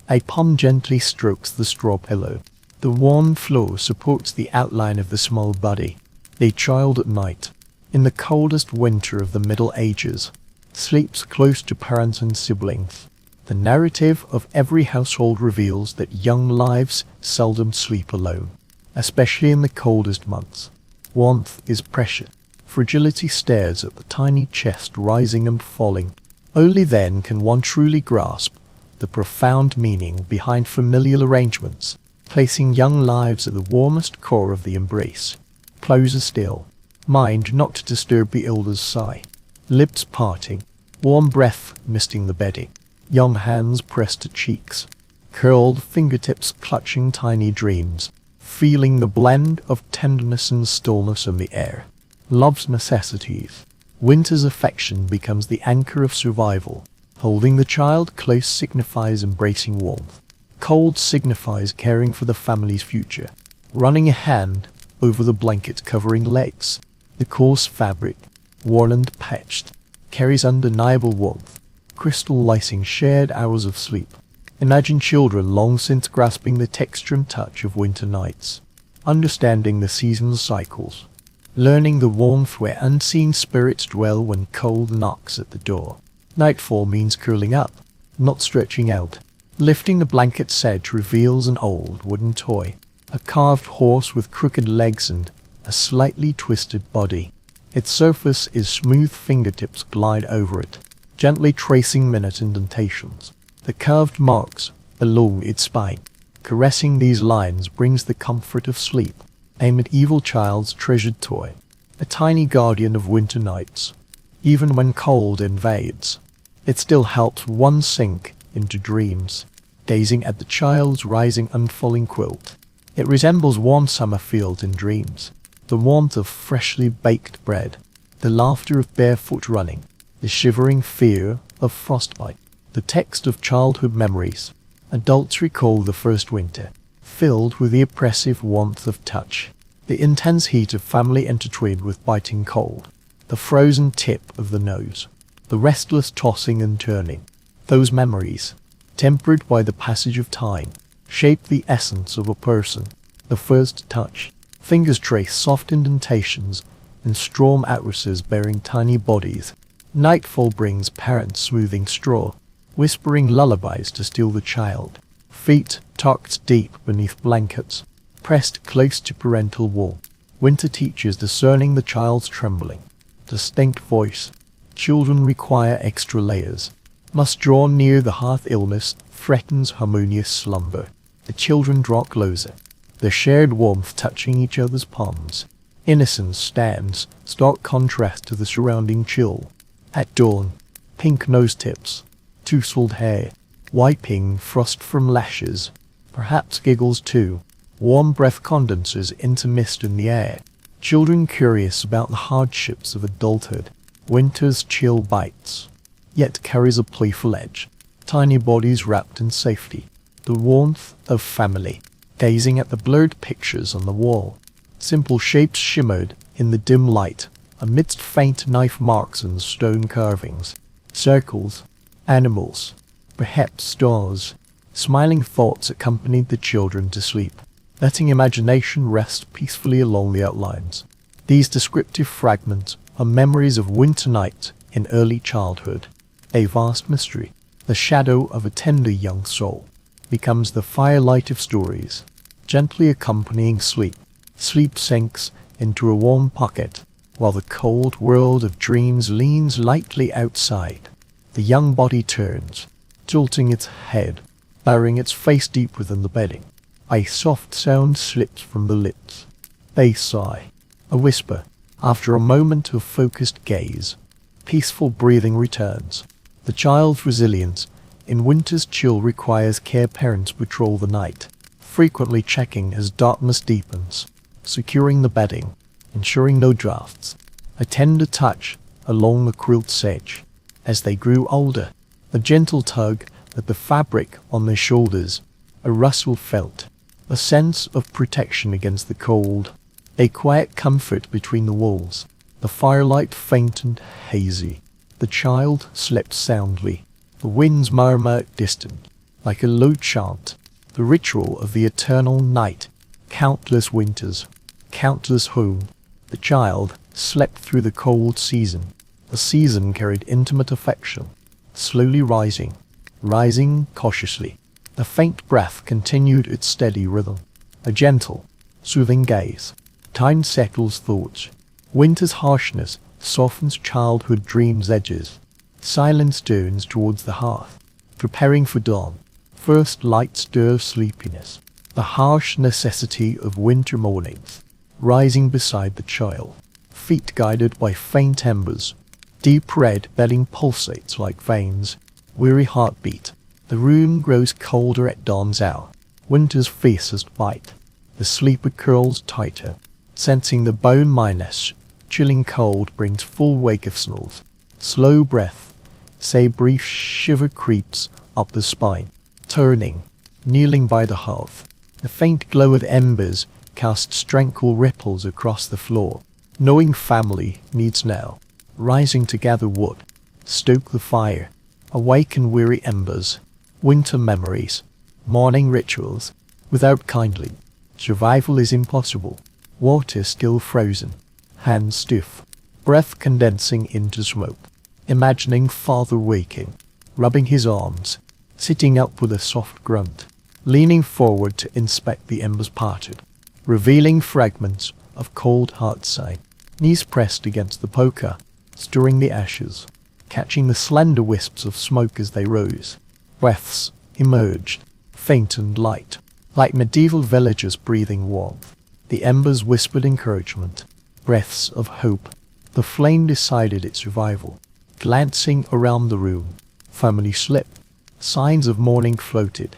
A palm gently strokes the straw pillow. The warm floor supports the outline of the small body. A child at night, in the coldest winter of the Middle Ages, sleeps close to parents and siblings. The narrative of every household reveals that young lives seldom sleep alone, especially in the coldest months. Warmth is pressure. Fragility stares at the tiny chest rising and falling. Only then can one truly grasp the profound meaning behind familial arrangements, placing young lives at the warmest core of the embrace. Closer still, mind not to disturb the elder's sigh. Lips parting, warm breath misting the bedding. Young hands pressed to cheeks, curled fingertips clutching tiny dreams. Feeling the blend of tenderness and stillness in the air. Love's necessities. Winter's affection becomes the anchor of survival. Holding the child close signifies embracing warmth. Cold signifies caring for the family's future. Running a hand over the blanket covering legs. The coarse fabric, worn and patched, carries undeniable warmth. Crystallizing shared hours of sleep. Imagine children long since grasping the texture and touch of winter nights, understanding the season's cycles, learning the warmth where unseen spirits dwell when cold knocks at the door. Nightfall means curling up, not stretching out. Lifting the blanket's edge reveals an old wooden toy, a carved horse with crooked legs and a slightly twisted body. Its surface is smooth. Fingertips glide over it, gently tracing minute indentations. The curved marks along its spine. Caressing these lines brings the comfort of sleep. A medieval child's treasured toy. A tiny guardian of winter nights. Even when cold invades, it still helps one sink into dreams. gazing at the child's rising unfalling quilt. It resembles warm summer fields in dreams, the warmth of freshly baked bread, the laughter of barefoot running, the shivering fear of frostbite, the text of childhood memories. Adults recall the first winter, filled with the oppressive warmth of touch, the intense heat of family intertwined with biting cold, the frozen tip of the nose, the restless tossing and turning. Those memories, tempered by the passage of time, shape the essence of a person. The first touch. Fingers trace soft indentations in straw mattresses bearing tiny bodies. Nightfall brings parents smoothing straw, whispering lullabies to still the child. Feet tucked deep beneath blankets, pressed close to parental warmth. Winter teaches discerning the child's trembling. Distinct voice. Children require extra layers. Must draw near the hearth. Illness threatens harmonious slumber. The children draw closer, their shared warmth touching each other's palms. Innocence stands, stark contrast to the surrounding chill. At dawn, pink nose tips, tousled hair, wiping frost from lashes. Perhaps giggles too. Warm breath condenses into mist in the air. Children curious about the hardships of adulthood. Winter's chill bites, yet carries a playful edge. Tiny bodies wrapped in safety. The warmth of family, gazing at the blurred pictures on the wall. Simple shapes shimmered in the dim light, amidst faint knife marks and stone carvings. Circles, animals, perhaps stars. Smiling thoughts accompanied the children to sleep, letting imagination rest peacefully along the outlines. These descriptive fragments are memories of winter night in early childhood. A vast mystery, the shadow of a tender young soul, becomes the firelight of stories, gently accompanying sleep. Sleep sinks into a warm pocket, while the cold world of dreams leans lightly outside. The young body turns, tilting its head, burying its face deep within the bedding. A soft sound slips from the lips. They sigh, a whisper. After a moment of focused gaze, peaceful breathing returns. The child's resilience in winter's chill requires care. Parents patrol the night, frequently checking as darkness deepens, securing the bedding, ensuring no drafts. A tender touch along the quilt's edge. As they grew older, a gentle tug at the fabric on their shoulders, a rustle felt, a sense of protection against the cold, a quiet comfort between the walls. The firelight faint and hazy. The child slept soundly. The winds murmur distant, like a low chant. The ritual of the eternal night. Countless winters, countless home. The child slept through the cold season. The season carried intimate affection, slowly rising, rising cautiously. The faint breath continued its steady rhythm. A gentle, soothing gaze. Time settles thoughts. Winter's harshness softens childhood dreams' edges. Silence turns towards the hearth, preparing for dawn. First light stirs sleepiness. The harsh necessity of winter mornings, rising beside the child. Feet guided by faint embers. Deep red bedding pulsates like veins. Weary heartbeat. The room grows colder at dawn's hour. Winter's fiercest bite. The sleeper curls tighter, sensing the bone minus. Chilling cold brings full wake of snores. Slow breath, say brief shiver creeps up the spine. Turning, kneeling by the hearth. The faint glow of embers casts tranquil ripples across the floor. Knowing family needs now. Rising to gather wood, stoke the fire, awaken weary embers. Winter memories, morning rituals. Without kindling, survival is impossible. Water still frozen, hands stiff, breath condensing into smoke. Imagining father waking, rubbing his arms, sitting up with a soft grunt, leaning forward to inspect the embers parted, revealing fragments of cold heartside. Knees pressed against the poker, stirring the ashes, catching the slender wisps of smoke as they rose. Breaths emerged, faint and light, like medieval villagers breathing warmth. The embers whispered encouragement, breaths of hope. The flame decided its survival. Glancing around the room, family slept. Signs of mourning floated,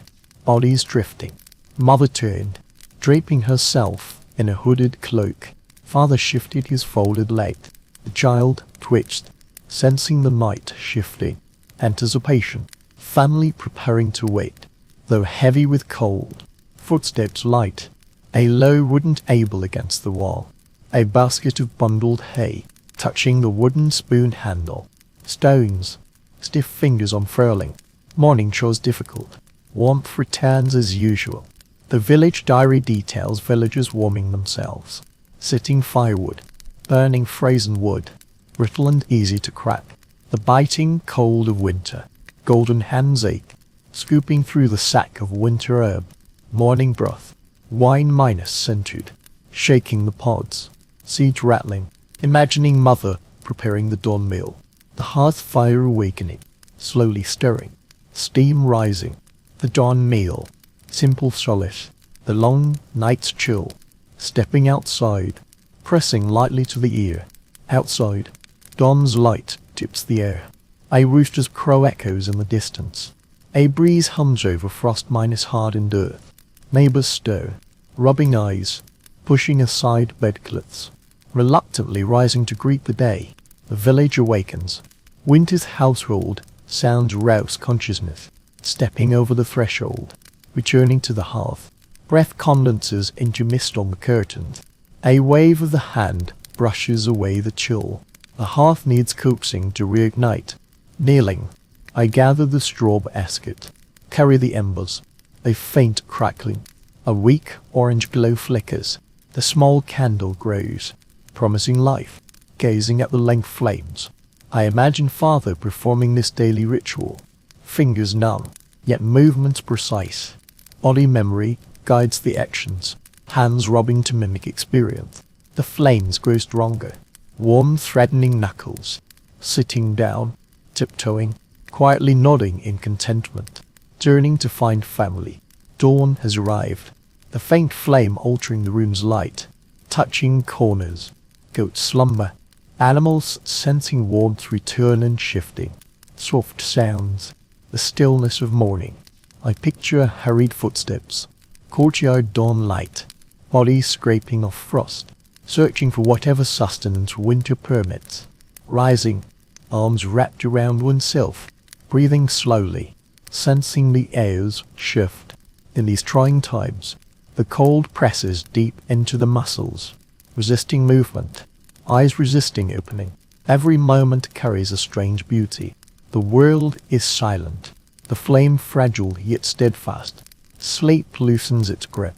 bodies drifting. Mother turned, draping herself in a hooded cloak. Father shifted his folded leg. The child twitched, sensing the night shifting. Anticipation. Family preparing to wait, though heavy with cold. Footsteps light. A low wooden table against the wall. A basket of bundled hay, touching the wooden spoon handle. Stones. Stiff fingers unfurling. Morning chores difficult. Warmth returns as usual. The village diary details villagers warming themselves. Sitting firewood. Burning frozen wood. Brittle and easy to crack. The biting cold of winter. Golden hands ache. Scooping through the sack of winter herb. Morning broth. Wine minus scented. Shaking the pods. Seeds rattling. Imagining mother preparing the dawn meal. The hearth fire awakening. Slowly stirring. Steam rising. The dawn meal. Simple solace. The long night's chill. Stepping outside. Pressing lightly to the ear. Outside. Dawn's light tips the air. A rooster's crow echoes in the distance. A breeze hums over frost minus hardened earth. Neighbors stir. Rubbing eyes. Pushing aside bedclothes. Reluctantly rising to greet the day. The village awakens. Winter's household sounds rouse consciousness. Stepping over the threshold. Returning to the hearth. Breath condenses into mist on the curtains. A wave of the hand brushes away the chill. The hearth needs coaxing to reignite. Kneeling, I gather the straw basket. Carry the embers. A faint crackling. A weak orange glow flickers. The small candle grows, promising life. Gazing at the lank flames, I imagine father performing this daily ritual. Fingers numb, yet movements precise. Body memory guides the actions. Hands rubbing to mimic experience. The flames grow stronger. Warm threatening knuckles. Sitting down, tiptoeing, quietly nodding in contentment. Turning to find family. Dawn has arrived. The faint flame altering the room's light. Touching corners. Goats slumber. Animals sensing warmth return and shifting. Soft sounds. The stillness of morning. I picture hurried footsteps. Courtyard dawn light. Bodies scraping off frost. Searching for whatever sustenance winter permits. Rising. Arms wrapped around oneself. Breathing slowly. Sensing the airs shift. In these trying times, the cold presses deep into the muscles. Resisting movement. Eyes resisting opening. Every moment carries a strange beauty. The world is silent. The flame fragile yet steadfast. Sleep loosens its grip.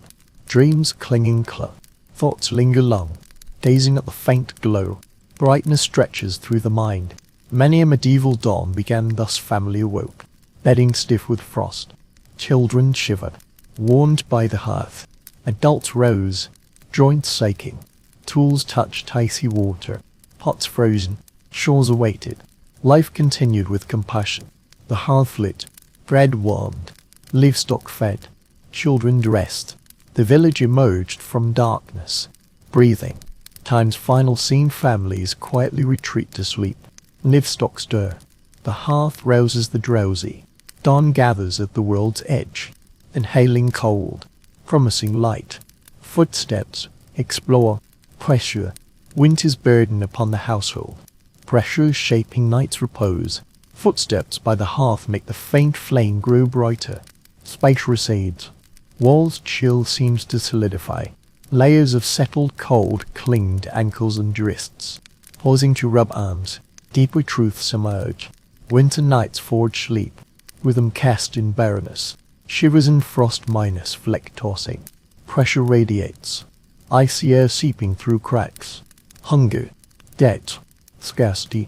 Dreams clinging close. Thoughts linger long. Gazing at the faint glow. Brightness stretches through the mind. Many a medieval dawn began thus family awoke. Bedding stiff with frost. Children shivered. Warmed by the hearth. Adults rose. Joints aching. Tools touched icy water. Pots frozen. Shores awaited. Life continued with compassion. The hearth lit. Bread warmed. Livestock fed. Children dressed. The village emerged from darkness. Breathing. Time's final scene. Families quietly retreat to sleep. Livestock stir. The hearth rouses the drowsy. Dawn gathers at the world's edge. Inhaling cold. Promising light. Footsteps. Explore. Pressure. Winter's burden upon the household. Pressure shaping night's repose. Footsteps by the hearth make the faint flame grow brighter. Space recedes. Walls chill seems to solidify. Layers of settled cold cling to ankles and wrists. Pausing to rub arms. Deeper truths emerge. Winter nights forge sleep. Rhythm cast in barrenness. Shivers in frost minus fleck tossing. Pressure radiates. Icy air seeping through cracks. Hunger. Debt. Scarcity.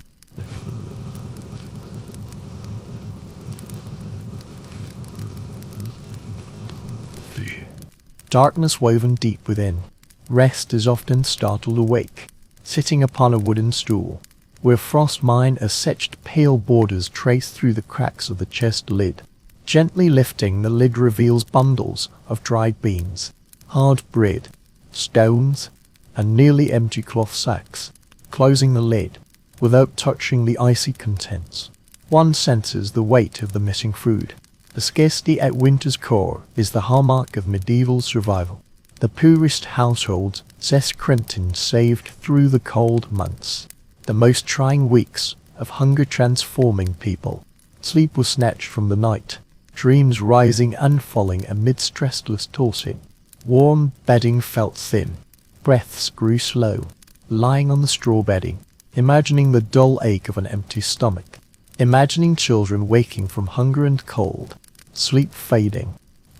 Darkness woven deep within. Rest is often startled awake. Sitting upon a wooden stool. Where frost mine has etched pale borders traced through the cracks of the chest lid. Gently lifting, the lid reveals bundles of dried beans, hard bread, stones, and nearly empty cloth sacks. Closing the lid, without touching the icy contents, one senses the weight of the missing food. The scarcity at winter's core is the hallmark of medieval survival. The poorest households, says Crinton, saved through the cold months, the most trying weeks of hunger transforming people. Sleep was snatched from the night, dreams rising and falling amidst restless tossing. Warm bedding felt thin, breaths grew slow, lying on the straw bedding, imagining the dull ache of an empty stomach, imagining children waking from hunger and cold, sleep fading.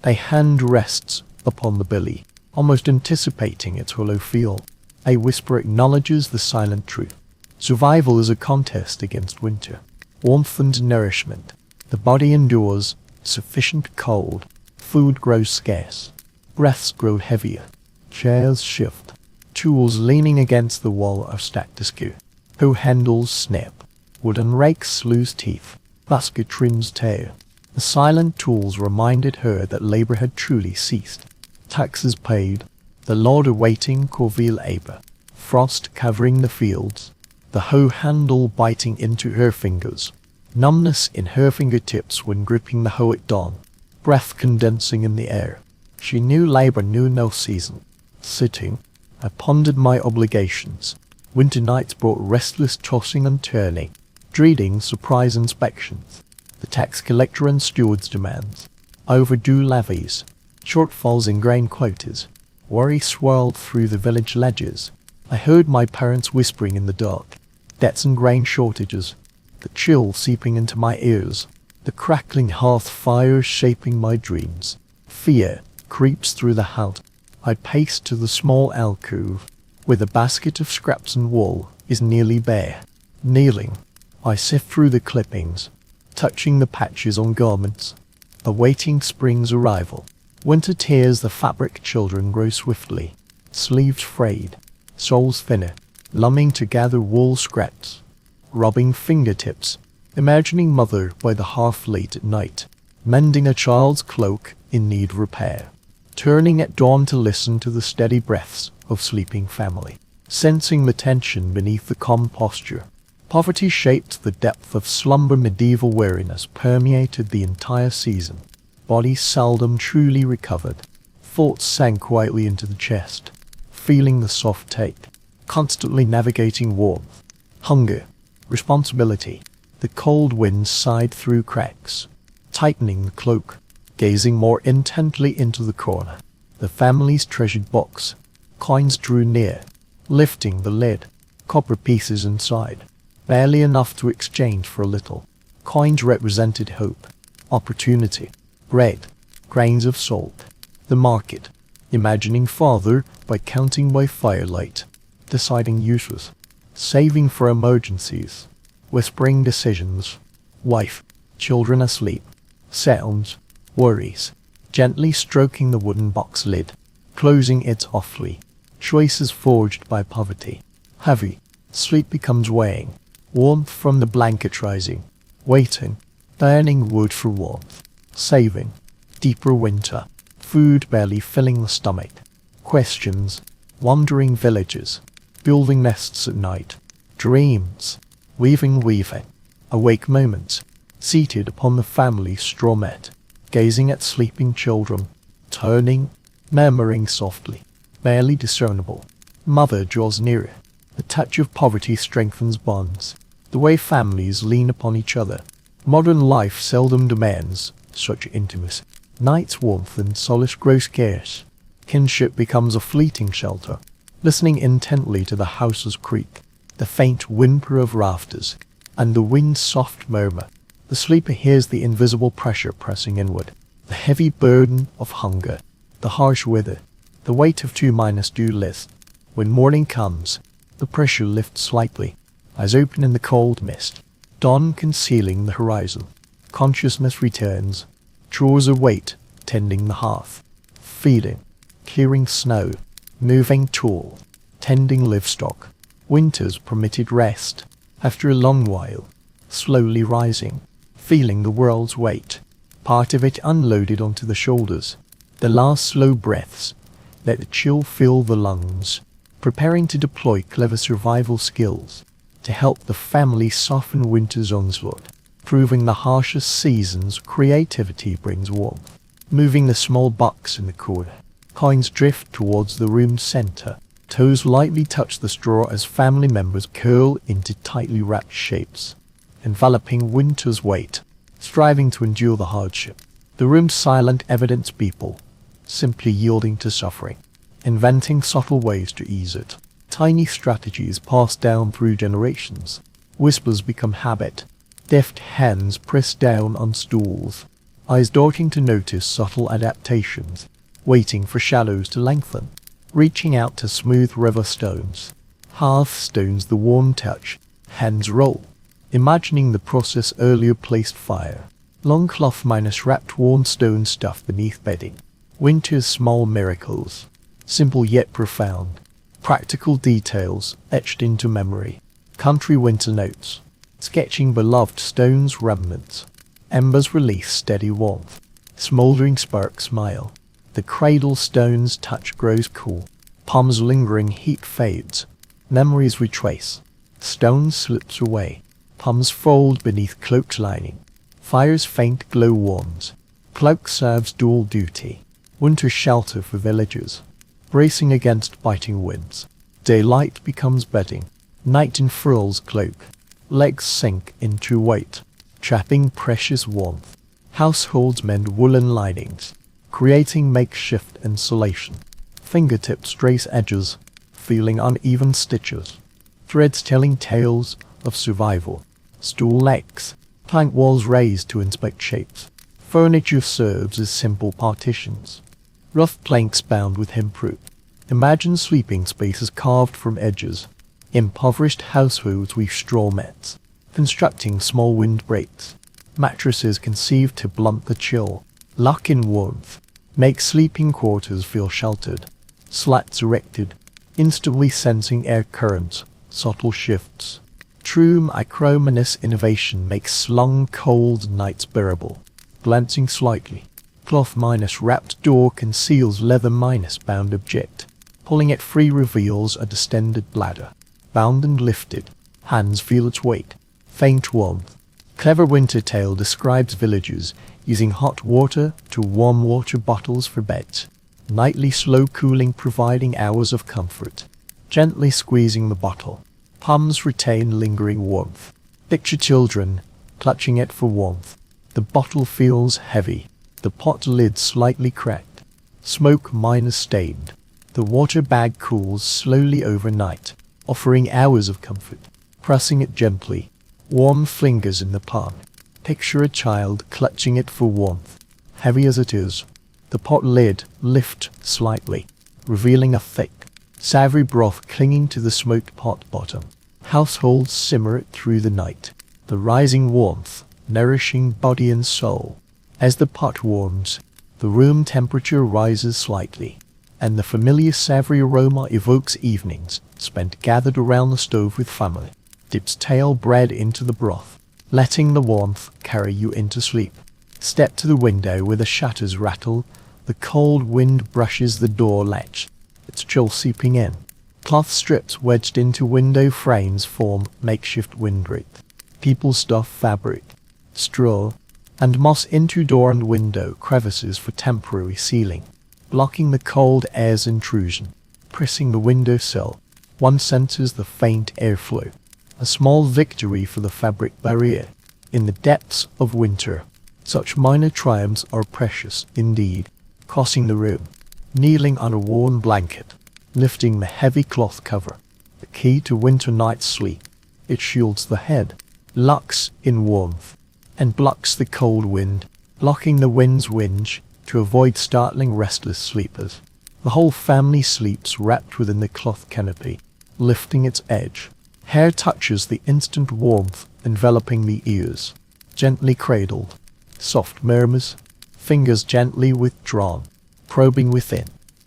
A hand rests upon the belly, almost anticipating its hollow feel. A whisper acknowledges the silent truth. Survival is a contest against winter. Warmth and nourishment. The body endures sufficient cold. Food grows scarce. Breaths grow heavier. Chairs shift. Tools leaning against the wall are stacked askew. Hoe handles snap. Wooden rakes lose teeth. Basket trims tear. The silent tools reminded her that labor had truly ceased. Taxes paid. The Lord awaiting Corville Aber. Frost covering the fields. The hoe handle biting into her fingers. Numbness in her fingertips when gripping the hoe at dawn. Breath condensing in the air. She knew labor knew no season. Sitting, I pondered my obligations. Winter nights brought restless tossing and turning, dreading surprise inspections. The tax collector and steward's demands. Overdue levies. Shortfalls in grain quotas. Worry swirled through the village ledgers. I heard my parents whispering in the dark. Debts and grain shortages. The chill seeping into my ears. The crackling hearth fire shaping my dreams. Fear creeps through the house. I pace to the small alcove, where the basket of scraps and wool is nearly bare. Kneeling, I sift through the clippings, touching the patches on garments, awaiting spring's arrival. Winter tears the fabric, children grow swiftly, sleeves frayed, soles thinner, longing to gather wool scraps, rubbing fingertips, imagining mother by the hearth late at night, mending a child's cloak in need repair, turning at dawn to listen to the steady breaths of sleeping family, sensing the tension beneath the calm posture. Poverty shaped the depth of slumber. Medieval weariness permeated the entire season. Bodies seldom truly recovered. Thoughts sank quietly into the chest, feeling the soft take, constantly navigating warmth, hunger, responsibility. The cold wind sighed through cracks, tightening the cloak, gazing more intently into the corner. The family's treasured box. Coins drew near, lifting the lid. Copper pieces inside, barely enough to exchange for a little. Coins represented hope, opportunity, bread, grains of salt. The market, imagining father by counting by firelight, deciding useless, saving for emergencies, whispering decisions. Wife, children asleep, sounds, worries, gently stroking the wooden box lid, closing it softly. Choices forged by poverty. Heavy, sleep becomes weighing, warmth from the blanket rising, waiting, burning wood for warmth, saving, deeper winter, food barely filling the stomach. Questions, wandering villages, building nests at night, dreams, weaving, awake moments, seated upon the family straw mat, gazing at sleeping children, turning, murmuring softly, barely discernible. Mother draws nearer. The touch of poverty strengthens bonds, the way families lean upon each other. Modern life seldom demands such intimacy. Night's warmth and solace grow scarce. Kinship becomes a fleeting shelter. Listening intently to the house's creak, the faint whimper of rafters, and the wind's soft murmur, the sleeper hears the invisible pressure pressing inward, the heavy burden of hunger, the harsh weather, the weight of 2-2 list. When morning comes, the pressure lifts slightly, eyes open in the cold mist, dawn concealing the horizon. Consciousness returns, chores await, tending the hearth, feeding, clearing snow, moving tool, tending livestock. Winter's permitted rest, after a long while, slowly rising, feeling the world's weight, part of it unloaded onto the shoulders. The last slow breaths, let the chill fill the lungs, preparing to deploy clever survival skills to help the family soften winter's onslaught. proving the harshest seasons creativity brings warmth. Moving the small box in the corner, coins drift towards the room's center. Toes lightly touch the straw as family members curl into tightly wrapped shapes, enveloping winter's weight, striving to endure the hardship. The room's silent evidence people, simply yielding to suffering, inventing subtle ways to ease it. Tiny strategies passed down through generations. Whispers become habit. Deft hands press down on stools, eyes darting to notice subtle adaptations, waiting for shadows to lengthen, reaching out to smooth river stones. Hearthstones the warm touch, hands roll, imagining the process earlier placed fire. Long cloth minus wrapped worn stone stuff beneath bedding. Winter's small miracles, simple yet profound. Practical details etched into memory. Country winter notes, sketching beloved stones remnants. Embers release steady warmth. Smoldering sparks smile. The cradle stone's touch grows cool. Palm's lingering heat fades. Memories retrace. Stone slips away. Palms fold beneath cloak's lining. Fire's faint glow warms. Cloak serves dual duty. Winter shelter for villagers, bracing against biting winds. Daylight becomes bedding. Night unfurls cloak. Legs sink into weight, trapping precious warmth. Households mend woolen linings, creating makeshift insulation. Fingertips trace edges, feeling uneven stitches. Threads telling tales of survival. Stool legs, plank walls raised to inspect shapes. Furniture serves as simple partitions. Rough planks bound with hemp-root. Imagine sleeping spaces carved from edges. Impoverished households weave straw mats, constructing small windbreaks. Mattresses conceived to blunt the chill, lock in warmth, make sleeping quarters feel sheltered. Slats erected, instantly sensing air currents, subtle shifts. True microminus innovation makes slung cold nights bearable. Glancing slightly, cloth minus wrapped door conceals leather minus bound object. Pulling it free reveals a distended bladder. Bound and lifted, hands feel its weight. Faint warmth. Clever winter tale describes villagers using hot water to warm water bottles for beds. Nightly slow cooling providing hours of comfort. Gently squeezing the bottle. Palms retain lingering warmth. Picture children clutching it for warmth. The bottle feels heavy. The pot lid slightly cracked. Smoke minus stained. The water bag cools slowly overnight, offering hours of comfort. Pressing it gently. Warm fingers in the palm. Picture a child clutching it for warmth. Heavy as it is, the pot lid lifts slightly, revealing a thick, savory broth clinging to the smoked pot bottom. Households simmer it through the night. The rising warmth, nourishing body and soul. As the pot warms, the room temperature rises slightly, and the familiar savory aroma evokes evenings spent gathered around the stove with family. Dips stale bread into the broth, letting the warmth carry you into sleep. Step to the window where the shutters rattle. The cold wind brushes the door latch, its chill seeping in. Cloth strips wedged into window frames form makeshift windbreak. People stuff fabric, straw, and moss into door and window crevices for temporary sealing, blocking the cold air's intrusion. Pressing the windowsill, one senses the faint airflow, a small victory for the fabric barrier. In the depths of winter, such minor triumphs are precious indeed. Crossing the room, kneeling on a worn blanket, lifting the heavy cloth cover, the key to winter night's sleep. It shields the head, locks in warmth, and blocks the cold wind, blocking the wind's whinge to avoid startling restless sleepers. The whole family sleeps wrapped within the cloth canopy, lifting its edge. Hair touches the instant warmth enveloping the ears, gently cradled. Soft murmurs, fingers gently withdrawn, probing within.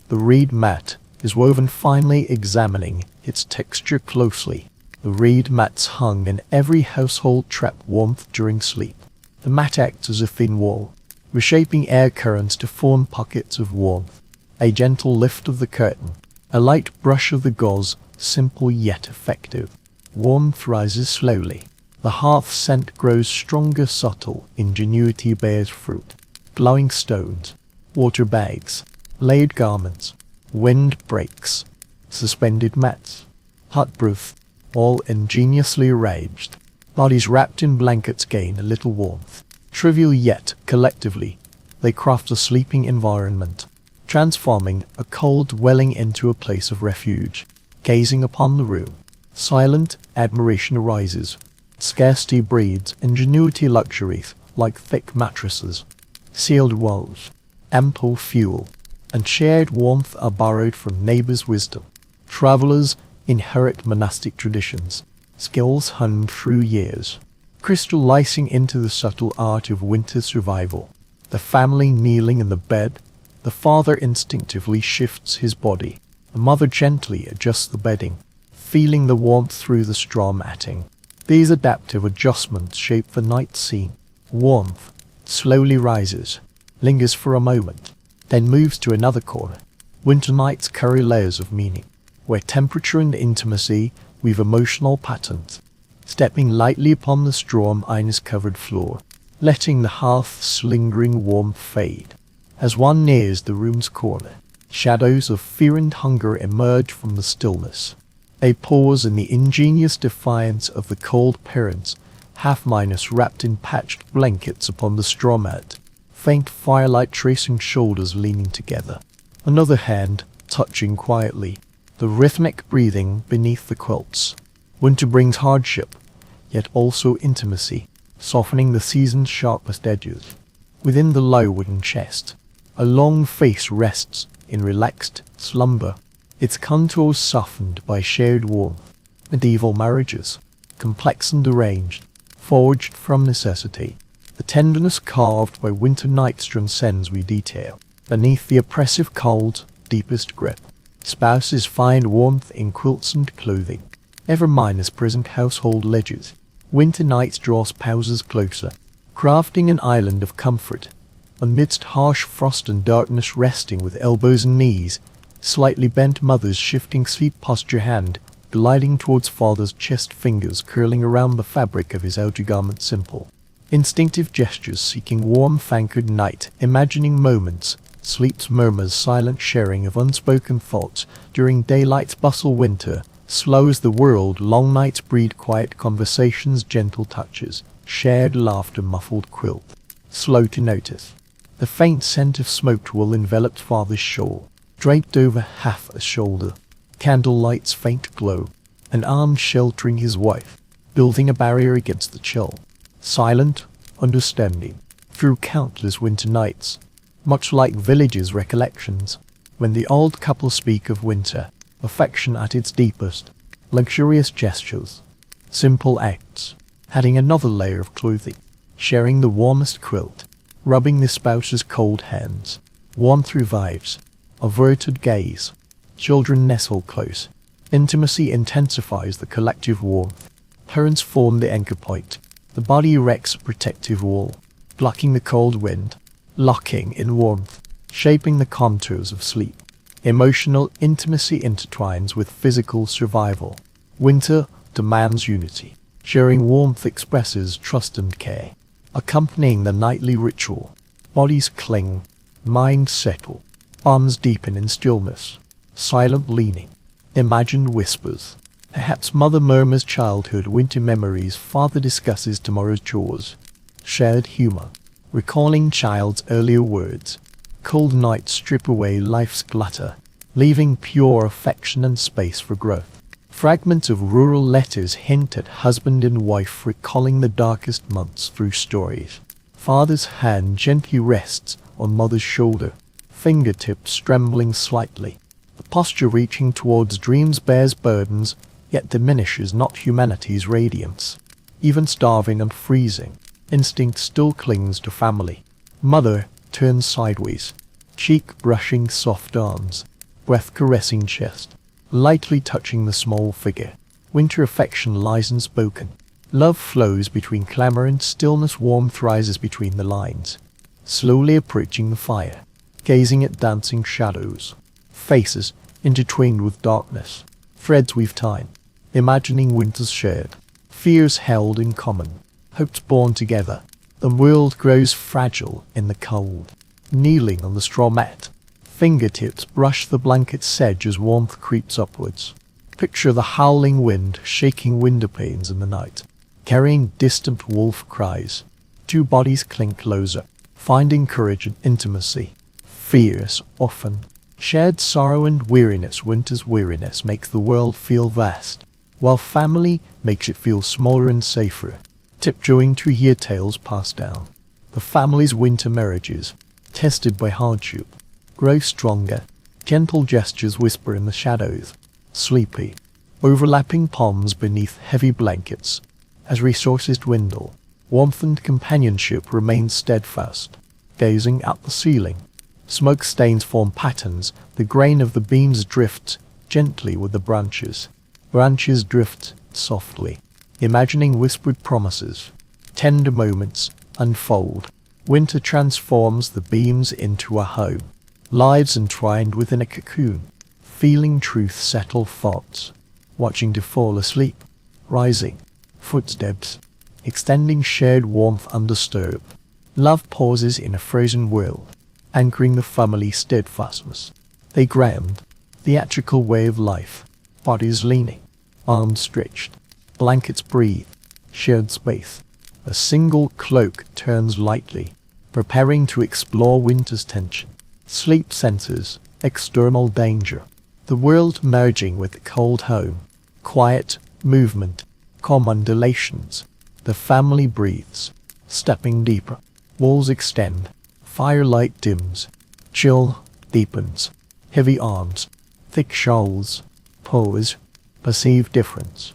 The reed mat is woven finely, examining its texture closely. The reed mats hung in every household trap warmth during sleep. The mat acts as a thin wall, reshaping air currents to form pockets of warmth. A gentle lift of the curtain, a light brush of the gauze, simple yet effective. Warmth rises slowly. The hearth scent grows stronger, subtle ingenuity bears fruit. Glowing stones, water bags, laid garments, wind breaks, suspended mats, hot breath, all ingeniously arranged. Bodies wrapped in blankets gain a little warmth. Trivial yet, collectively, they craft a sleeping environment, transforming a cold dwelling into a place of refuge. Gazing upon the room, silent admiration arises. Scarcity breeds ingenuity, luxuries like thick mattresses, sealed walls, ample fuel, and shared warmth are borrowed from neighbors' wisdom. Travelers inherit monastic traditions, skills honed through years, crystallizing into the subtle art of winter survival. The family kneeling in the bed, the father instinctively shifts his body. The mother gently adjusts the bedding, feeling the warmth through the straw matting. These adaptive adjustments shape the night scene. Warmth slowly rises, lingers for a moment, then moves to another corner. Winter nights carry layers of meaning, where temperature and intimacy weave emotional patterns. Stepping lightly upon the straw ice-covered floor, letting the hearth's lingering warmth fade. As one nears the room's corner, shadows of fear and hunger emerge from the stillness. A pause in the ingenious defiance of the cold parents, half-minus wrapped in patched blankets upon the straw mat, faint firelight tracing shoulders leaning together. Another hand, touching quietly, the rhythmic breathing beneath the quilts. Winter brings hardship, yet also intimacy, softening the season's sharpest edges. Within the low wooden chest, a long face rests in relaxed slumber, its contours softened by shared warmth. Medieval marriages, complex and arranged, forged from necessity. The tenderness carved by winter nights transcends we detail. Beneath the oppressive cold's deepest grip, spouses find warmth in quilts and clothing, ever minus present household ledgers. Winter nights draw spouses closer, crafting an island of comfort. Amidst harsh frost and darkness, resting with elbows and knees, slightly bent mothers shifting seat posture, hand gliding towards father's chest, fingers curling around the fabric of his outer garment, simple, instinctive gestures seeking warmth, anchored night, imagining moments, sleep's murmurs, silent sharing of unspoken thoughts during daylight's bustle. Winter slows the world, long nights breed quiet conversations, gentle touches, shared laughter, muffled quilt, slow to notice. The faint scent of smoked wool enveloped father's shawl, draped over half a shoulder. Candlelight's faint glow, an arm sheltering his wife, building a barrier against the chill. Silent, understanding, through countless winter nights, much like villages' recollections, when the old couple speak of winter, affection at its deepest, luxurious gestures, simple acts, adding another layer of clothing, sharing the warmest quilt, rubbing the spouse's cold hands, warmth revives, averted gaze, children nestle close, intimacy intensifies the collective warmth, parents form the anchor point, the body erects a protective wall, blocking the cold wind, locking in warmth, shaping the contours of sleep. Emotional intimacy intertwines with physical survival. Winter demands unity. Sharing warmth expresses trust and care. Accompanying the nightly ritual, bodies cling, minds settle, bonds deepen in stillness. Silent leaning, imagined whispers. Perhaps mother murmurs childhood winter memories, father discusses tomorrow's chores. Shared humor, recalling child's earlier words. Cold nights strip away life's clutter, leaving pure affection and space for growth. Fragments of rural letters hint at husband and wife recalling the darkest months through stories. Father's hand gently rests on mother's shoulder, fingertips trembling slightly. The posture reaching towards dreams bears burdens, yet diminishes not humanity's radiance. Even starving and freezing, instinct still clings to family. Mother turns sideways, cheek brushing soft arms, breath caressing chest, lightly touching the small figure. Winter affection lies unspoken. Love flows between clamor and stillness, warmth rises between the lines. Slowly approaching the fire, gazing at dancing shadows, faces intertwined with darkness, threads weave time, imagining winters shared, fears held in common, hopes born together. The world grows fragile in the cold. Kneeling on the straw mat, fingertips brush the blanket's edge as warmth creeps upwards. Picture the howling wind shaking window panes in the night, carrying distant wolf cries. Two bodies cling closer, finding courage in intimacy. Fears often. Shared sorrow and weariness. Winter's weariness makes the world feel vast, while family makes it feel smaller and safer. Tiptoeing to hear tales passed down. The family's winter marriages, tested by hardship, grow stronger. Gentle gestures whisper in the shadows. Sleepy, overlapping palms beneath heavy blankets. As resources dwindle, warmth and companionship remain steadfast. Gazing at the ceiling, smoke stains form patterns. The grain of the beams drifts gently with the branches. Branches drift softly, imagining whispered promises. Tender moments unfold. Winter transforms the beams into a home. Lives entwined within a cocoon. Feeling truth settle thoughts. Watching to fall asleep. Rising. Footsteps. Extending shared warmth undisturbed. Love pauses in a frozen world, anchoring the family steadfastness. A grand, theatrical way of life. Bodies leaning. Arms stretched. Blankets breathe. Shared space. A single cloak turns lightly, preparing to explore winter's tension. Sleep senses external danger. The world merging with the cold home. Quiet, movement, calm undulations. The family breathes, stepping deeper. Walls extend. Firelight dims. Chill deepens. Heavy arms. Thick shawls. Pause. Perceive difference.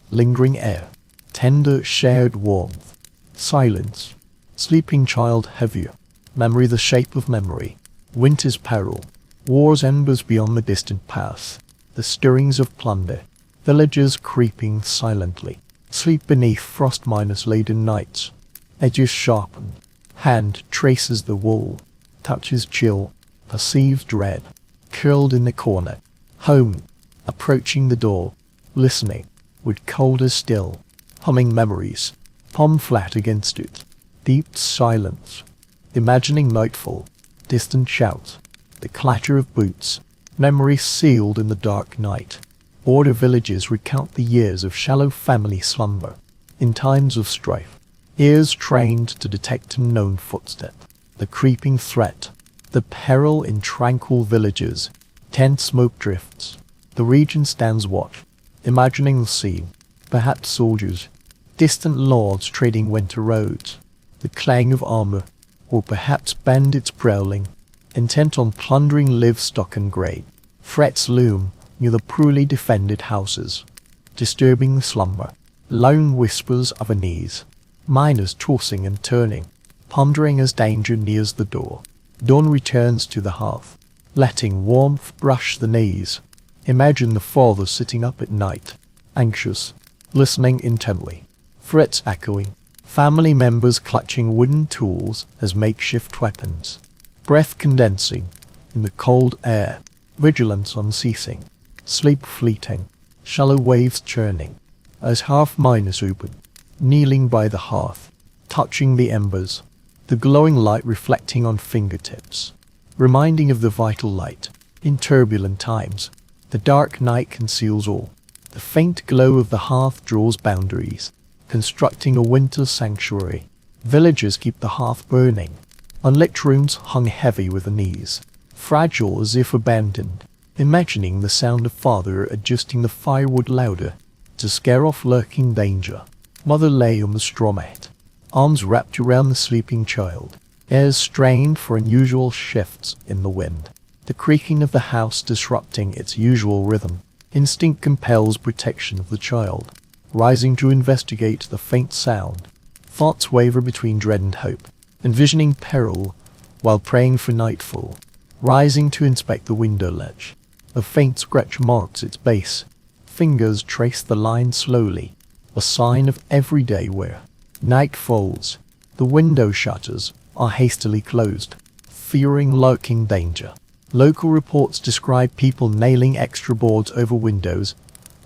Lingering air. Tender shared warmth. Silence. Sleeping child heavier. Memory the shape of memory. Winter's peril. War's embers beyond the distant path. The stirrings of plunder. Villagers creeping silently. Sleep beneath frost-minus laden nights. Edges sharpen. Hand traces the wall. Touches chill. Perceives dread. Curled in the corner. Home. Approaching the door. Listening. With colder still. Humming memories. Palm flat against it. Deep silence. Imagining nightfall. Distant shouts. The clatter of boots. Memories sealed in the dark night. Border villages recount the years of shallow family slumber. In times of strife, ears trained to detect unknown footstep. The creeping threat. The peril in tranquil villages. Tense smoke drifts. The region stands watch, imagining the scene. Perhaps soldiers. Distant lords trading winter roads. The clang of armor. Or perhaps bandits prowling, intent on plundering livestock and grain. Threats loom near the poorly defended houses, disturbing the slumber. Lone whispers of unease. Miners tossing and turning, pondering as danger nears the door. Dawn returns to the hearth, letting warmth brush the knees. Imagine the father sitting up at night, anxious, listening intently. Threats echoing. Family members clutching wooden tools as makeshift weapons. Breath condensing in the cold air. Vigilance unceasing. Sleep fleeting. Shallow waves churning. As half miners open, kneeling by the hearth, touching the embers. The glowing light reflecting on fingertips. Reminding of the vital light. In turbulent times, the dark night conceals all. The faint glow of the hearth draws boundaries, constructing a winter sanctuary. Villagers keep the hearth burning. Unlit rooms hung heavy with unease, fragile as if abandoned. Imagining the sound of father adjusting the firewood louder to scare off lurking danger. Mother lay on the straw mat, arms wrapped around the sleeping child. Airs strained for unusual shifts in the wind. The creaking of the house disrupting its usual rhythm. Instinct compels protection of the child. Rising to investigate the faint sound. Thoughts waver between dread and hope, envisioning peril while praying for nightfall. Rising to inspect the window ledge. A faint scratch marks its base. Fingers trace the line slowly, a sign of everyday wear. Night falls. The window shutters are hastily closed, fearing lurking danger. Local reports describe people nailing extra boards over windows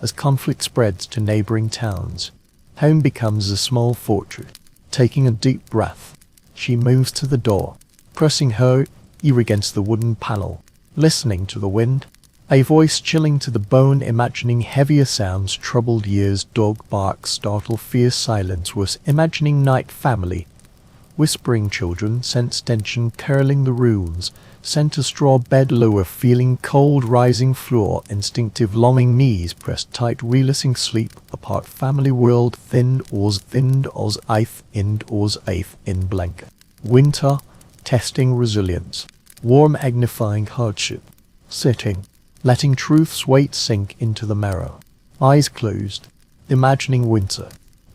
as conflict spreads to neighboring towns. Home becomes a small fortress. Taking a deep breath, she moves to the door, pressing her ear against the wooden panel, listening to the wind. A voice chilling to the bone, imagining heavier sounds, troubled ears, dog bark, startle, fierce silence, was imagining night, family, whispering children, sense tension, curling the rooms, scent a straw bed lower, feeling cold rising floor, instinctive longing, knees pressed tight, realising sleep, apart, family world, thinned oars, eighth, in blanket. Winter, testing resilience, warm magnifying hardship, sitting, letting truth's weight sink into the marrow. Eyes closed, imagining winter,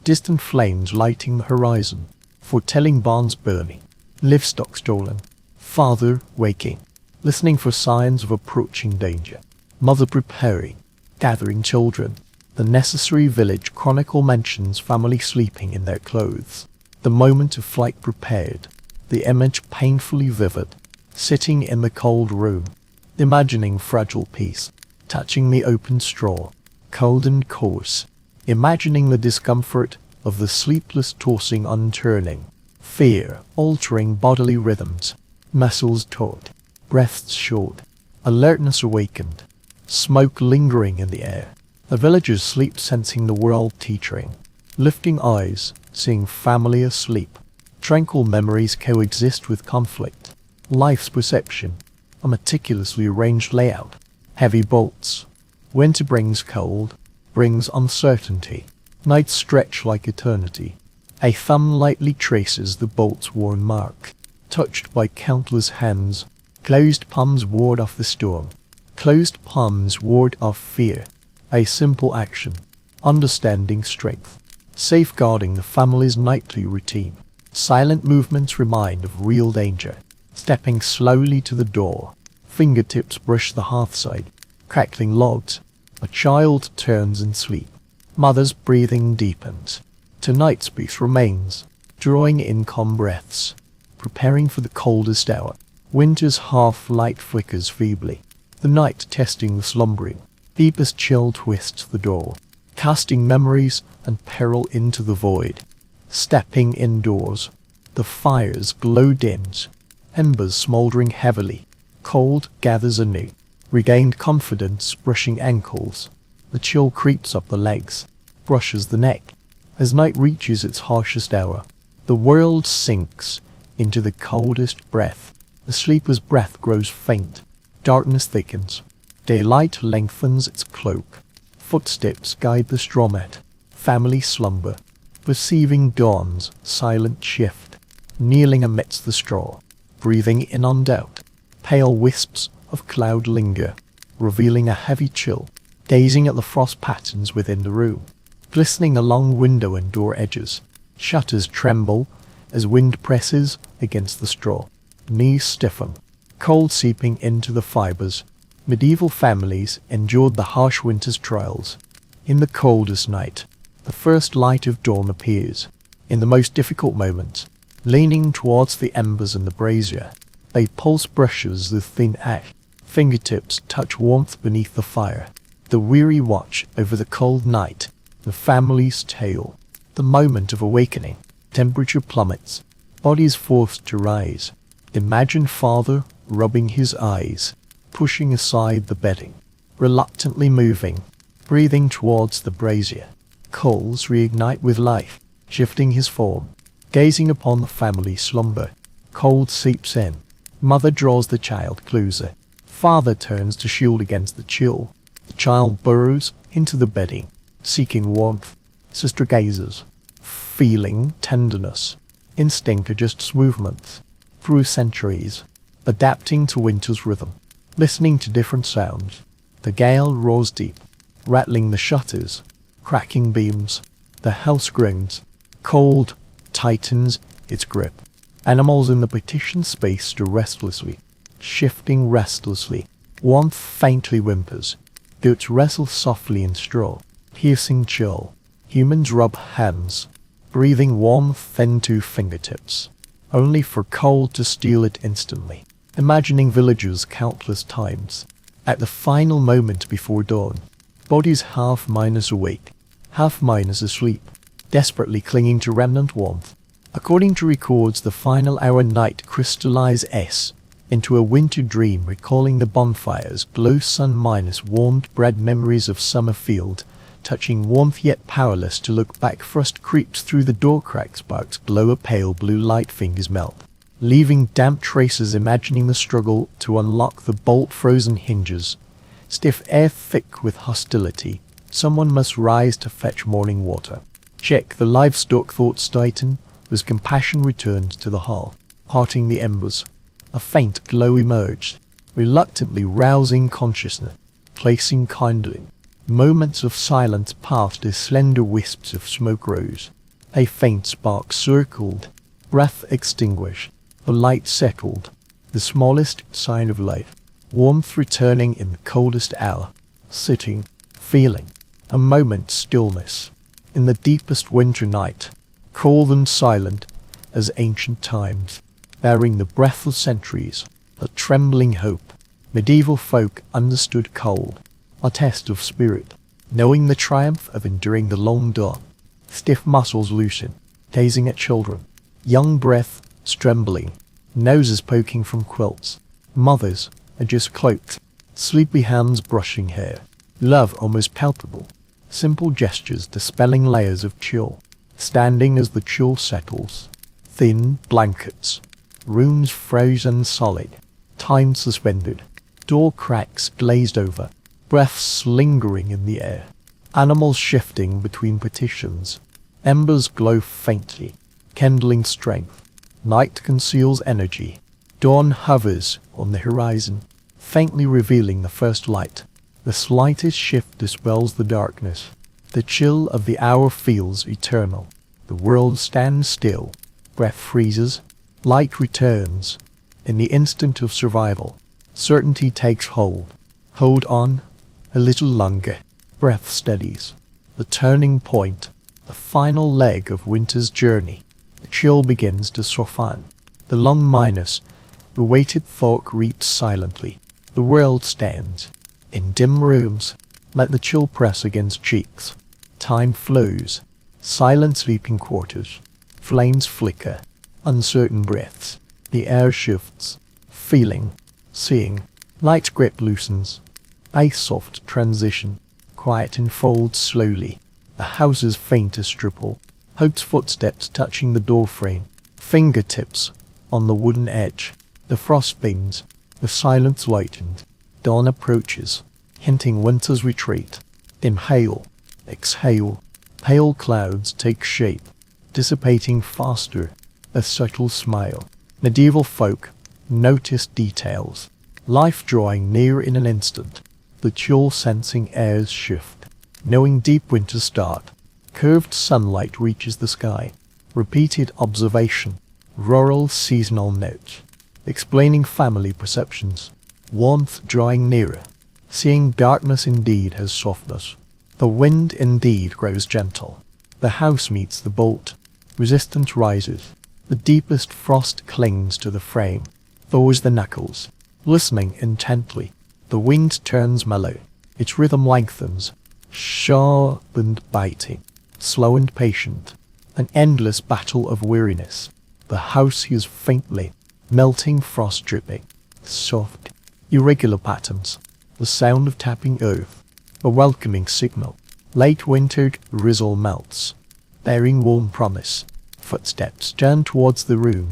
distant flames lighting the horizon, foretelling barns burning, livestock stolen, father waking, listening for signs of approaching danger, mother preparing, gathering children. The necessary village chronicle mentions family sleeping in their clothes. The moment of flight prepared, the image painfully vivid, sitting in the cold room, imagining fragile peace, touching the open straw, cold and coarse, imagining the discomfort of the sleepless tossing unturning, fear altering bodily rhythms, muscles taut, breaths short, alertness awakened, smoke lingering in the air. The villagers sleep, sensing the world teetering, lifting eyes, seeing family asleep. Tranquil memories coexist with conflict. Life's perception, a meticulously arranged layout. Heavy bolts. Winter brings cold, brings uncertainty. Nights stretch like eternity. A thumb lightly traces the bolt's worn mark, touched by countless hands. Closed palms ward off the storm. Closed palms ward off fear. A simple action, understanding strength, safeguarding the family's nightly routine. Silent movements remind of real danger. Stepping slowly to the door, fingertips brush the hearthside, crackling logs. A child turns in sleep. Mother's breathing deepens. Tonight's peace remains, drawing in calm breaths, preparing for the coldest hour. Winter's half-light flickers feebly, the night testing the slumbering. Deepest chill twists the door, casting memories and peril into the void. Stepping indoors, the fire's glow dims, embers smoldering heavily. Cold gathers anew, regained confidence brushing ankles. The chill creeps up the legs, brushes the neck. As night reaches its harshest hour, the world sinks into the coldest breath. The sleeper's breath grows faint, darkness thickens. Daylight lengthens its cloak. Footsteps guide the straw mat. Family slumber. Perceiving dawn's silent shift. Kneeling amidst the straw. Breathing in undoubt. Pale wisps of cloud linger, revealing a heavy chill. Gazing at the frost patterns within the room. Glistening along window and door edges. Shutters tremble as wind presses against the straw. Knees stiffen. Cold seeping into the fibers. Medieval families endured the harsh winter's trials. In the coldest night, the first light of dawn appears. In the most difficult moments, leaning towards the embers and the brazier, a pulse brushes the thin ash. Fingertips touch warmth beneath the fire. The weary watch over the cold night, the family's tale. The moment of awakening, temperature plummets, bodies forced to rise. Imagine father rubbing his eyes, pushing aside the bedding, reluctantly moving, breathing towards the brazier. Coals reignite with life, shifting his form, gazing upon the family slumber. Cold seeps in. Mother draws the child closer. Father turns to shield against the chill. The child burrows into the bedding, seeking warmth. Sister gazes, feeling tenderness. Instinct adjusts movements through centuries, adapting to winter's rhythm. Listening to different sounds. The gale roars deep, rattling the shutters, cracking beams. The house groans. Cold tightens its grip. Animals in the partition space stir restlessly, shifting restlessly. Warmth faintly whimpers. Goats wrestle softly in straw, piercing chill. Humans rub hands, breathing warmth into fingertips, only for cold to steal it instantly. Imagining villagers countless times. At the final moment before dawn, bodies half minus awake, half minus asleep. desperately clinging to remnant warmth. According to records, the final hour night crystallizes into a winter dream, recalling the bonfire's glow, sun minus warmed bread, memories of summer field, touching warmth yet powerless to look back. Frost creeps through the door cracks, sparks glow, a pale blue light, fingers melt, leaving damp traces, imagining the struggle to unlock the bolt-frozen hinges. Stiff air thick with hostility. Someone must rise to fetch morning water. Check the livestock, thoughts tighten as compassion returned to the hall, parting the embers. A faint glow emerged, reluctantly rousing consciousness, placing kindling. Moments of silence passed as slender wisps of smoke rose. A faint spark circled, breath extinguished. The light settled, the smallest sign of life. Warmth returning in the coldest hour. Sitting, feeling, a moment's stillness. In the deepest winter night, cold and silent as ancient times, bearing the breath of centuries, a trembling hope. Medieval folk understood cold, a test of spirit, knowing the triumph of enduring the long dawn. Stiff muscles loosen, gazing at children. Young breath trembling, noses poking from quilts. Mothers are just cloaked, sleepy hands brushing hair. Love almost palpable. Simple gestures dispelling layers of chill. Standing as the chill settles. Thin blankets. Rooms frozen solid. Time suspended. Door cracks glazed over. Breaths lingering in the air. Animals shifting between partitions. Embers glow faintly, kindling strength. Night conceals energy. Dawn hovers on the horizon, faintly revealing the first light. The slightest shift dispels the darkness. The chill of the hour feels eternal. The world stands still. Breath freezes. Light returns. In the instant of survival, certainty takes hold. Hold on. A little longer. Breath steadies. The turning point. The final leg of winter's journey. The chill begins to soften. The long minus, the weighted thought creeps silently. The world stands. In dim rooms, let the chill press against cheeks. Time flows. Silent sleeping quarters. Flames flicker. Uncertain breaths. The air shifts. Feeling. Seeing. Light grip loosens. A soft transition. Quiet unfolds slowly. The house's faintest ripple. Hope's footsteps touching the doorframe. Fingertips on the wooden edge. The frost bends. The silence lightened. Dawn approaches, hinting winter's retreat. Inhale. Exhale. Pale clouds take shape, dissipating faster. A subtle smile. Medieval folk noticed details. Life drawing near in an instant. The chill sensing airs shift. Knowing deep winter start. Curved sunlight reaches the sky. Repeated observation. Rural seasonal notes. Explaining family perceptions. Warmth drawing nearer. Seeing darkness indeed has softness. The wind indeed grows gentle. The house meets the bolt. Resistance rises. The deepest frost clings to the frame. Thaws the knuckles. Listening intently. The wind turns mellow. Its rhythm lengthens. Sharp and biting. Slow and patient. An endless battle of weariness. The house hears faintly. Melting frost dripping. Soft, irregular patterns. The sound of tapping earth. A welcoming signal. Late wintered drizzle melts. Bearing warm promise. Footsteps turn towards the room.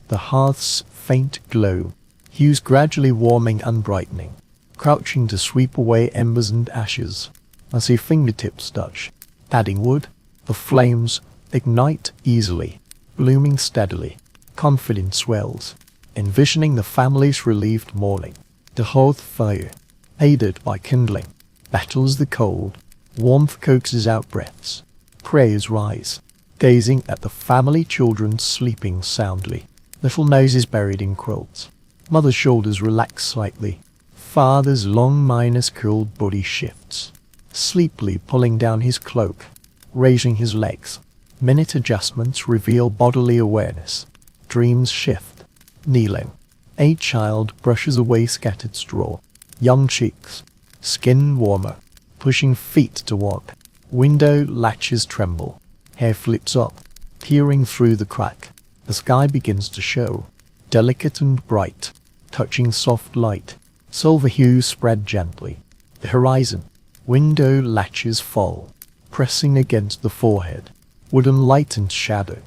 The hearth's faint glow. Hues gradually warming and brightening. Crouching to sweep away embers and ashes. As her fingertips touch, adding wood, the flames ignite easily, blooming steadily. Confidence swells, envisioning the family's relieved morning. The hearth fire, aided by kindling, battles the cold. Warmth coaxes out breaths. Prayers rise, gazing at the family children sleeping soundly. Little noses buried in quilts. Mother's shoulders relax slightly. Father's long minus curled body shifts, sleepily pulling down his cloak, raising his legs. Minute adjustments reveal bodily awareness. Dreams shift. Kneeling. A child brushes away scattered straw. Young cheeks. Skin warmer. Pushing feet to walk. Window latches tremble. Hair flips up, peering through the crack. The sky begins to show, delicate and bright, touching soft light. Silver hues spread gently. The horizon. Window latches fall, pressing against the forehead. Wooden light and shadow,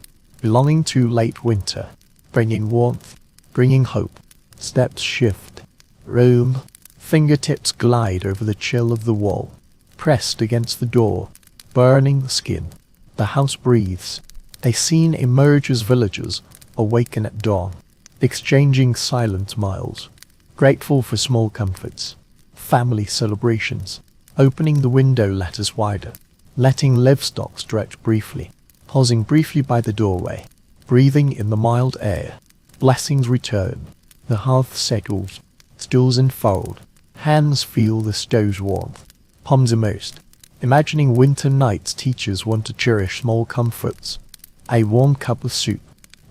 belonging to late winter, bringing warmth, bringing hope. Steps shift. Room. Fingertips glide over the chill of the wall, pressed against the door, burning the skin. The house breathes. A scene emerges. Villagers awaken at dawn, exchanging silent smiles, grateful for small comforts. Family celebrations. Opening the window lattice wider, letting Livestock stretch briefly, pausing briefly by the doorway, breathing in the mild air. Blessings return. The hearth settles, stools unfold, hands feel the stove's warmth, palms immersed. Imagining winter nights, teachers want to cherish small comforts. A warm cup of soup,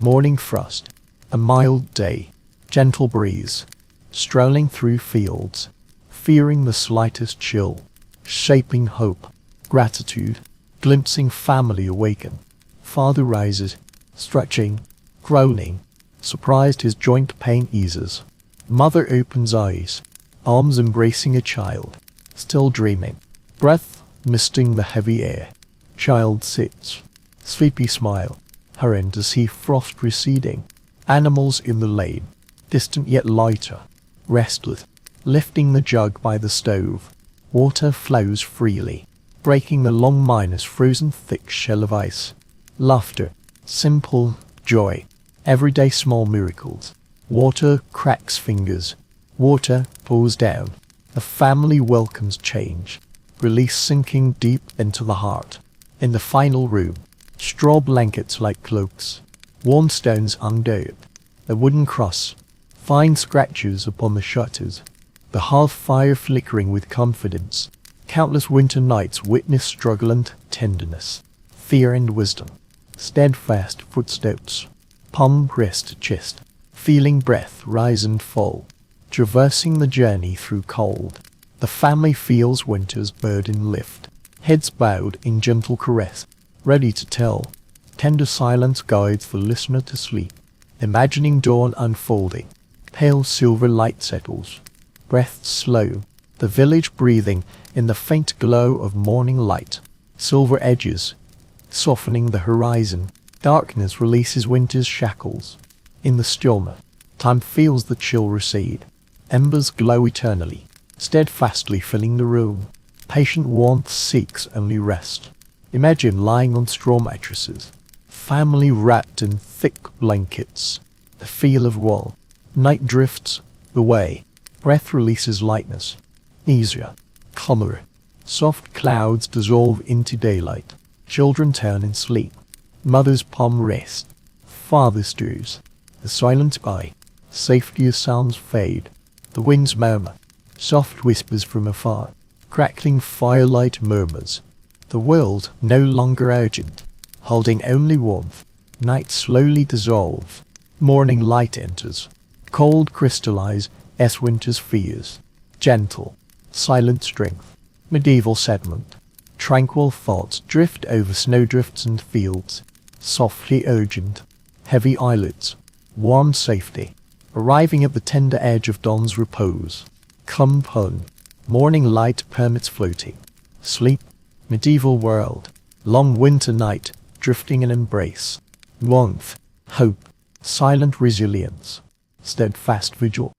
morning frost, a mild day, gentle breeze, strolling through fields, fearing the slightest chill, shaping hope, gratitude, glimpsing family awaken. Father rises, stretching, groaning, surprised his joint pain eases. Mother opens eyes, arms embracing a child, still dreaming, breath misting the heavy air. Child sits, sleepy smile, hurrying to see frost receding. Animals in the lane, distant yet lighter, restless, lifting the jug by the stove. Water flows freely, breaking the long miner's frozen thick shell of ice. Laughter, simple joy, everyday small miracles. Water cracks fingers. Water pours down. The family welcomes change, release sinking deep into the heart. In the final room, straw blankets like cloaks, worn stones undone, a wooden cross, fine scratches upon the shutters, the hearth fire flickering with confidence. Countless winter nights witness struggle and tenderness, fear and wisdom. Steadfast footsteps, palm pressed to chest, feeling breath rise and fall, traversing the journey through cold. The family feels winter's burden lift, heads bowed in gentle caress, ready to tell. Tender silence guides the listener to sleep, imagining dawn unfolding. Pale silver light settles, breath slow, the village breathing in the faint glow of morning light. Silver edges, softening the horizon. Darkness releases winter's shackles. In the stillness, time feels the chill recede. Embers glow eternally, steadfastly filling the room. Patient warmth seeks only rest. Imagine lying on straw mattresses, family wrapped in thick blankets. The feel of wall. Night drifts away. Breath releases lightness. Easier, calmer. Soft clouds dissolve into daylight. Children turn in sleep. Mother's palm rests. Father stirs. The silent eye. Safety as sounds fade. The winds murmur. Soft whispers from afar. Crackling firelight murmurs. The world no longer urgent, holding only warmth. Night slowly dissolves. Morning light enters. Cold crystallize as winter's fears. Gentle, silent strength. Medieval sediment. Tranquil thoughts drift over snowdrifts and fields. Softly urgent. Heavy eyelids. Warm safety. Arriving at the tender edge of dawn's repose. Come home. Morning light permits floating. Sleep. Medieval world. Long winter night. Drifting in embrace. Warmth. Hope. Silent resilience. Steadfast vigil.